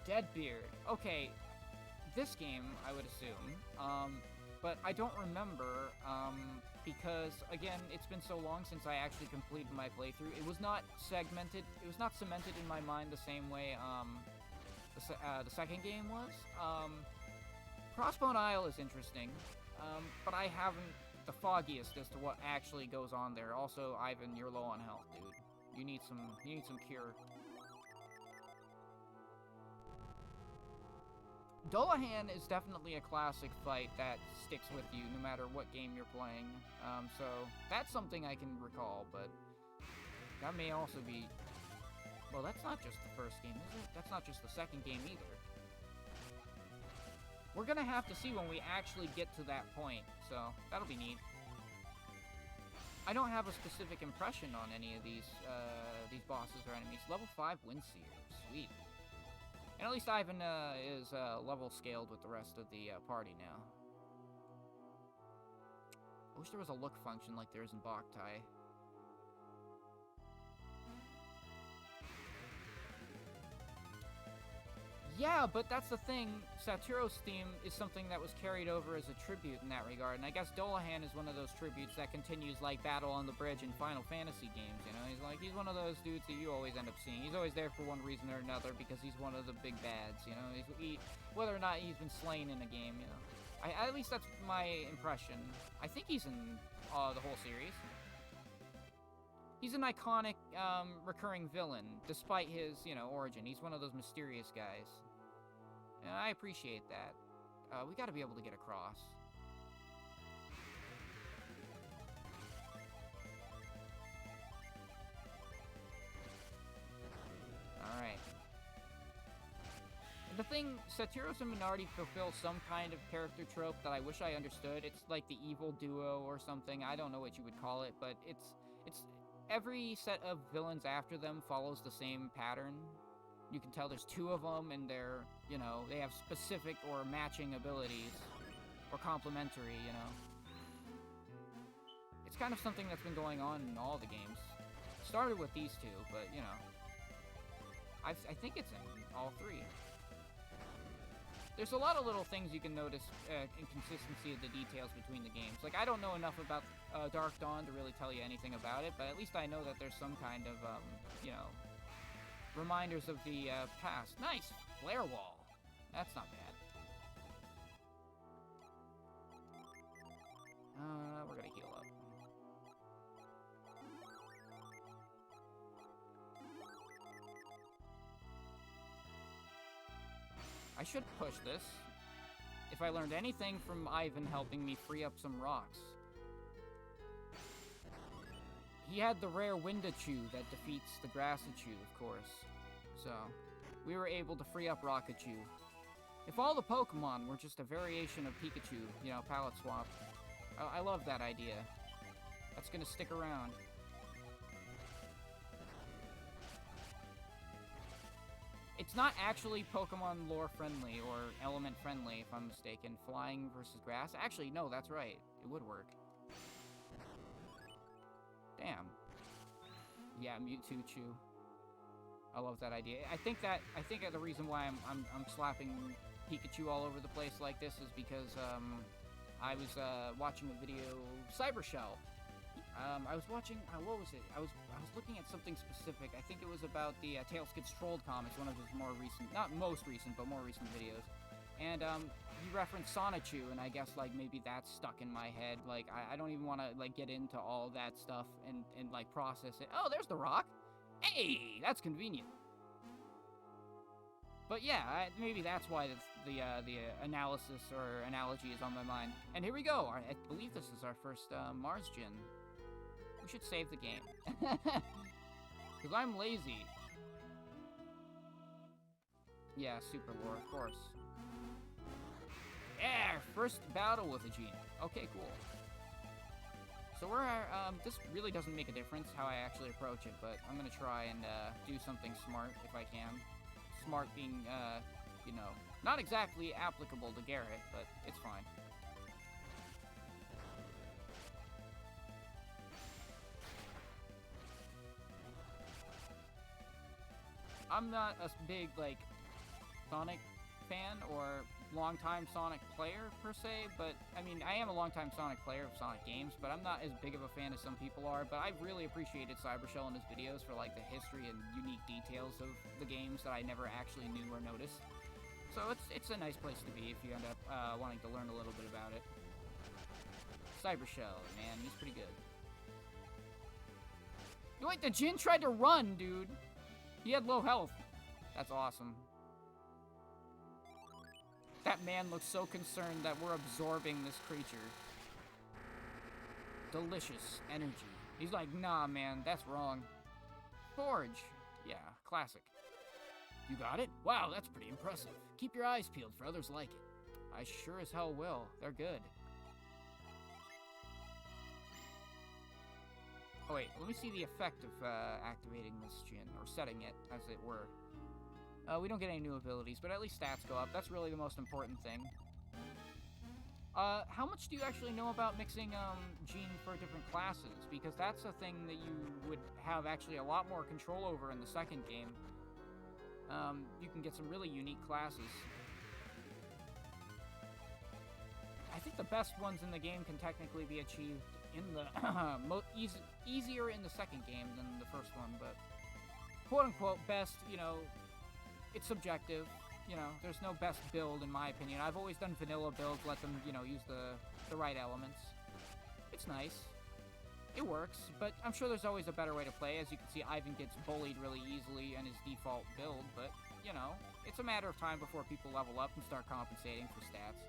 Deadbeard. Okay, this game, I would assume, but I don't remember, because, again, it's been so long since I actually completed my playthrough. It was not segmented, it was not cemented in my mind the same way, the second game was. Crossbone Isle is interesting, but I haven't the foggiest as to what actually goes on there. Also, Ivan, you're low on health, dude. You need some cure. Dullahan is definitely a classic fight that sticks with you no matter what game you're playing. So that's something I can recall, but that may also be... Well, that's not just the first game, is it? That's not just the second game either. We're gonna have to see when we actually get to that point, so that'll be neat. I don't have a specific impression on any of these bosses or enemies. Level 5 Windseer, sweet. And at least Ivan is level scaled with the rest of the party now. I wish there was a look function like there is in Boktai. Yeah, but that's the thing. Saturo's theme is something that was carried over as a tribute in that regard, and I guess Dullahan is one of those tributes that continues like Battle on the Bridge in Final Fantasy games, you know? He's one of those dudes that you always end up seeing. He's always there for one reason or another because he's one of the big bads, you know? Whether or not he's been slain in a game, you know? At least that's my impression. I think he's in the whole series. He's an iconic, recurring villain, despite his, you know, origin. He's one of those mysterious guys. And I appreciate that. We gotta be able to get across. Alright. The thing, Saturo's and Minardi fulfill some kind of character trope that I wish I understood. It's like the evil duo or something. I don't know what you would call it, but it's every set of villains after them follows the same pattern. You can tell there's two of them, and they're, you know, they have specific or matching abilities, or complementary, you know. It's kind of something that's been going on in all the games. Started with these two, but, you know, I think it's in all three. There's a lot of little things you can notice inconsistency of the details between the games. Like, I don't know enough about Dark Dawn to really tell you anything about it, but at least I know that there's some kind of, you know, reminders of the past. Nice! Flare Wall. That's not bad. We're gonna heal up. I should push this. If I learned anything from Ivan helping me free up some rocks. He had the rare Windachew that defeats the Grassachew, of course. So, we were able to free up Rockachew. If all the Pokemon were just a variation of Pikachu, you know, palette swap. I love that idea. That's gonna stick around. It's not actually Pokemon lore friendly or element friendly, if I'm mistaken. Flying versus grass? Actually, no, that's right. It would work. Damn. Yeah, Mewtwo Chew. I love that idea. I think the reason why I'm slapping Pikachu all over the place like this is because I was watching a video Cybershell. I was watching what was it? I was looking at something specific. I think it was about the Tails Gets Trolled comics, one of his more recent, not most recent, but more recent videos. And he referenced Sonichu, and I guess like maybe that's stuck in my head. Like I don't even want to like get into all that stuff and like process it. Oh, there's the rock. Hey, that's convenient. But yeah, maybe that's why the analysis or analogy is on my mind. And here we go. I believe this is our first Mars Gym. We should save the game. Because I'm lazy. Yeah, Super Lore, of course. Yeah, first battle with a genie. Okay, cool. So this really doesn't make a difference how I actually approach it, but I'm gonna try and do something smart if I can. Smart being, you know, not exactly applicable to Garrett, but it's fine. I'm not a big, like, Sonic fan or longtime Sonic player, per se, but, I mean, I am a longtime Sonic player of Sonic games, but I'm not as big of a fan as some people are, but I've really appreciated Cybershell in his videos for, like, the history and unique details of the games that I never actually knew or noticed. So it's a nice place to be if you end up wanting to learn a little bit about it. Cybershell, man, he's pretty good. Wait, the Jin tried to run, dude! He had low health. That's awesome. That man looks so concerned that we're absorbing this creature. Delicious energy. He's like, nah, man, that's wrong. Forge. Yeah, classic. You got it? Wow, that's pretty impressive. Keep your eyes peeled for others like it. I sure as hell will. They're good. Oh wait, let me see the effect of activating this Jin, or setting it, as it were. We don't get any new abilities, but at least stats go up. That's really the most important thing. How much do you actually know about mixing Gene for different classes? Because that's a thing that you would have actually a lot more control over in the second game. You can get some really unique classes. I think the best ones in the game can technically be achieved in the easier in the second game than the first one, but quote-unquote best, you know, it's subjective. You know, there's no best build in my opinion. I've always done vanilla builds, let them, you know, use the right elements. It's nice. It works, but I'm sure there's always a better way to play. As you can see, Ivan gets bullied really easily in his default build, but, you know, it's a matter of time before people level up and start compensating for stats.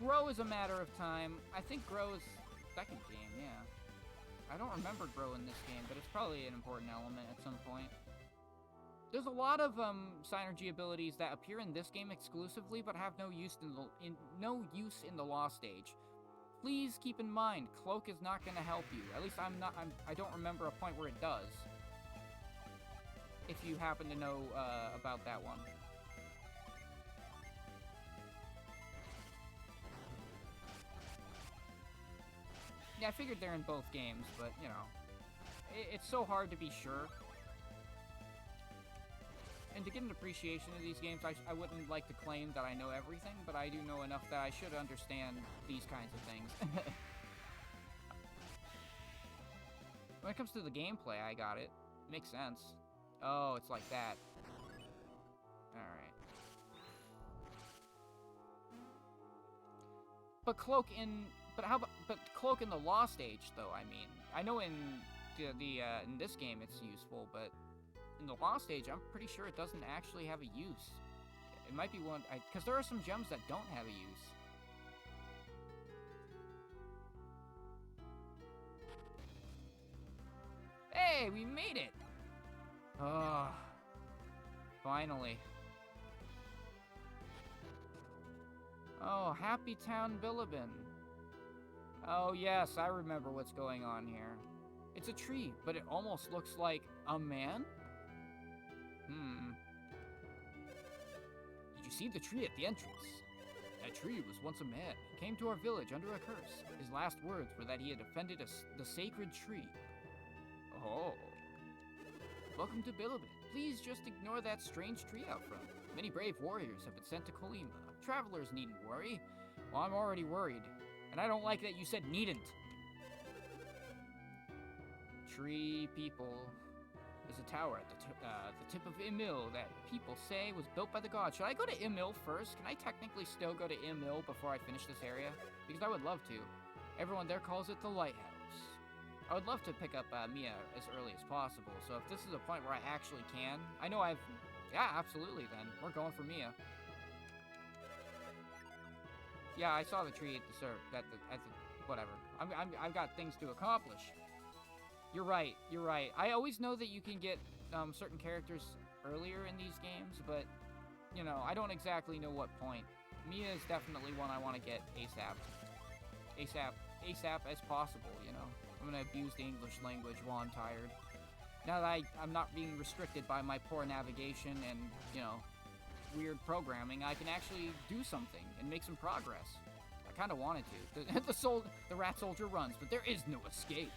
Grow is a matter of time. I think Grow is second game, yeah. I don't remember Grow in this game, but it's probably an important element at some point. There's a lot of synergy abilities that appear in this game exclusively, but have no use in the Lost Age. Please keep in mind, Cloak is not going to help you. At least I don't remember a point where it does. If you happen to know about that one. Yeah, I figured they're in both games, but, you know, it's so hard to be sure. And to get an appreciation of these games, I wouldn't like to claim that I know everything, but I do know enough that I should understand these kinds of things. When it comes to the gameplay, I got it. Makes sense. Oh, it's like that. Alright. But Cloak in... But how about... But Cloak in the Lost Age, though, I mean. I know in in this game it's useful, but... In the Lost Age, I'm pretty sure it doesn't actually have a use. It might be one... Because there are some gems that don't have a use. Hey, we made it! Oh, finally. Oh, Happy Town Bilibin. Oh yes, I remember what's going on here. It's a tree, but it almost looks like a man? Did you see the tree at the entrance? That tree was once a man. He came to our village under a curse. His last words were that he had offended the sacred tree. Oh. Welcome to Bilibin. Please just ignore that strange tree out front. Many brave warriors have been sent to Colima. Travelers needn't worry. Well, I'm already worried. And I don't like that you said needn't. Tree people. There's a tower at the tip of Imil that people say was built by the gods. Should I go to Imil first? Can I technically still go to Imil before I finish this area? Because I would love to. Everyone there calls it the lighthouse. I would love to pick up Mia as early as possible, so if this is a point where I actually can... I know I've... Yeah, absolutely then. We're going for Mia. Yeah, I saw the tree at the whatever. I've got things to accomplish. You're right, you're right. I always know that you can get certain characters earlier in these games, but, you know, I don't exactly know what point. Mia is definitely one I want to get ASAP. ASAP as possible, you know. I'm gonna abuse the English language while I'm tired. Now that I'm not being restricted by my poor navigation and, you know, weird programming, I can actually do something and make some progress. I kind of wanted to. The rat soldier runs, but there is no escape.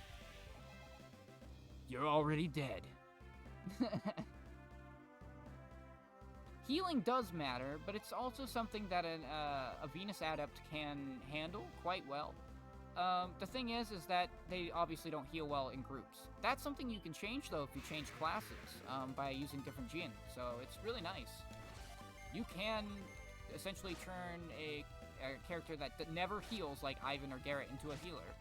You're already dead. Healing does matter, but it's also something that a Venus adept can handle quite well. The thing is that they obviously don't heal well in groups. That's something you can change, though, if you change classes, by using different Jin. So it's really nice. You can essentially turn a character that never heals, like Ivan or Garrett, into a healer.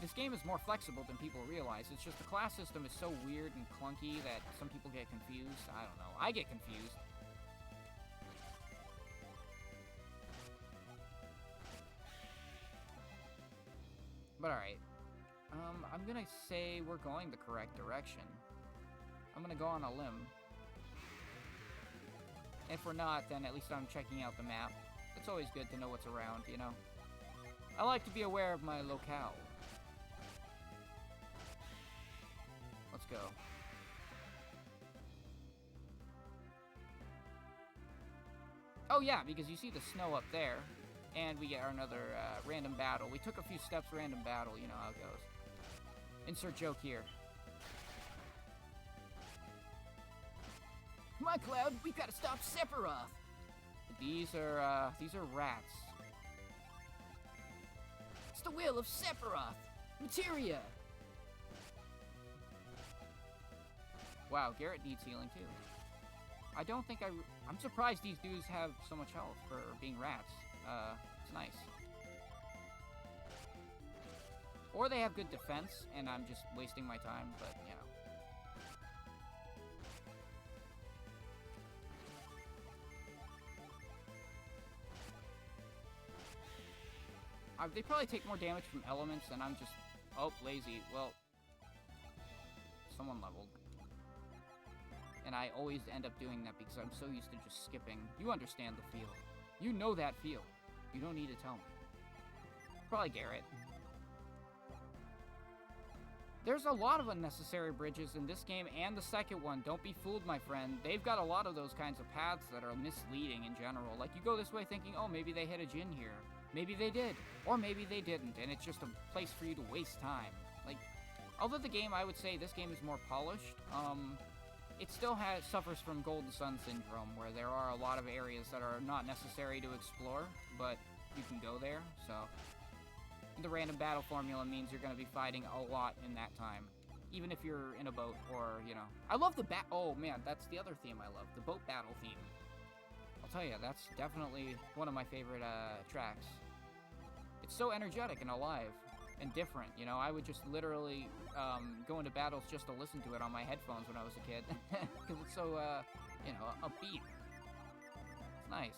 This game is more flexible than people realize. It's just the class system is so weird and clunky that some people get confused. I don't know. I get confused. But alright. I'm gonna say we're going the correct direction. I'm gonna go on a limb. If we're not, then at least I'm checking out the map. It's always good to know what's around, you know? I like to be aware of my locale. Let's go. Oh yeah, because you see the snow up there. And we get another random battle. We took a few steps random battle, you know how it goes. Insert joke here. Come on, Cloud, we've got to stop Sephiroth. These are rats. It's the will of Sephiroth. Materia. Wow, Garrett needs healing too. I don't think I'm surprised these dudes have so much health for being rats. It's nice. Or they have good defense, and I'm just wasting my time, but, you know. They probably take more damage from elements, and I'm just... Oh, lazy. Well, someone leveled. And I always end up doing that because I'm so used to just skipping. You understand the feel. You know that feel. You don't need to tell me. Probably Garrett. There's a lot of unnecessary bridges in this game and the second one. Don't be fooled, my friend. They've got a lot of those kinds of paths that are misleading in general. Like, you go this way thinking, oh, maybe they hit a Jin here. Maybe they did. Or maybe they didn't, and it's just a place for you to waste time. Like, although the game, I would say this game is more polished, it still suffers from Golden Sun syndrome, where there are a lot of areas that are not necessary to explore, but you can go there, so... The random battle formula means you're going to be fighting a lot in that time, even if you're in a boat or, you know... I love the oh man, that's the other theme I love, the boat battle theme. I'll tell you, that's definitely one of my favorite tracks. It's so energetic and alive and different, you know. I would just literally go into battles just to listen to it on my headphones when I was a kid, because it's so, you know, upbeat. It's nice.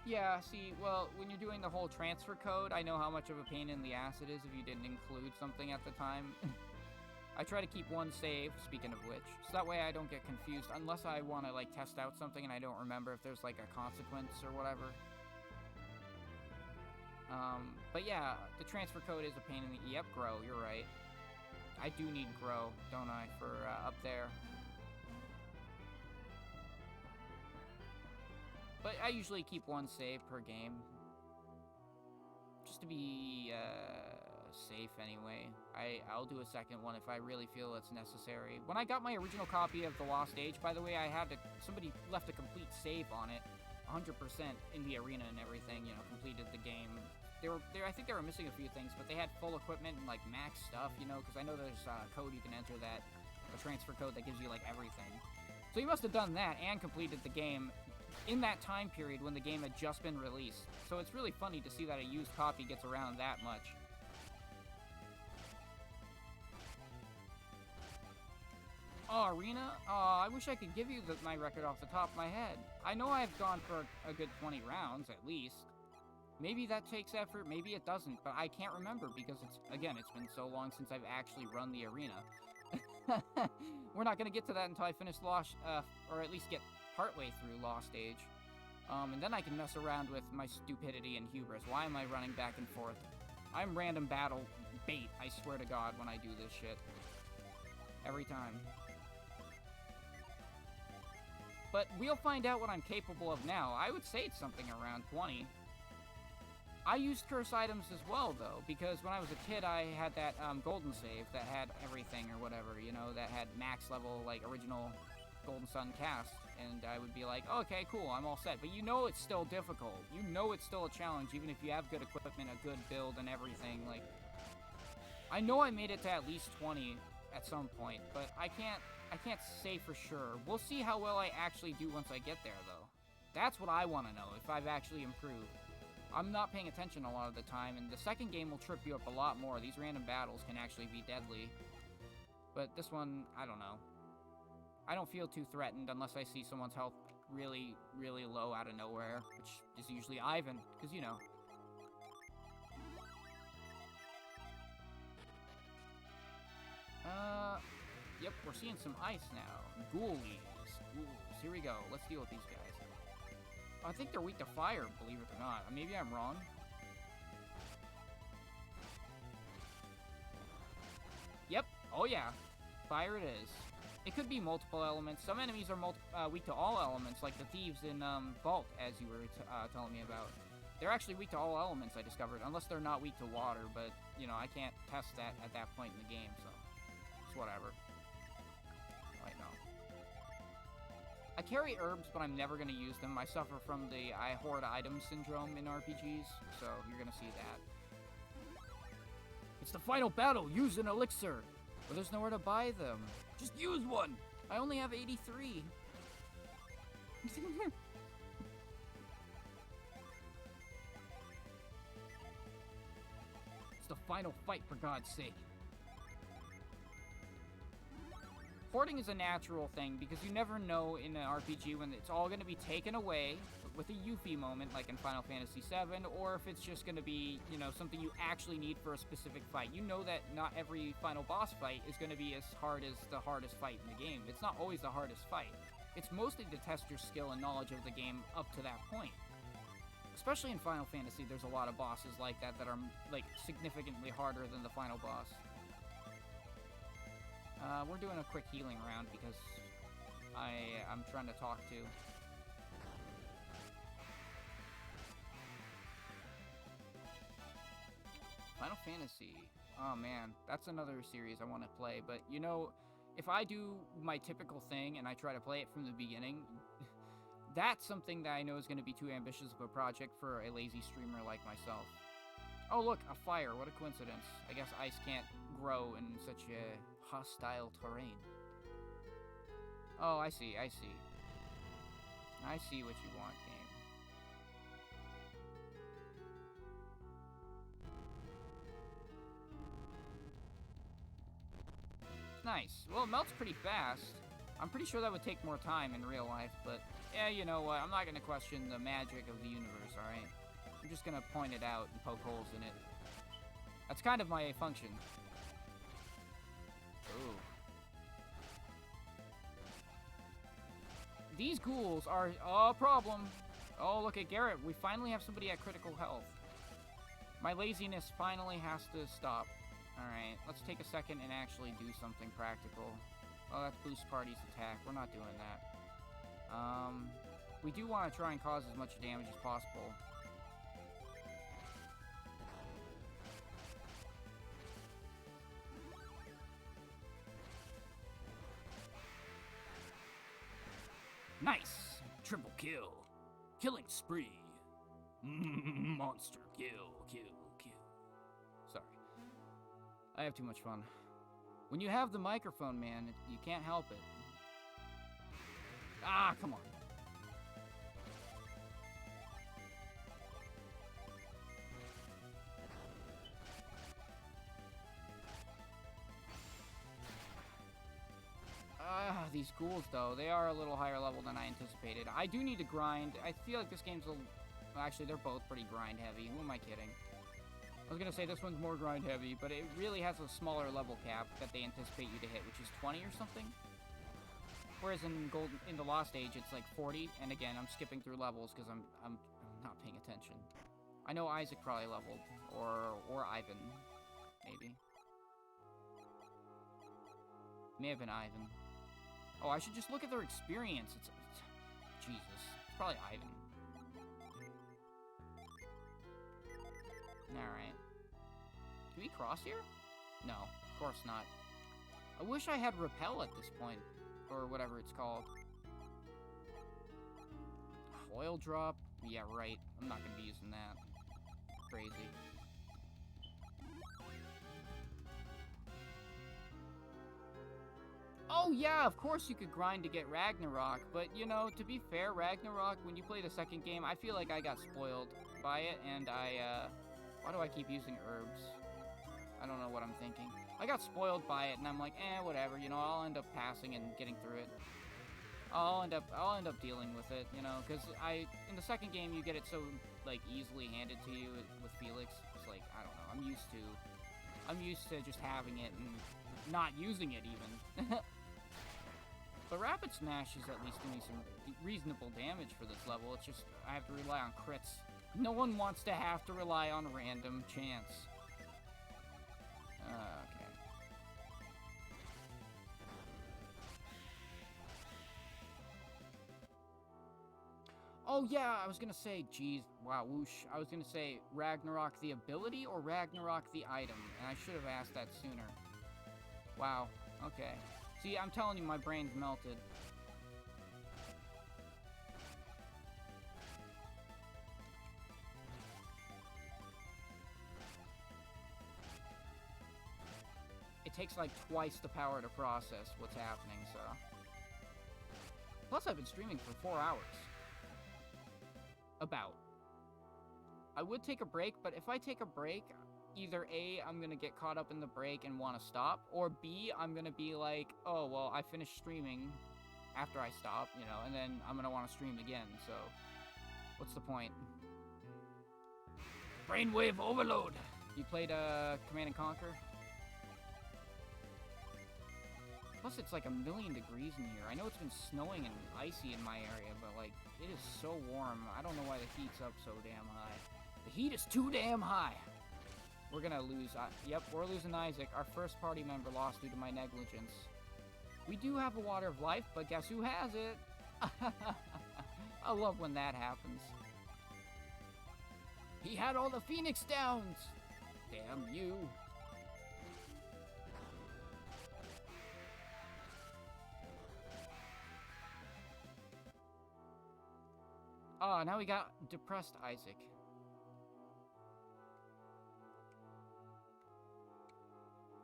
Yeah, see, well, when you're doing the whole transfer code, I know how much of a pain in the ass it is if you didn't include something at the time. I try to keep one save, speaking of which, so that way I don't get confused, unless I want to, like, test out something and I don't remember if there's, like, a consequence or whatever. But yeah, the transfer code is a pain in the... Yep, grow, you're right. I do need grow, don't I, for up there. But I usually keep one save per game. Just to be safe anyway. I'll do a second one if I really feel it's necessary. When I got my original copy of The Lost Age, by the way, I had somebody left a complete save on it. 100% in the arena and everything, you know, completed the game. I think they were missing a few things, but they had full equipment and, like, max stuff, you know, because I know there's a code you can enter a transfer code that gives you, like, everything. So he must have done that and completed the game in that time period when the game had just been released. So it's really funny to see that a used copy gets around that much. Oh, Arena? Oh, I wish I could give you my record off the top of my head. I know I've gone for a good 20 rounds, at least. Maybe that takes effort, maybe it doesn't, but I can't remember because it's been so long since I've actually run the arena. We're not going to get to that until I finish Lost, or at least get partway through Lost Age. And then I can mess around with my stupidity and hubris. Why am I running back and forth? I'm random battle bait, I swear to God, when I do this shit. Every time. But we'll find out what I'm capable of now. I would say it's something around 20. I used curse items as well, though, because when I was a kid, I had that golden save that had everything or whatever, you know, that had max level, like, original Golden Sun cast, and I would be like, okay, cool, I'm all set. But you know it's still difficult. You know it's still a challenge, even if you have good equipment, a good build, and everything. Like, I know I made it to at least 20 at some point, but I can't say for sure. We'll see how well I actually do once I get there, though. That's what I want to know, if I've actually improved. I'm not paying attention a lot of the time, and the second game will trip you up a lot more. These random battles can actually be deadly. But this one, I don't know. I don't feel too threatened unless I see someone's health really, really low out of nowhere, which is usually Ivan, because, you know. Yep, we're seeing some ice now. Ghoulies. Ghouls. Here we go. Let's deal with these guys. I think they're weak to fire, believe it or not. Maybe I'm wrong. Yep. Oh, yeah. Fire it is. It could be multiple elements. Some enemies are weak to all elements, like the thieves in Vault, as you were telling me about. They're actually weak to all elements, I discovered, unless they're not weak to water, but, you know, I can't test that at that point in the game, so it's whatever. Right, no. I carry herbs, but I'm never going to use them. I suffer from the I hoard items syndrome in RPGs, so you're going to see that. It's the final battle! Use an elixir! But there's nowhere to buy them. Just use one! I only have 83. It's the final fight, for God's sake. Hoarding is a natural thing, because you never know in an RPG when it's all going to be taken away with a Yuffie moment, like in Final Fantasy VII, or if it's just going to be, you know, something you actually need for a specific fight. You know that not every final boss fight is going to be as hard as the hardest fight in the game. It's not always the hardest fight. It's mostly to test your skill and knowledge of the game up to that point. Especially in Final Fantasy, there's a lot of bosses like that that are, like, significantly harder than the final boss. We're doing a quick healing round because I'm trying to talk to. Final Fantasy. Oh man, that's another series I want to play. But you know, if I do my typical thing and I try to play it from the beginning, that's something that I know is going to be too ambitious of a project for a lazy streamer like myself. Oh look, a fire. What a coincidence. I guess ice can't grow in such a hostile terrain. Oh, I see, I see. I see what you want, game. Nice. Well, it melts pretty fast. I'm pretty sure that would take more time in real life, but yeah, you know what? I'm not going to question the magic of the universe, alright? I'm just going to point it out and poke holes in it. That's kind of my function. Ooh. These ghouls are a problem. Oh, look at Garrett. We finally have somebody at critical health. My laziness finally has to stop. Alright, let's take a second and actually do something practical. Oh, that's boost party's attack. We're not doing that. We do want to try and cause as much damage as possible. Nice! Triple kill. Killing spree. Monster kill, kill, kill. Sorry. I have too much fun. When you have the microphone, man, you can't help it. Ah, come on. These ghouls, though, they are a little higher level than I anticipated. I do need to grind. I feel like this game's a... Well, actually, they're both pretty grind-heavy. Who am I kidding? I was gonna say this one's more grind-heavy, but it really has a smaller level cap that they anticipate you to hit, which is 20 or something. Whereas in the Lost Age, it's like 40, and again, I'm skipping through levels because I'm not paying attention. I know Isaac probably leveled, or Ivan, maybe. May have been Ivan. Oh, I should just look at their experience. It's Jesus. It's probably Ivan. Alright. Can we cross here? No, of course not. I wish I had repel at this point. Or whatever it's called. Oil drop? Yeah, right. I'm not gonna be using that. Crazy. Oh yeah, of course you could grind to get Ragnarok, but you know, to be fair, Ragnarok, when you play the second game, I feel like I got spoiled by it, and why do I keep using herbs? I don't know what I'm thinking. I got spoiled by it, and I'm like, whatever, you know, I'll end up passing and getting through it. I'll end up dealing with it, you know, because in the second game, you get it so, like, easily handed to you with Felix. It's like, I don't know, I'm used to just having it and not using it, even. But Rapid Smash is at least doing some reasonable damage for this level. It's just, I have to rely on crits. No one wants to have to rely on random chance. Okay. Oh yeah, I was gonna say, geez, wow, whoosh. I was gonna say Ragnarok the ability or Ragnarok the item, and I should have asked that sooner. Wow, okay. See, I'm telling you, my brain's melted. It takes like twice the power to process what's happening, so... Plus, I've been streaming for 4 hours. About. I would take a break, but if I take a break, either A, I'm gonna get caught up in the break and want to stop, or B, I'm gonna be like, oh, well, I finished streaming after I stop, you know, and then I'm gonna want to stream again, so... What's the point? Brainwave overload! You played, Command & Conquer? Plus, it's like 1,000,000 degrees in here. I know it's been snowing and icy in my area, but, like, it is so warm. I don't know why the heat's up so damn high. The heat is too damn high! We're gonna lose. Yep, we're losing Isaac. Our first party member lost due to my negligence. We do have a Water of Life, but guess who has it? I love when that happens. He had all the Phoenix Downs! Damn you. Oh, now we got depressed Isaac.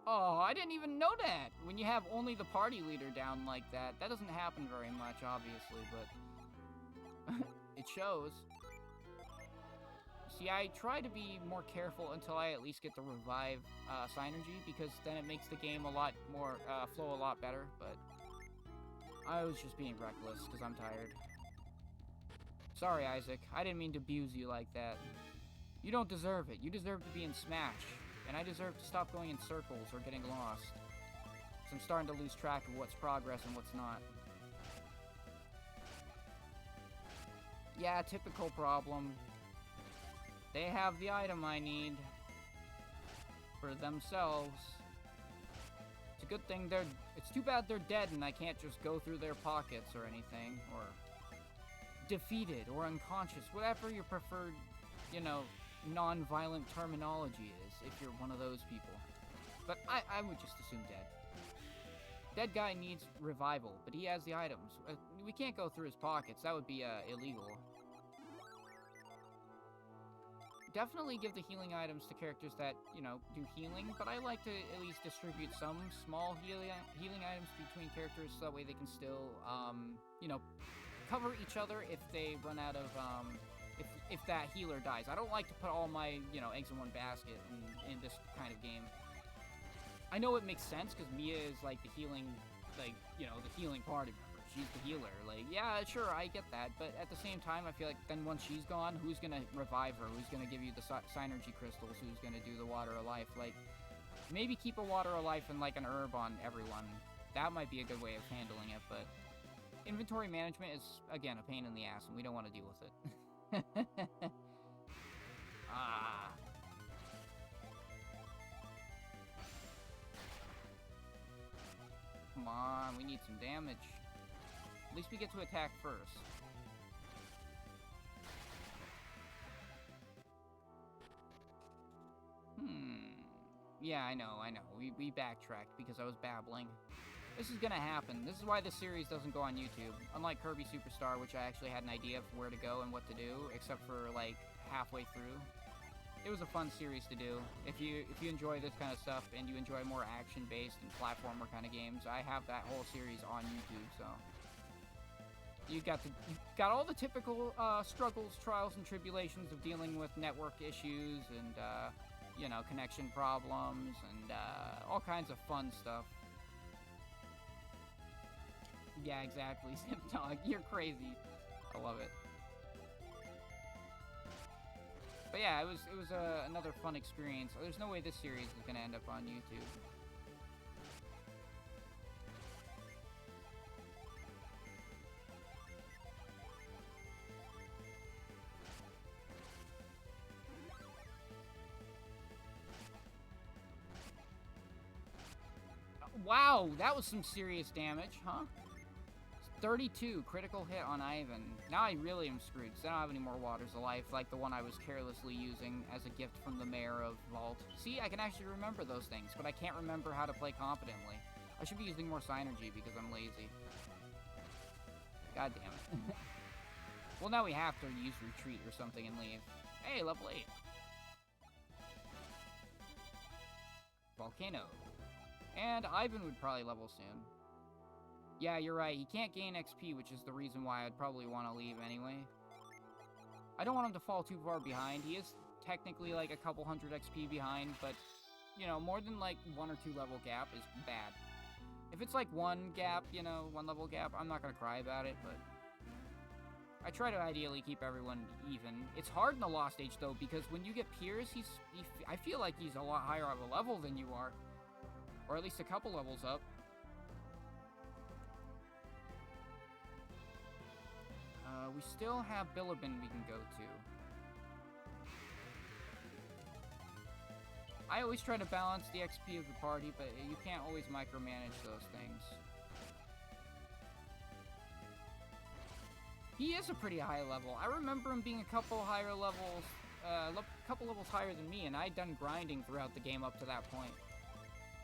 Oh, I didn't even know that! When you have only the party leader down like that, that doesn't happen very much, obviously, but it shows. See, I try to be more careful until I at least get the revive synergy, because then it makes the game a lot more, flow a lot better, but I was just being reckless, because I'm tired. Sorry, Isaac. I didn't mean to abuse you like that. You don't deserve it. You deserve to be in Smash. And I deserve to stop going in circles or getting lost. So I'm starting to lose track of what's progress and what's not. Yeah, typical problem. They have the item I need. For themselves. It's a good thing it's too bad they're dead and I can't just go through their pockets or anything. Or defeated or unconscious. Whatever your preferred, you know, non-violent terminology is, if you're one of those people. But I would just assume dead. Dead guy needs revival, but he has the items. We can't go through his pockets. That would be illegal. Definitely give the healing items to characters that, you know, do healing, but I like to at least distribute some small healing items between characters so that way they can still, you know, cover each other if they run out of, if that healer dies. I don't like to put all my, you know, eggs in one basket in this kind of game. I know it makes sense, because Mia is, like, the healing, like, you know, the healing party member. She's the healer. Like, yeah, sure, I get that, but at the same time, I feel like then once she's gone, who's gonna revive her? Who's gonna give you the synergy crystals? Who's gonna do the water of life? Like, maybe keep a water of life and, like, an herb on everyone. That might be a good way of handling it, but inventory management is, again, a pain in the ass, and we don't want to deal with it. Ah. Come on, we need some damage. At least we get to attack first. Yeah, I know. We backtracked because I was babbling. This is gonna happen. This is why this series doesn't go on YouTube. Unlike Kirby Superstar, which I actually had an idea of where to go and what to do, except for, like, halfway through. It was a fun series to do. If you enjoy this kind of stuff and you enjoy more action-based and platformer kind of games, I have that whole series on YouTube, so you got all the typical struggles, trials, and tribulations of dealing with network issues and you know, connection problems and all kinds of fun stuff. Yeah, exactly, Zip Dog. You're crazy. I love it. But yeah, it was another fun experience. There's no way this series is gonna end up on YouTube. Wow, that was some serious damage, huh? 32 critical hit on Ivan. Now I really am screwed, because I don't have any more Waters of Life, like the one I was carelessly using as a gift from the mayor of Vault. See, I can actually remember those things, but I can't remember how to play competently. I should be using more Synergy because I'm lazy. God damn it. Well, now we have to use Retreat or something and leave. Hey, level 8. Volcano. And Ivan would probably level soon. Yeah, you're right. He can't gain XP, which is the reason why I'd probably want to leave anyway. I don't want him to fall too far behind. He is technically like a couple hundred XP behind, but, you know, more than like 1 or 2 level gap is bad. If it's like 1 gap, you know, 1 level gap, I'm not going to cry about it, but I try to ideally keep everyone even. It's hard in the Lost Age, though, because when you get Piers, I feel like he's a lot higher of a level than you are. Or at least a couple levels up. We still have Bilibin we can go to. I always try to balance the XP of the party, but you can't always micromanage those things. He is a pretty high level. I remember him being a couple higher levels, couple levels higher than me, and I'd done grinding throughout the game up to that point.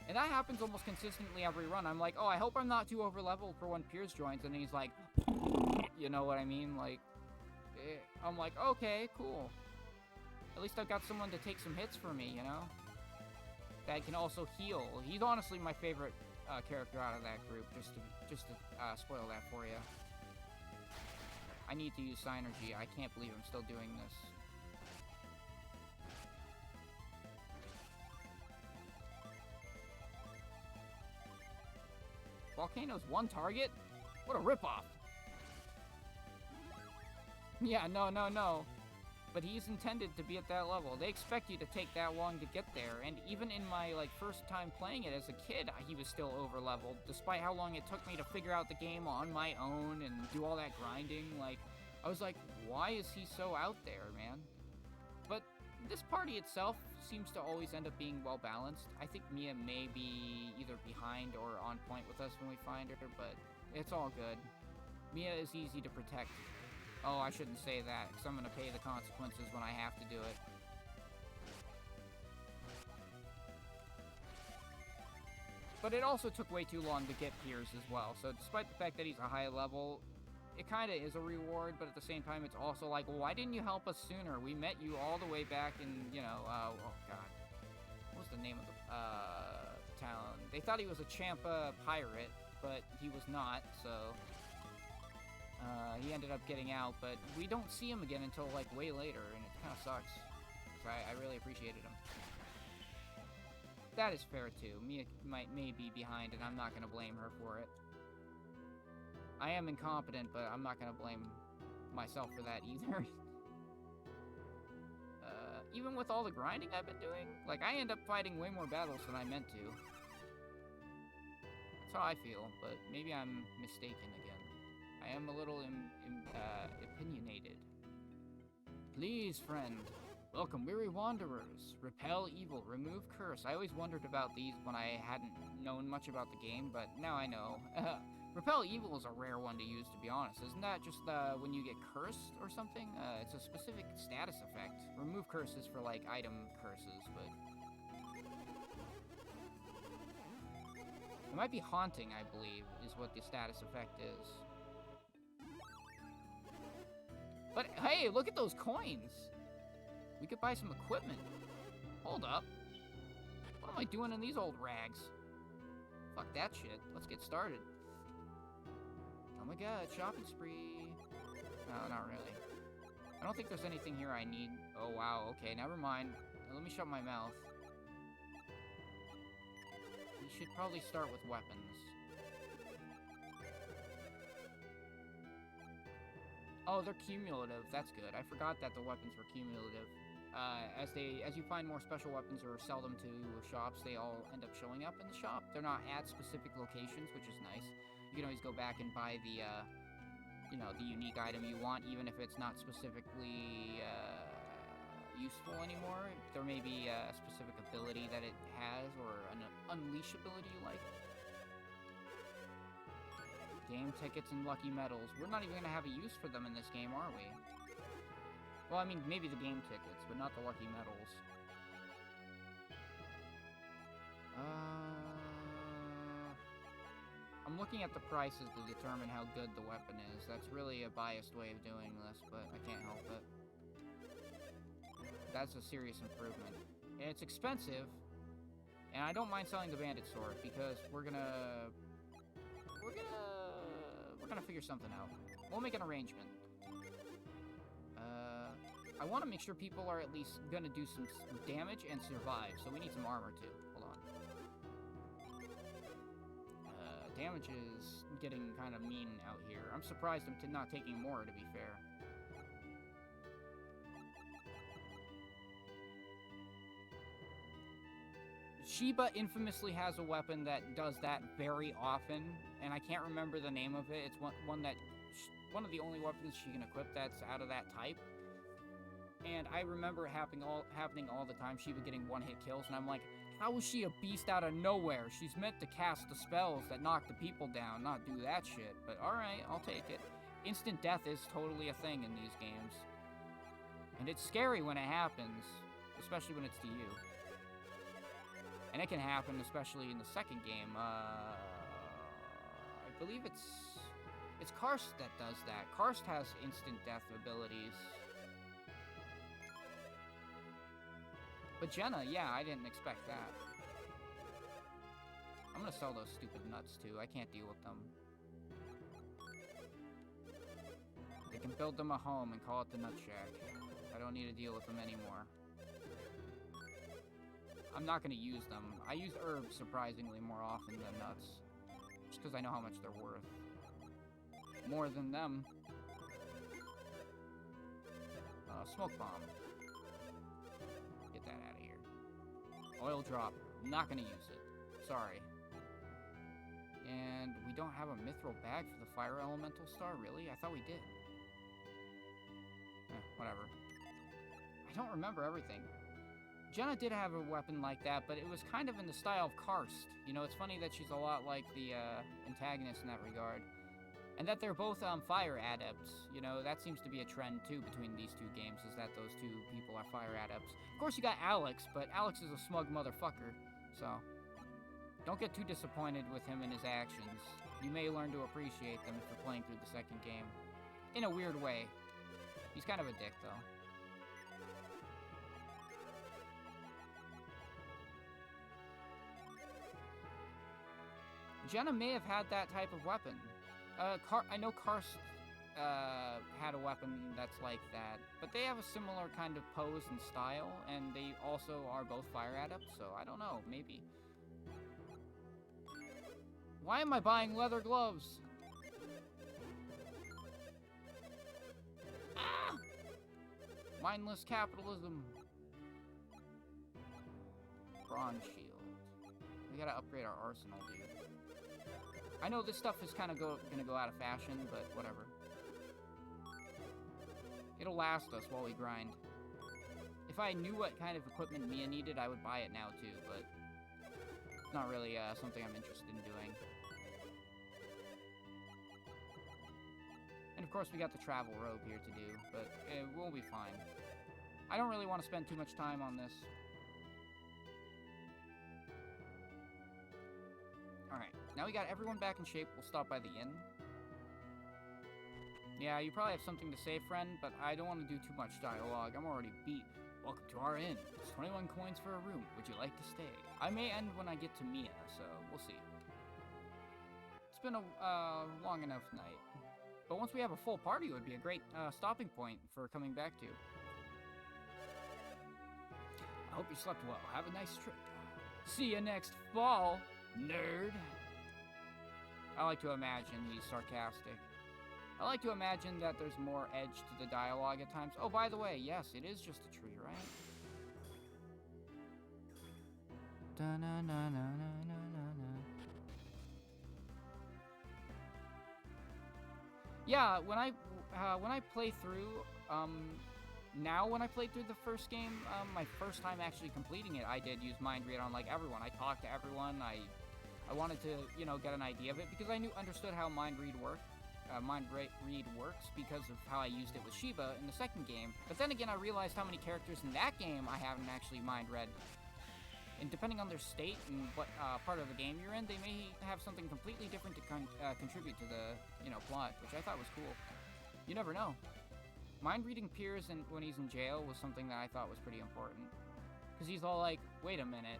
And that happens almost consistently every run. I'm like, oh, I hope I'm not too over-leveled for when Piers joins, and he's like, you know what I mean? Like, I'm like, okay, cool. At least I've got someone to take some hits for me, you know? That can also heal. He's honestly my favorite character out of that group, just to spoil that for you. I need to use Synergy. I can't believe I'm still doing this. Volcano's one target? What a ripoff! Yeah, no. But he's intended to be at that level. They expect you to take that long to get there, and even in my, like, first time playing it as a kid, he was still over-leveled, despite how long it took me to figure out the game on my own and do all that grinding. Like, I was like, why is he so out there, man? But this party itself seems to always end up being well-balanced. I think Mia may be either behind or on point with us when we find her, but it's all good. Mia is easy to protect. Oh, I shouldn't say that, because I'm going to pay the consequences when I have to do it. But it also took way too long to get Piers as well, so despite the fact that he's a high level, it kind of is a reward, but at the same time, it's also like, well, why didn't you help us sooner? We met you all the way back in, you know, oh god. What was the name of the town? They thought he was a Champa pirate, but he was not, so... he ended up getting out, but we don't see him again until, like, way later, and it kind of sucks. So I really appreciated him. That is fair, too. Mia may be behind, and I'm not going to blame her for it. I am incompetent, but I'm not going to blame myself for that either. Even with all the grinding I've been doing, like, I end up fighting way more battles than I meant to. That's how I feel, but maybe I'm mistaken again. I am a little opinionated. Please, friend. Welcome, weary wanderers. Repel evil, remove curse. I always wondered about these when I hadn't known much about the game, but now I know. Repel evil is a rare one to use, to be honest. Isn't that just when you get cursed or something? It's a specific status effect. Remove curses for, like, item curses, but... It might be haunting, I believe, is what the status effect is. But, hey, look at those coins! We could buy some equipment. Hold up. What am I doing in these old rags? Fuck that shit. Let's get started. Oh my god, shopping spree. No, not really. I don't think there's anything here I need. Oh, wow, okay, never mind. Let me shut my mouth. We should probably start with weapons. Oh, they're cumulative. That's good. I forgot that the weapons were cumulative. As you find more special weapons or sell them to shops, they all end up showing up in the shop. They're not at specific locations, which is nice. You can always go back and buy the, you know, the unique item you want, even if it's not specifically useful anymore. There may be a specific ability that it has, or an unleash ability you like. Game tickets and lucky medals. We're not even going to have a use for them in this game, are we? Well, I mean, maybe the game tickets, but not the lucky medals. I'm looking at the prices to determine how good the weapon is. That's really a biased way of doing this, but I can't help it. That's a serious improvement. And it's expensive, and I don't mind selling the bandit sword, because we're gonna figure something out. We'll make an arrangement. I want to make sure people are at least gonna do some damage and survive, so we need some armor too. Hold on. Damage is getting kind of mean out here. I'm surprised I'm not taking more, to be fair. Sheba infamously has a weapon that does that very often, and I can't remember the name of it. It's one of the only weapons she can equip that's out of that type. And I remember happening all the time, Sheba getting one-hit kills, and I'm like, how is she a beast out of nowhere? She's meant to cast the spells that knock the people down, not do that shit. But alright, I'll take it. Instant death is totally a thing in these games. And it's scary when it happens. especially when it's to you. And it can happen, especially in the second game. I believe it's Karst that does that. Karst has instant death abilities. But Jenna, yeah, I didn't expect that. I'm gonna sell those stupid nuts, too. I can't deal with them. They can build them a home and call it the Nut Shack. I don't need to deal with them anymore. I'm not gonna use them. I use herbs surprisingly more often than nuts. Just because I know how much they're worth. More than them. Smoke bomb. Get that out of here. Oil drop. Not gonna use it. Sorry. And we don't have a mithril bag for the fire elemental star, really? I thought we did. Whatever. I don't remember everything. Jenna did have a weapon like that, but it was kind of in the style of Karst. You know, it's funny that she's a lot like the antagonist in that regard. And that they're both fire adepts. You know, that seems to be a trend, too, between these two games, is that those two people are fire adepts. Of course, you got Alex, but Alex is a smug motherfucker, so don't get too disappointed with him and his actions. You may learn to appreciate them if you're playing through the second game. In a weird way. He's kind of a dick, though. Jenna may have had that type of weapon. I know Karst had a weapon that's like that, but they have a similar kind of pose and style, and they also are both fire adepts, so I don't know, maybe. Why am I buying leather gloves? Ah! Mindless capitalism. Bronze shield. We gotta upgrade our arsenal, dude. I know this stuff is kind of gonna go out of fashion, but whatever. It'll last us while we grind. If I knew what kind of equipment Mia needed, I would buy it now too, but it's not really something I'm interested in doing. And of course we got the travel robe here to do, but we'll be fine. I don't really want to spend too much time on this. Alright, now we got everyone back in shape. We'll stop by the inn. Yeah, you probably have something to say, friend, but I don't want to do too much dialogue. I'm already beat. Welcome to our inn. It's 21 coins for a room. Would you like to stay? I may end when I get to Mia, so we'll see. It's been a long enough night. But once we have a full party, it would be a great stopping point for coming back to. I hope you slept well. Have a nice trip. See you next fall, nerd. I like to imagine he's sarcastic. I like to imagine that there's more edge to the dialogue at times. Oh, by the way, yes, it is just a tree, right? Yeah, when I play through, now when I played through the first game, my first time actually completing it, I did use Mind Read on like everyone. I talked to everyone. I wanted to, you know, get an idea of it because I understood how Mind Read works because of how I used it with Shiva in the second game. But then again, I realized how many characters in that game I haven't actually mind read. And depending on their state and what part of the game you're in, they may have something completely different to contribute to the, you know, plot, which I thought was cool. You never know. Mind reading Piers when he's in jail was something that I thought was pretty important. Because he's all like, wait a minute.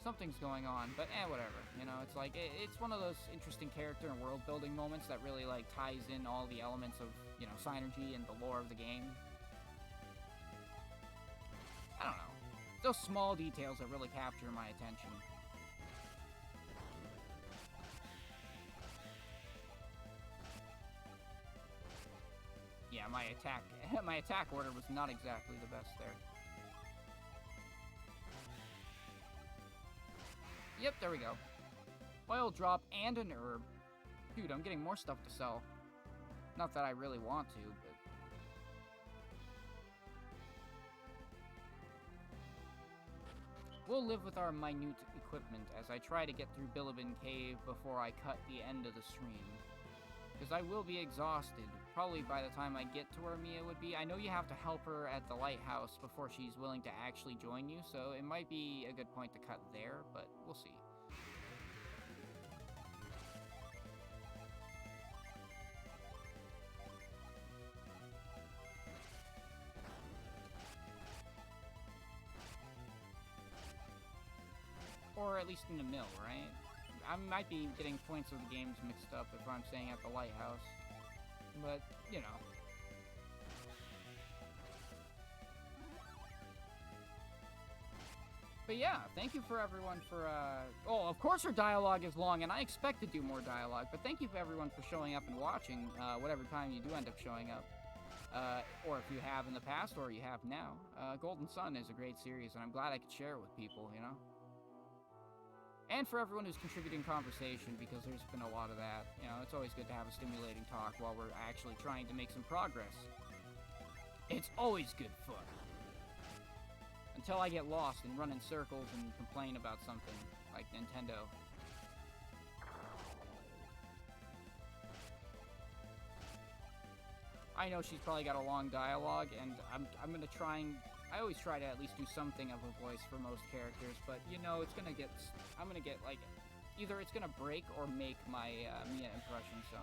Something's going on, but whatever, you know, it's like, it's one of those interesting character and world building moments that really, like, ties in all the elements of, you know, synergy and the lore of the game. I don't know. Those small details that really capture my attention. Yeah, my attack order was not exactly the best there. Yep, there we go. Oil drop and an herb. Dude, I'm getting more stuff to sell. Not that I really want to, but... We'll live with our minute equipment as I try to get through Bilibin Cave before I cut the end of the stream. because I will be exhausted, probably by the time I get to where Mia would be. I know you have to help her at the lighthouse before she's willing to actually join you, so it might be a good point to cut there, but we'll see. Or at least in the mill, right? I might be getting points of the games mixed up if I'm staying at the lighthouse. But, you know. But yeah, thank you for everyone for, Oh, of course her dialogue is long, and I expect to do more dialogue, but thank you for everyone for showing up and watching, whatever time you do end up showing up. Or if you have in the past, or you have now. Golden Sun is a great series, and I'm glad I could share it with people, you know? And for everyone who's contributing conversation, because there's been a lot of that. You know, it's always good to have a stimulating talk while we're actually trying to make some progress. It's always good fun. Until I get lost and run in circles and complain about something, like Nintendo. I know she's probably got a long dialogue, and I'm gonna try and... I always try to at least do something of a voice for most characters, but, you know, it's gonna get... I'm gonna get, like... Either it's gonna break or make my Mia impression, so...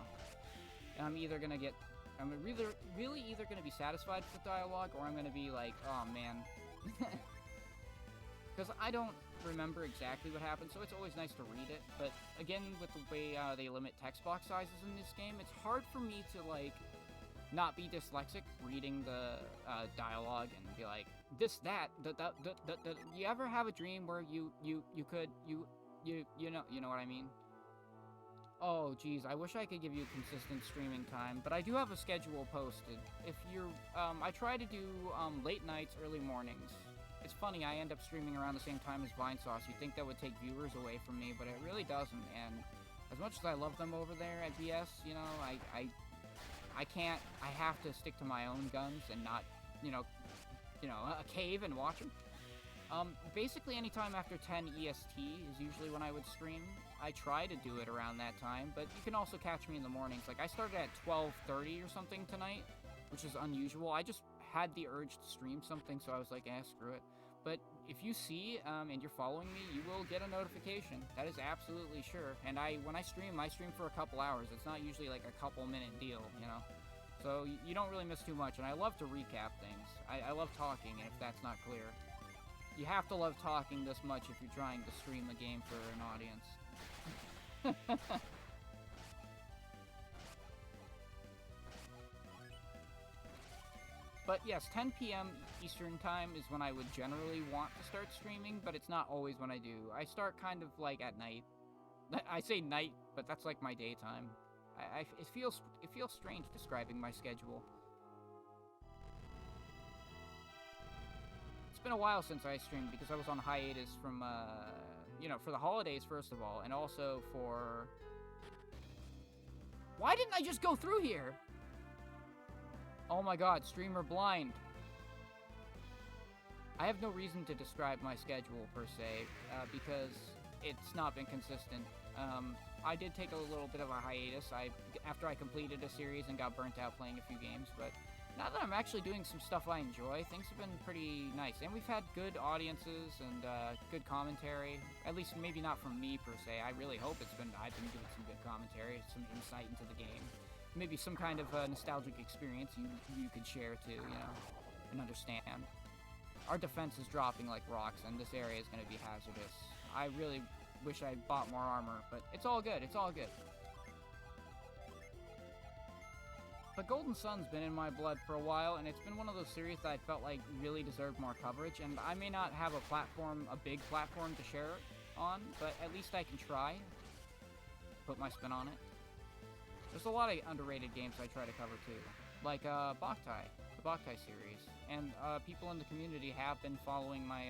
And I'm either gonna get... I'm really either gonna be satisfied with the dialogue, or I'm gonna be like, oh, man. Because I don't remember exactly what happened, so it's always nice to read it. But, again, with the way they limit text box sizes in this game, it's hard for me to, like... not be dyslexic reading the dialogue and be like, this, that, you ever have a dream where you know what I mean? Oh, geez, I wish I could give you consistent streaming time, but I do have a schedule posted. If you're, I try to do late nights, early mornings. It's funny, I end up streaming around the same time as Vinesauce. You'd think that would take viewers away from me, but it really doesn't, and as much as I love them over there at VS, you know, I can't, I have to stick to my own guns and not, a cave and watch them. Basically anytime after 10 EST is usually when I would stream. I try to do it around that time, but you can also catch me in the mornings. Like, I started at 12:30 or something tonight, which is unusual. I just had the urge to stream something, so I was like, screw it. But if you see, and you're following me, you will get a notification. That is absolutely sure. And when I stream for a couple hours. It's not usually like a couple minute deal, you know? So you don't really miss too much, and I love to recap things. I love talking, if that's not clear. You have to love talking this much if you're trying to stream a game for an audience. But yes, 10 p.m. Eastern time is when I would generally want to start streaming, but it's not always when I do. I start kind of like at night. I say night, but that's like my daytime. It feels strange describing my schedule. It's been a while since I streamed because I was on hiatus from, for the holidays, first of all, and also for... Why didn't I just go through here? Oh my god, streamer blind. I have no reason to describe my schedule, per se, because it's not been consistent. I did take a little bit of a hiatus after I completed a series and got burnt out playing a few games, but now that I'm actually doing some stuff I enjoy, things have been pretty nice. And we've had good audiences and good commentary. At least maybe not from me, per se. I really hope I've been giving some good commentary, some insight into the game. Maybe some kind of nostalgic experience you could share too, and understand. Our defense is dropping like rocks, and this area is going to be hazardous. I really wish I bought more armor, but it's all good, it's all good. But Golden Sun's been in my blood for a while, and it's been one of those series that I felt like really deserved more coverage, and I may not have a big platform to share it on, but at least I can try. Put my spin on it. There's a lot of underrated games I try to cover too, like Boktai, the Boktai series, and people in the community have been following my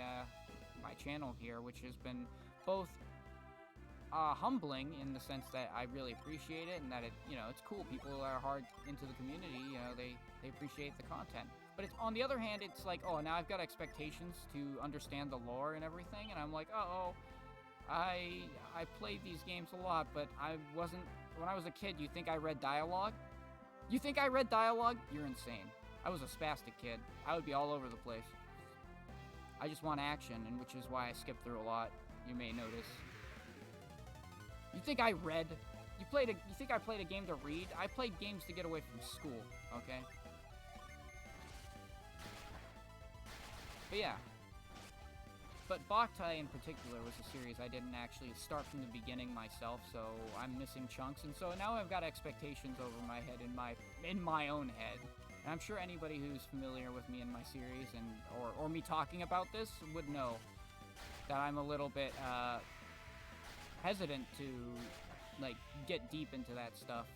my channel here, which has been both humbling in the sense that I really appreciate it, and that it's cool. People are hard into the community, they appreciate the content. But it's, on the other hand, it's like, oh, now I've got expectations to understand the lore and everything, and I'm like, I played these games a lot, but I wasn't when I was a kid, you think I read dialogue? You think I read dialogue? You're insane. I was a spastic kid. I would be all over the place. I just want action, and which is why I skip through a lot. You may notice. You think I read? You think I played a game to read? I played games to get away from school, okay? But yeah. But Boktai in particular was a series I didn't actually start from the beginning myself, so I'm missing chunks, and so now I've got expectations over my head in my own head. And I'm sure anybody who's familiar with me in my series and or me talking about this would know that I'm a little bit hesitant to like get deep into that stuff.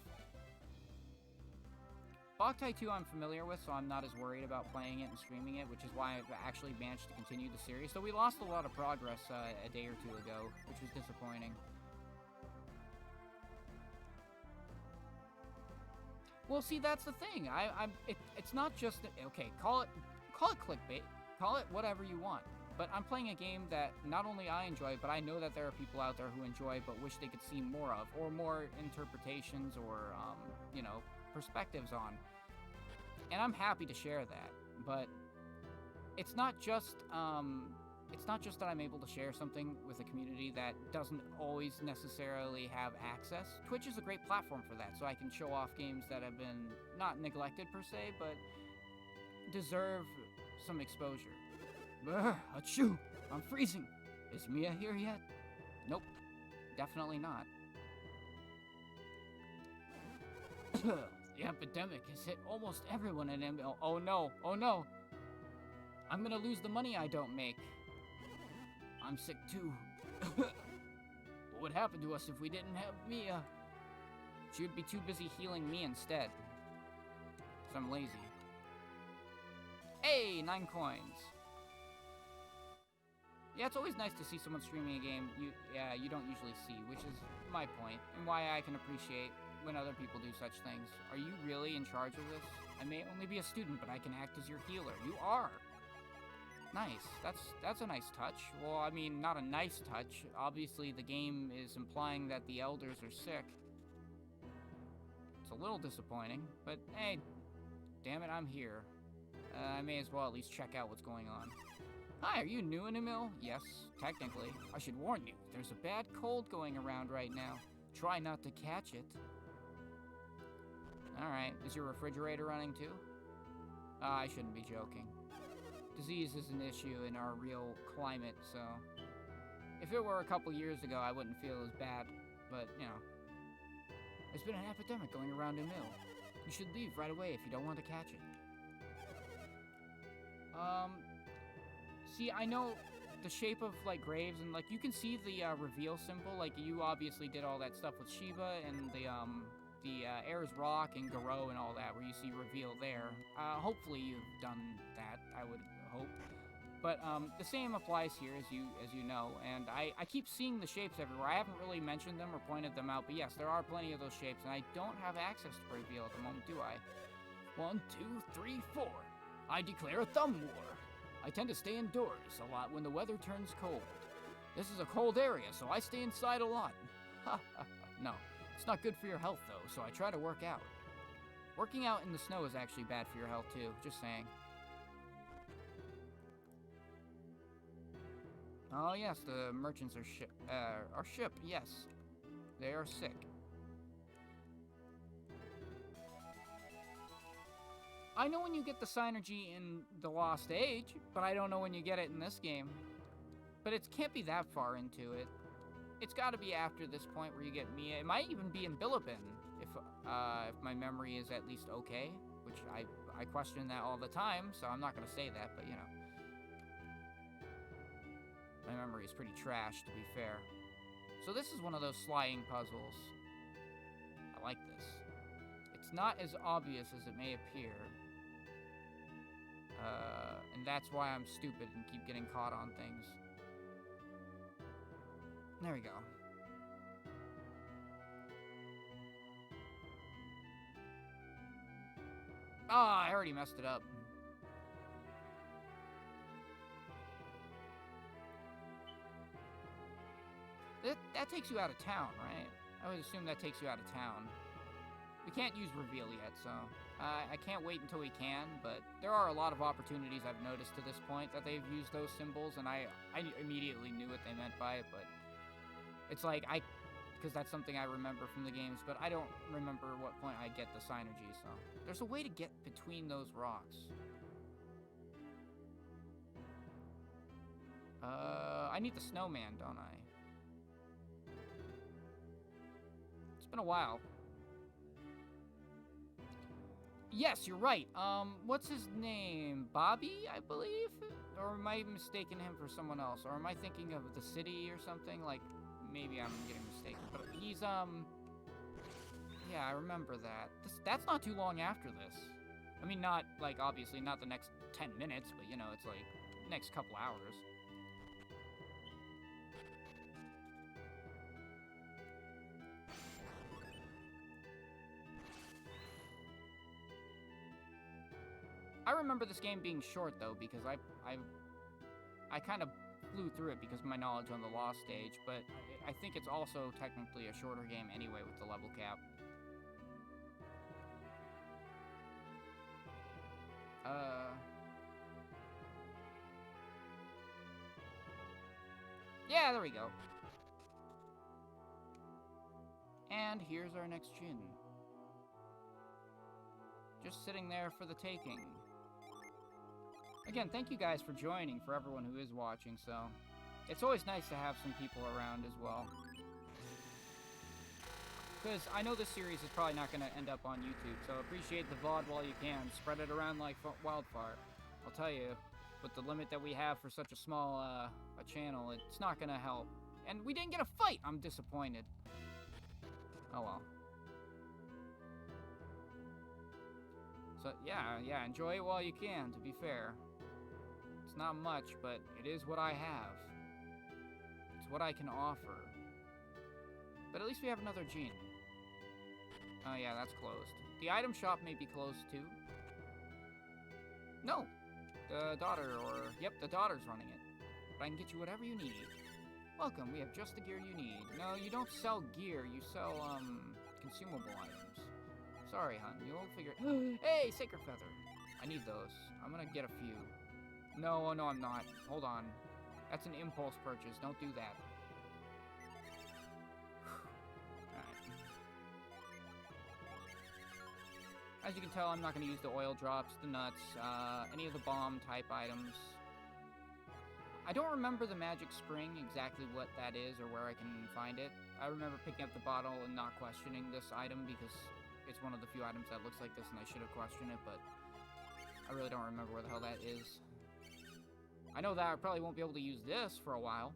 Boktai 2 I'm familiar with, so I'm not as worried about playing it and streaming it, which is why I've actually managed to continue the series. So we lost a lot of progress a day or two ago, which was disappointing. Well, see, that's the thing. It's not just okay. Call it clickbait. Call it whatever you want. But I'm playing a game that not only I enjoy, but I know that there are people out there who enjoy, but wish they could see more of, or more interpretations, or perspectives on. And I'm happy to share that. But it's not just that I'm able to share something with a community that doesn't always necessarily have access. Twitch is a great platform for that, so I can show off games that have been not neglected per se, but deserve some exposure. Achoo! I'm freezing! Is Mia here yet? Nope. Definitely not. The epidemic has hit almost everyone in ML. Oh no! Oh no! I'm gonna lose the money I don't make. I'm sick too. What would happen to us if we didn't have Mia? She would be too busy healing me instead. 'Cause I'm lazy. Hey, 9 coins. Yeah, it's always nice to see someone streaming a game you don't usually see, which is my point, and why I can appreciate when other people do such things. Are you really in charge of this? I may only be a student, but I can act as your healer. You are! Nice. That's a nice touch. Well, I mean, not a nice touch. Obviously, the game is implying that the elders are sick. It's a little disappointing, but hey, damn it, I'm here. I may as well at least check out what's going on. Hi, are you new in Emil? Yes, technically. I should warn you, there's a bad cold going around right now. Try not to catch it. Alright, is your refrigerator running too? I shouldn't be joking. Disease is an issue in our real climate, so... If it were a couple years ago, I wouldn't feel as bad, but, you know. There's been an epidemic going around Emil. You should leave right away if you don't want to catch it. See, I know the shape of, like, graves, and, like, you can see the, reveal symbol. Like, you obviously did all that stuff with Shiva, and the Air's Rock and Garou and all that, where you see reveal there. Hopefully you've done that, I would hope. But, the same applies here, as you know, and I keep seeing the shapes everywhere. I haven't really mentioned them or pointed them out, but yes, there are plenty of those shapes, and I don't have access to reveal at the moment, do I? 1, 2, 3, 4. I declare a thumb war. I tend to stay indoors a lot when the weather turns cold. This is a cold area, so I stay inside a lot. Ha ha ha. No, it's not good for your health, though, so I try to work out. Working out in the snow is actually bad for your health, too. Just saying. Oh, yes, the merchants are ship, yes. They are sick. I know when you get the Synergy in The Lost Age, but I don't know when you get it in this game. But it can't be that far into it. It's got to be after this point where you get Mia. It might even be in Bilibin, if my memory is at least okay, which I question that all the time, so I'm not going to say that, but you know. My memory is pretty trash, to be fair. So this is one of those sliding puzzles. I like this. It's not as obvious as it may appear. And that's why I'm stupid and keep getting caught on things. There we go. Ah, I already messed it up. That takes you out of town, right? I would assume that takes you out of town. We can't use reveal yet, so I can't wait until we can, but there are a lot of opportunities I've noticed to this point that they've used those symbols, and I immediately knew what they meant by it, but it's like, because that's something I remember from the games, but I don't remember what point I get the Synergy, so. There's a way to get between those rocks. I need the snowman, don't I? It's been a while. Yes, you're right. What's his name? Bobby, I believe? Or am I mistaking him for someone else? Or am I thinking of the city or something? Like, maybe I'm getting mistaken. But he's, yeah, I remember that. That's not too long after this. I mean, not, like, obviously not the next 10 minutes, but, you know, it's like, next couple hours. I remember this game being short, though, because I kind of flew through it because of my knowledge on the Lost stage, but I think it's also technically a shorter game anyway with the level cap. Yeah, there we go. And here's our next gin. Just sitting there for the taking. Again, thank you guys for joining, for everyone who is watching, so... It's always nice to have some people around as well. Because I know this series is probably not going to end up on YouTube, so appreciate the VOD while you can. Spread it around like wildfire. I'll tell you, with the limit that we have for such a small a channel, it's not going to help. And we didn't get a fight! I'm disappointed. Oh well. So, yeah, enjoy it while you can, to be fair. It's not much, but it is what I have. It's what I can offer. But at least we have another gene. Oh yeah, that's closed. The item shop may be closed too. No! The daughter, yep, the daughter's running it. But I can get you whatever you need. Welcome, we have just the gear you need. No, you don't sell gear, you sell, consumable items. Sorry, hon, you won't figure it. Hey, Sacred Feather! I need those. I'm gonna get a few. No, no, I'm not. Hold on. That's an impulse purchase. Don't do that. Alright. As you can tell, I'm not gonna use the oil drops, the nuts, any of the bomb type items. I don't remember the magic spring, exactly what that is or where I can find it. I remember picking up the bottle and not questioning this item because it's one of the few items that looks like this and I should have questioned it, but I really don't remember where the hell that is. I know that I probably won't be able to use this for a while.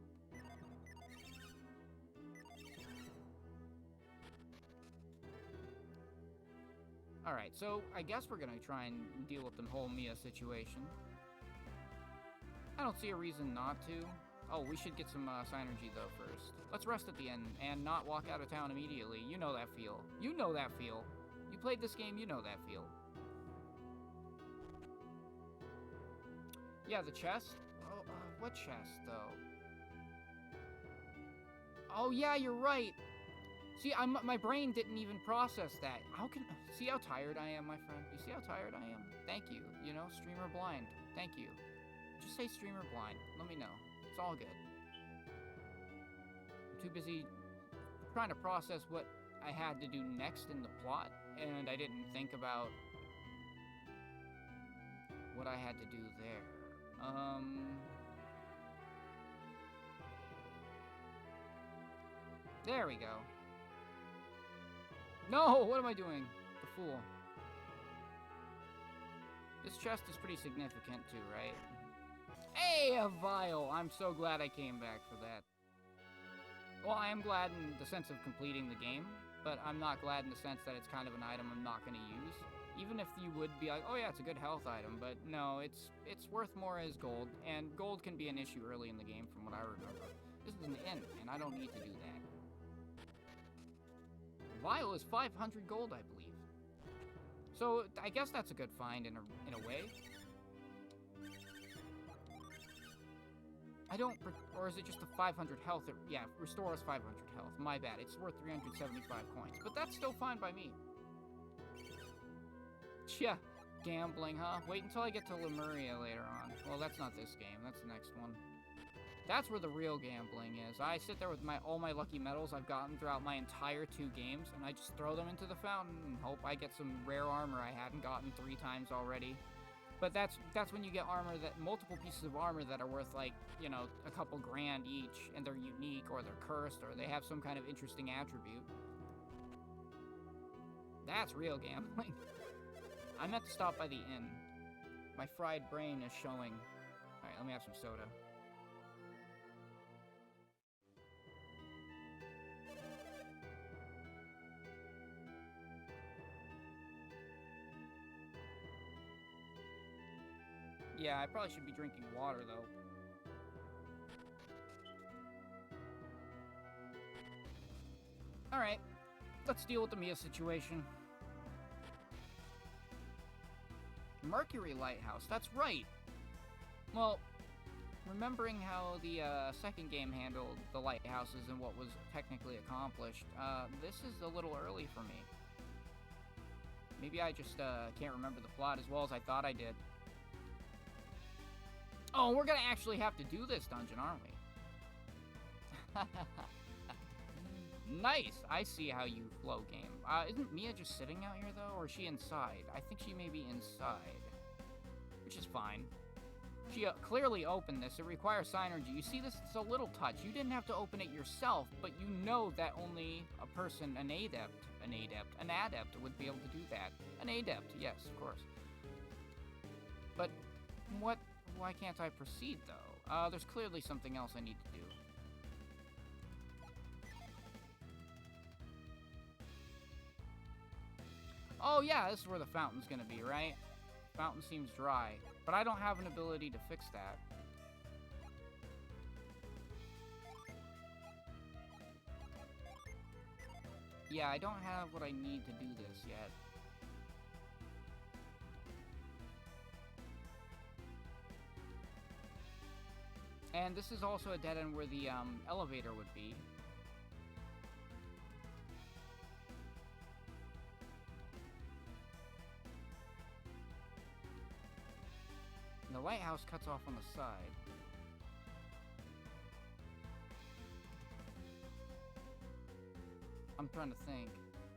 Alright, so I guess we're gonna try and deal with the whole Mia situation. I don't see a reason not to. Oh, we should get some Synergy though first. Let's rest at the end and not walk out of town immediately. You know that feel. You know that feel. You played this game, you know that feel. Yeah, the chest? Oh, what chest, though? Oh, yeah, you're right. See, my brain didn't even process that. See how tired I am, my friend? You see how tired I am? Thank you. You know, streamer blind. Thank you. Just say streamer blind. Let me know. It's all good. I'm too busy trying to process what I had to do next in the plot, and I didn't think about what I had to do there. There we go. No, what am I doing? The fool. This chest is pretty significant too, right? Hey, a vial! I'm so glad I came back for that. Well, I am glad in the sense of completing the game, but I'm not glad in the sense that it's kind of an item I'm not going to use. Even if you would be like, oh yeah, it's a good health item, but no, it's worth more as gold, and gold can be an issue early in the game from what I remember. This is an inn, and I don't need to do that. Vial is 500 gold, I believe. So, I guess that's a good find in a way. I don't, or is it just the 500 health? Yeah, restore us 500 health. My bad. It's worth 375 coins, but that's still fine by me. Yeah, gambling, huh? Wait until I get to Lemuria later on. Well, that's not this game. That's the next one. That's where the real gambling is. I sit there with all my lucky medals I've gotten throughout my entire 2 games, and I just throw them into the fountain and hope I get some rare armor I hadn't gotten 3 times already. But that's when you get armor multiple pieces of armor that are worth, like, you know, a couple grand each, and they're unique, or they're cursed, or they have some kind of interesting attribute. That's real gambling. I meant to stop by the inn. My fried brain is showing. Alright, let me have some soda. Yeah, I probably should be drinking water, though. Alright, let's deal with the Mia situation. Mercury Lighthouse, that's right! Well, remembering how the second game handled the lighthouses and what was technically accomplished, this is a little early for me. Maybe I just can't remember the plot as well as I thought I did. Oh, we're gonna actually have to do this dungeon, aren't we? Nice! I see how you flow, game. Isn't Mia just sitting out here, though? Or is she inside? I think she may be inside. Which is fine. She clearly opened this. It requires synergy. You see this? It's a little touch. You didn't have to open it yourself, but you know that only a person, an adept would be able to do that. An adept, yes, of course. But why can't I proceed, though? There's clearly something else I need to do. Oh yeah, this is where the fountain's gonna be, right? Fountain seems dry, but I don't have an ability to fix that. Yeah, I don't have what I need to do this yet. And this is also a dead end where the elevator would be. The lighthouse cuts off on the side. I'm trying to think.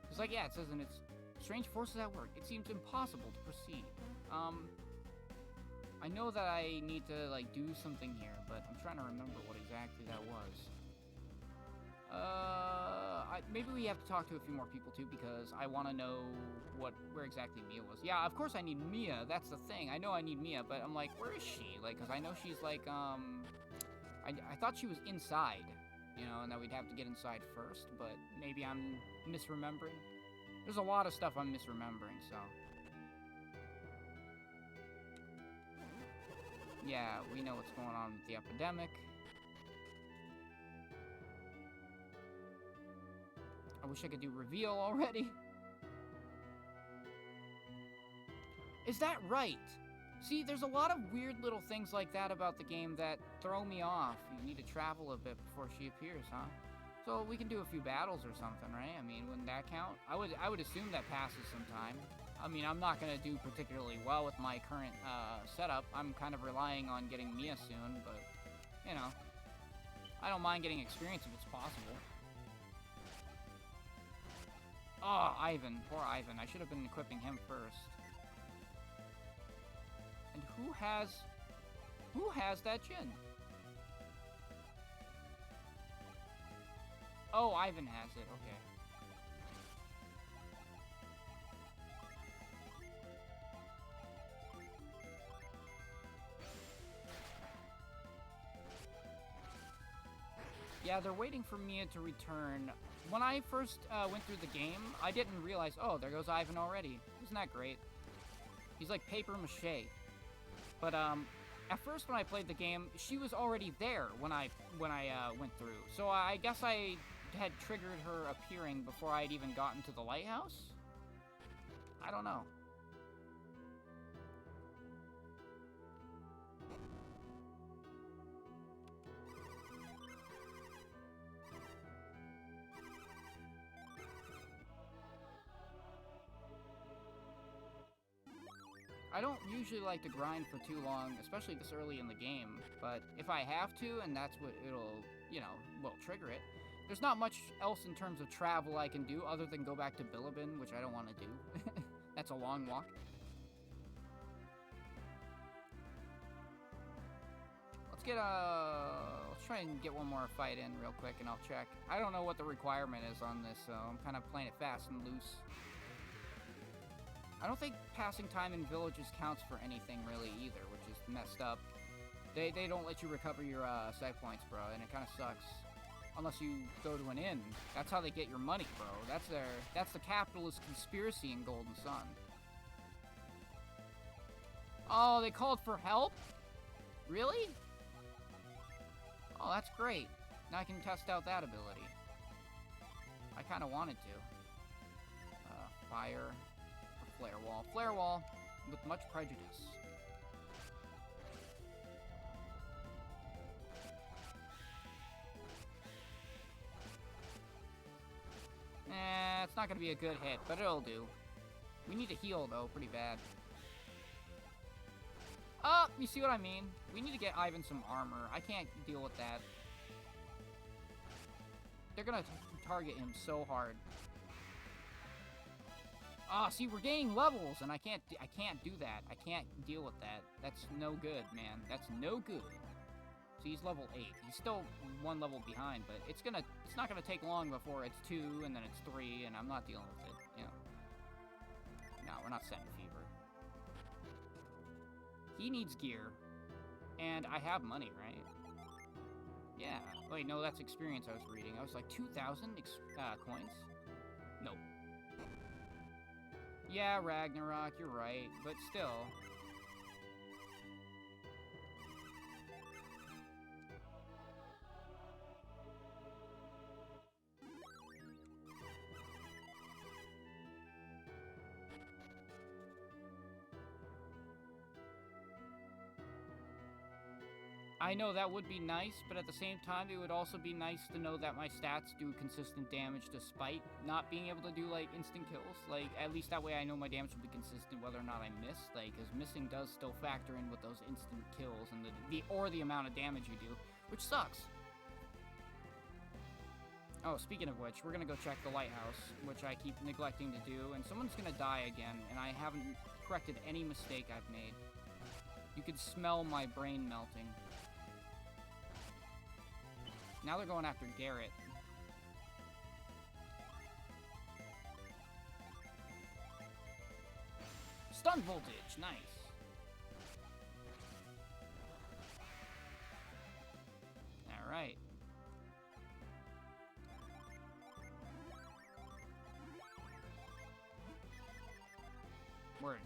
It's like, yeah, it says in its strange forces at work. It seems impossible to proceed. I know that I need to, like, do something here, but I'm trying to remember what exactly that was. Maybe we have to talk to a few more people, too, because I want to know where exactly Mia was. Yeah, of course I need Mia. That's the thing. I know I need Mia, but I'm like, where is she? Like, because I know she's, like, I thought she was inside, you know, and that we'd have to get inside first, but maybe I'm misremembering. There's a lot of stuff I'm misremembering, so... Yeah, we know what's going on with the epidemic. I wish I could do reveal already. Is that right? See, there's a lot of weird little things like that about the game that throw me off. You need to travel a bit before she appears, huh? So we can do a few battles or something, right? I mean, wouldn't that count? I would assume that passes some time. I mean, I'm not going to do particularly well with my current setup. I'm kind of relying on getting Mia soon, but, you know, I don't mind getting experience if it's possible. Oh, Ivan. Poor Ivan. I should have been equipping him first. And who has that gin? Oh, Ivan has it. Okay. Yeah, they're waiting for Mia to return. When I first went through the game, I didn't realize, oh, there goes Ivan already. Isn't that great? He's like paper mache. But at first when I played the game, she was already there when I went through. So I guess I had triggered her appearing before I had even gotten to the lighthouse? I don't know. I don't usually like to grind for too long, especially this early in the game, but if I have to, and that's what it'll, will trigger it, there's not much else in terms of travel I can do other than go back to Bilibin, which I don't want to do. That's a long walk. Let's try and get one more fight in real quick, and I'll check. I don't know what the requirement is on this, so I'm kind of playing it fast and loose. I don't think passing time in villages counts for anything really either, which is messed up. They don't let you recover your save points, bro, and it kind of sucks. Unless you go to an inn. That's how they get your money, bro. That's the capitalist conspiracy in Golden Sun. Oh, they called for help? Really? Oh, that's great. Now I can test out that ability. I kind of wanted to. Fire. Flare wall. Flare wall with much prejudice. It's not gonna be a good hit, but it'll do. We need to heal, though, pretty bad. Oh, you see what I mean? We need to get Ivan some armor. I can't deal with that. They're gonna target him so hard. Ah, see, we're gaining levels, and I can't do that. I can't deal with that. That's no good, man. That's no good. So he's level 8. He's still one level behind, but it's not gonna take long before it's 2, and then it's 3, and I'm not dealing with it, No, we're not setting fever. He needs gear, and I have money, right? Yeah. Wait, no, that's experience I was reading. I was like, 2,000 coins? Nope. Yeah, Ragnarok, you're right, but still. I know that would be nice, but at the same time, it would also be nice to know that my stats do consistent damage despite not being able to do, like, instant kills. Like, at least that way I know my damage will be consistent whether or not I miss. Like, because missing does still factor in with those instant kills and the amount of damage you do, which sucks. Oh, speaking of which, we're gonna go check the lighthouse, which I keep neglecting to do, and someone's gonna die again, and I haven't corrected any mistake I've made. You could smell my brain melting. Now they're going after Garrett. Stun voltage, nice. All right. Word.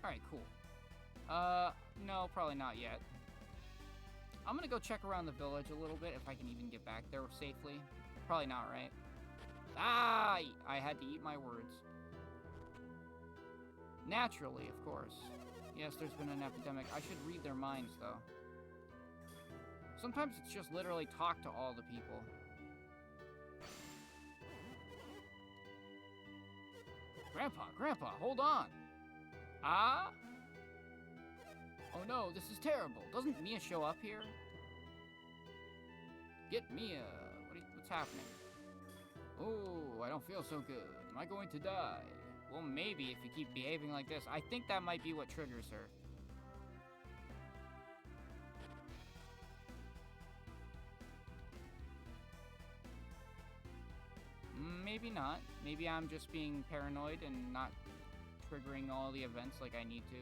All right, cool. No, probably not yet. I'm gonna go check around the village a little bit if I can even get back there safely. Probably not, right? Ah! I had to eat my words. Naturally, of course. Yes, there's been an epidemic. I should read their minds, though. Sometimes it's just literally talk to all the people. Grandpa, hold on! Ah? Oh no, this is terrible. Doesn't Mia show up here? Get Mia. What's happening? Oh, I don't feel so good. Am I going to die? Well, maybe if you keep behaving like this. I think that might be what triggers her. Maybe not. Maybe I'm just being paranoid and not triggering all the events like I need to.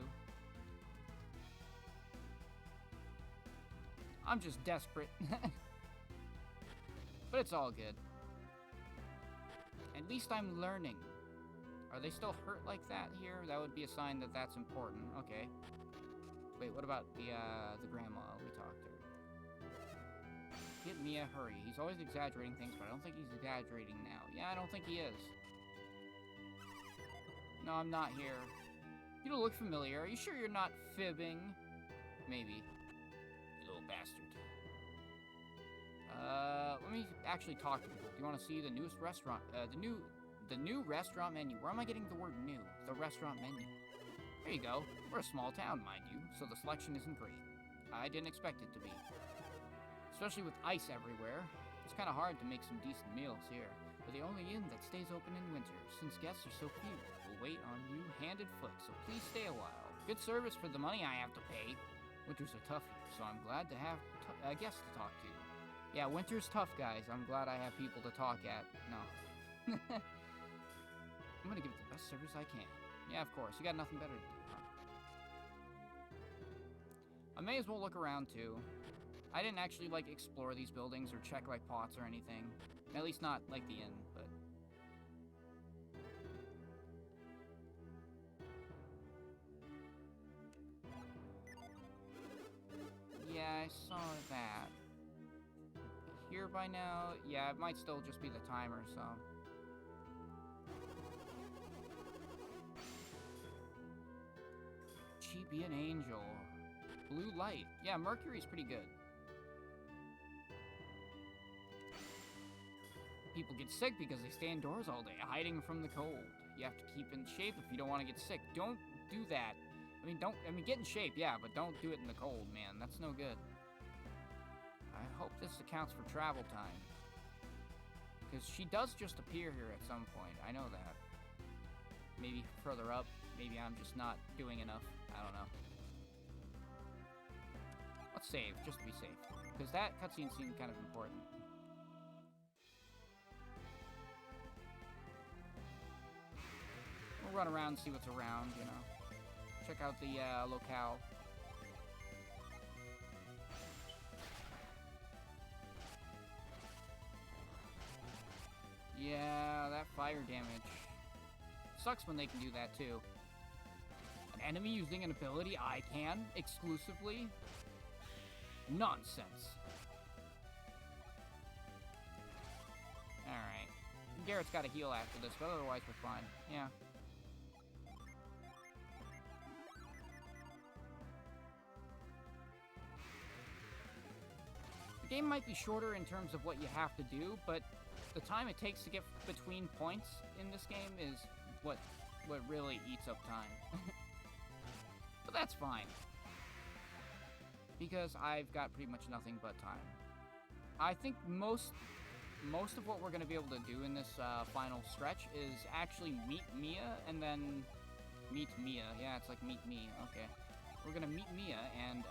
I'm just desperate. But it's all good. At least I'm learning. Are they still hurt like that here? That would be a sign that that's important. Okay. Wait, what about the grandma we talked to? Get Mia, hurry. He's always exaggerating things, but I don't think he's exaggerating now. Yeah, I don't think he is. No, I'm not here. You don't look familiar. Are you sure you're not fibbing? Maybe. You little bastard. Let me actually talk to people. Do you want to see the newest restaurant? The The new restaurant menu. Where am I getting the word new? The restaurant menu. There you go. We're a small town, mind you, so the selection isn't great. I didn't expect it to be. Especially with ice everywhere. It's kind of hard to make some decent meals here. We're the only inn that stays open in winter, since guests are so few. We'll wait on you hand and foot, so please stay a while. Good service for the money I have to pay. Winters are tough here, so I'm glad to have guests to talk to. Yeah, winter's tough, guys. I'm glad I have people to talk at. No. I'm gonna give it the best service I can. Yeah, of course. You got nothing better to do, huh? I may as well look around, too. I didn't actually, like, explore these buildings or check, like, pots or anything. At least not, like, the inn, but... Yeah, I saw that. Here by now? Yeah, it might still just be the timer, so... She be an angel. Blue light. Yeah, Mercury's pretty good. People get sick because they stay indoors all day, hiding from the cold. You have to keep in shape if you don't want to get sick. Don't do that. I mean, get in shape, yeah, but don't do it in the cold, man. That's no good. I hope this accounts for travel time. Because she does just appear here at some point. I know that. Maybe further up. Maybe I'm just not doing enough. I don't know. Let's save, just to be safe. Because that cutscene seemed kind of important. We'll run around and see what's around, you know. Check out the locale. Yeah, that fire damage. Sucks when they can do that, too. An enemy using an ability I can, exclusively? Nonsense. Alright. Garrett's got to heal after this, but otherwise we're fine. Yeah. The game might be shorter in terms of what you have to do, but the time it takes to get between points in this game is what really eats up time. But that's fine. Because I've got pretty much nothing but time. I think most of what we're going to be able to do in this final stretch is actually meet Mia and then meet Mia. Yeah, it's like meet me. Okay. We're going to meet Mia and,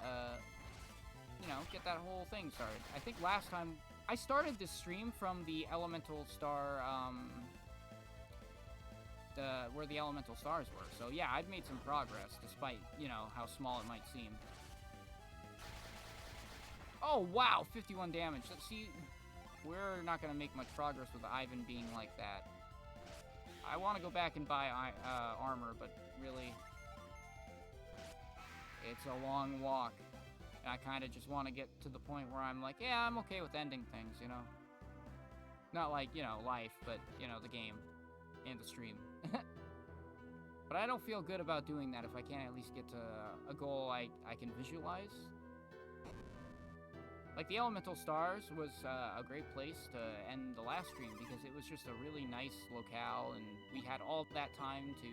you know, get that whole thing started. I think last time I started this stream from the Elemental Star, where the Elemental Stars were. So yeah, I've made some progress, despite, you know, how small it might seem. Oh, wow, 51 damage. Let's see, we're not going to make much progress with Ivan being like that. I want to go back and buy armor, but really, it's a long walk. And I kind of just want to get to the point where I'm like, yeah, I'm okay with ending things, you know? Not like, you know, life, but, you know, the game and the stream. But I don't feel good about doing that if I can't at least get to a goal I can visualize. Like, the Elemental Stars was a great place to end the last stream because it was just a really nice locale, and we had all that time to,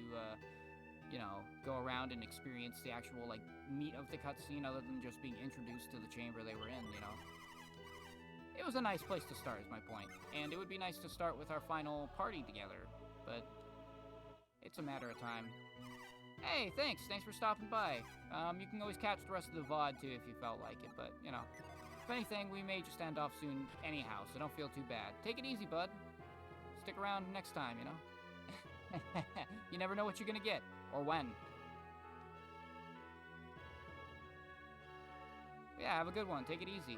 you know, go around and experience the actual, like, meat of the cutscene other than just being introduced to the chamber they were in, you know. It was a nice place to start, is my point. And it would be nice to start with our final party together, but it's a matter of time. Hey, thanks for stopping by. You can always catch the rest of the VOD, too, if you felt like it, but, you know. If anything, we may just end off soon anyhow, so don't feel too bad. Take it easy, bud. Stick around next time, you know? You never know what you're gonna get, or when. Yeah, have a good one. Take it easy.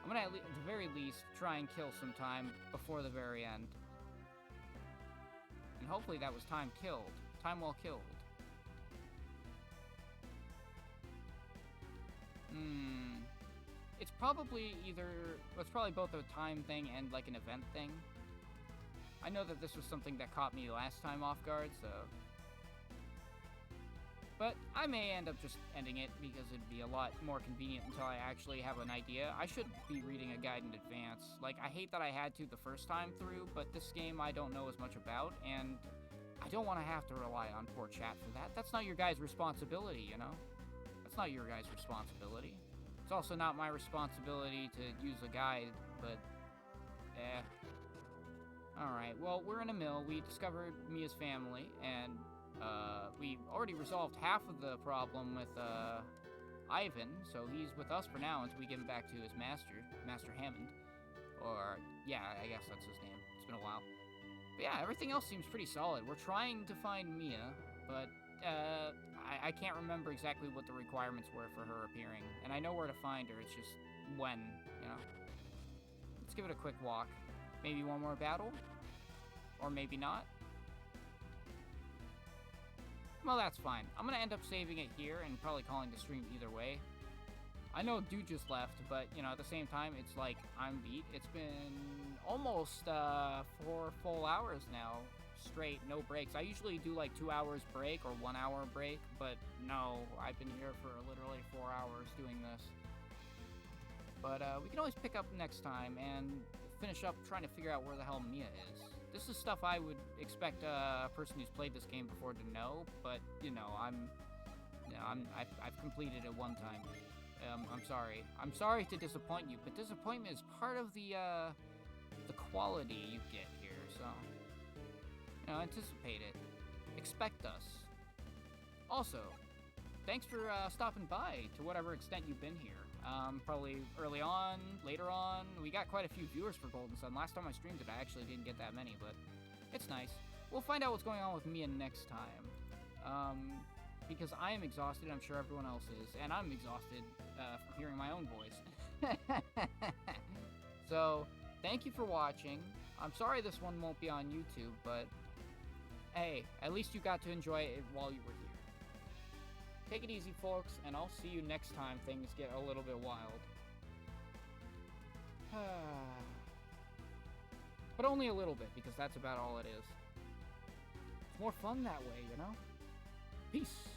I'm gonna, at the very least, try and kill some time before the very end. And hopefully that was time killed. Time well killed. It's probably it's probably both a time thing and, like, an event thing. I know that this was something that caught me last time off guard, so... But I may end up just ending it because it'd be a lot more convenient until I actually have an idea. I should be reading a guide in advance. Like, I hate that I had to the first time through, but this game I don't know as much about, and I don't want to have to rely on poor chat for that. That's not your guys' responsibility, you know? That's not your guys' responsibility. It's also not my responsibility to use a guide, but... Alright, well, we're in a mill. We discovered Mia's family, and... we already resolved half of the problem with, Ivan, so he's with us for now until we get him back to his master, Master Hammond. Or, yeah, I guess that's his name. It's been a while. But yeah, everything else seems pretty solid. We're trying to find Mia, but, I can't remember exactly what the requirements were for her appearing. And I know where to find her, it's just when, you know? Let's give it a quick walk. Maybe one more battle? Or maybe not? Well, that's fine. I'm gonna end up saving it here and probably calling the stream either way. I know Dude just left, but, you know, at the same time, it's like, I'm beat. It's been almost, 4 full hours now, straight, no breaks. I usually do, like, 2 hours break or 1 hour break, but no, I've been here for literally 4 hours doing this. But, we can always pick up next time and finish up trying to figure out where the hell Mia is. This is stuff I would expect a person who's played this game before to know, but, you know, I've completed it one time. I'm sorry. I'm sorry to disappoint you, but disappointment is part of the quality you get here, so, you know, anticipate it. Expect us. Also, thanks for stopping by to whatever extent you've been here. Probably early on, later on. We got quite a few viewers for Golden Sun. Last time I streamed it, I actually didn't get that many, but it's nice. We'll find out what's going on with Mia next time. Because I am exhausted, I'm sure everyone else is, and I'm exhausted from hearing my own voice. So, thank you for watching. I'm sorry this one won't be on YouTube, but hey, at least you got to enjoy it while you were here. Take it easy, folks, and I'll see you next time things get a little bit wild. But only a little bit, because that's about all it is. It's more fun that way, you know? Peace.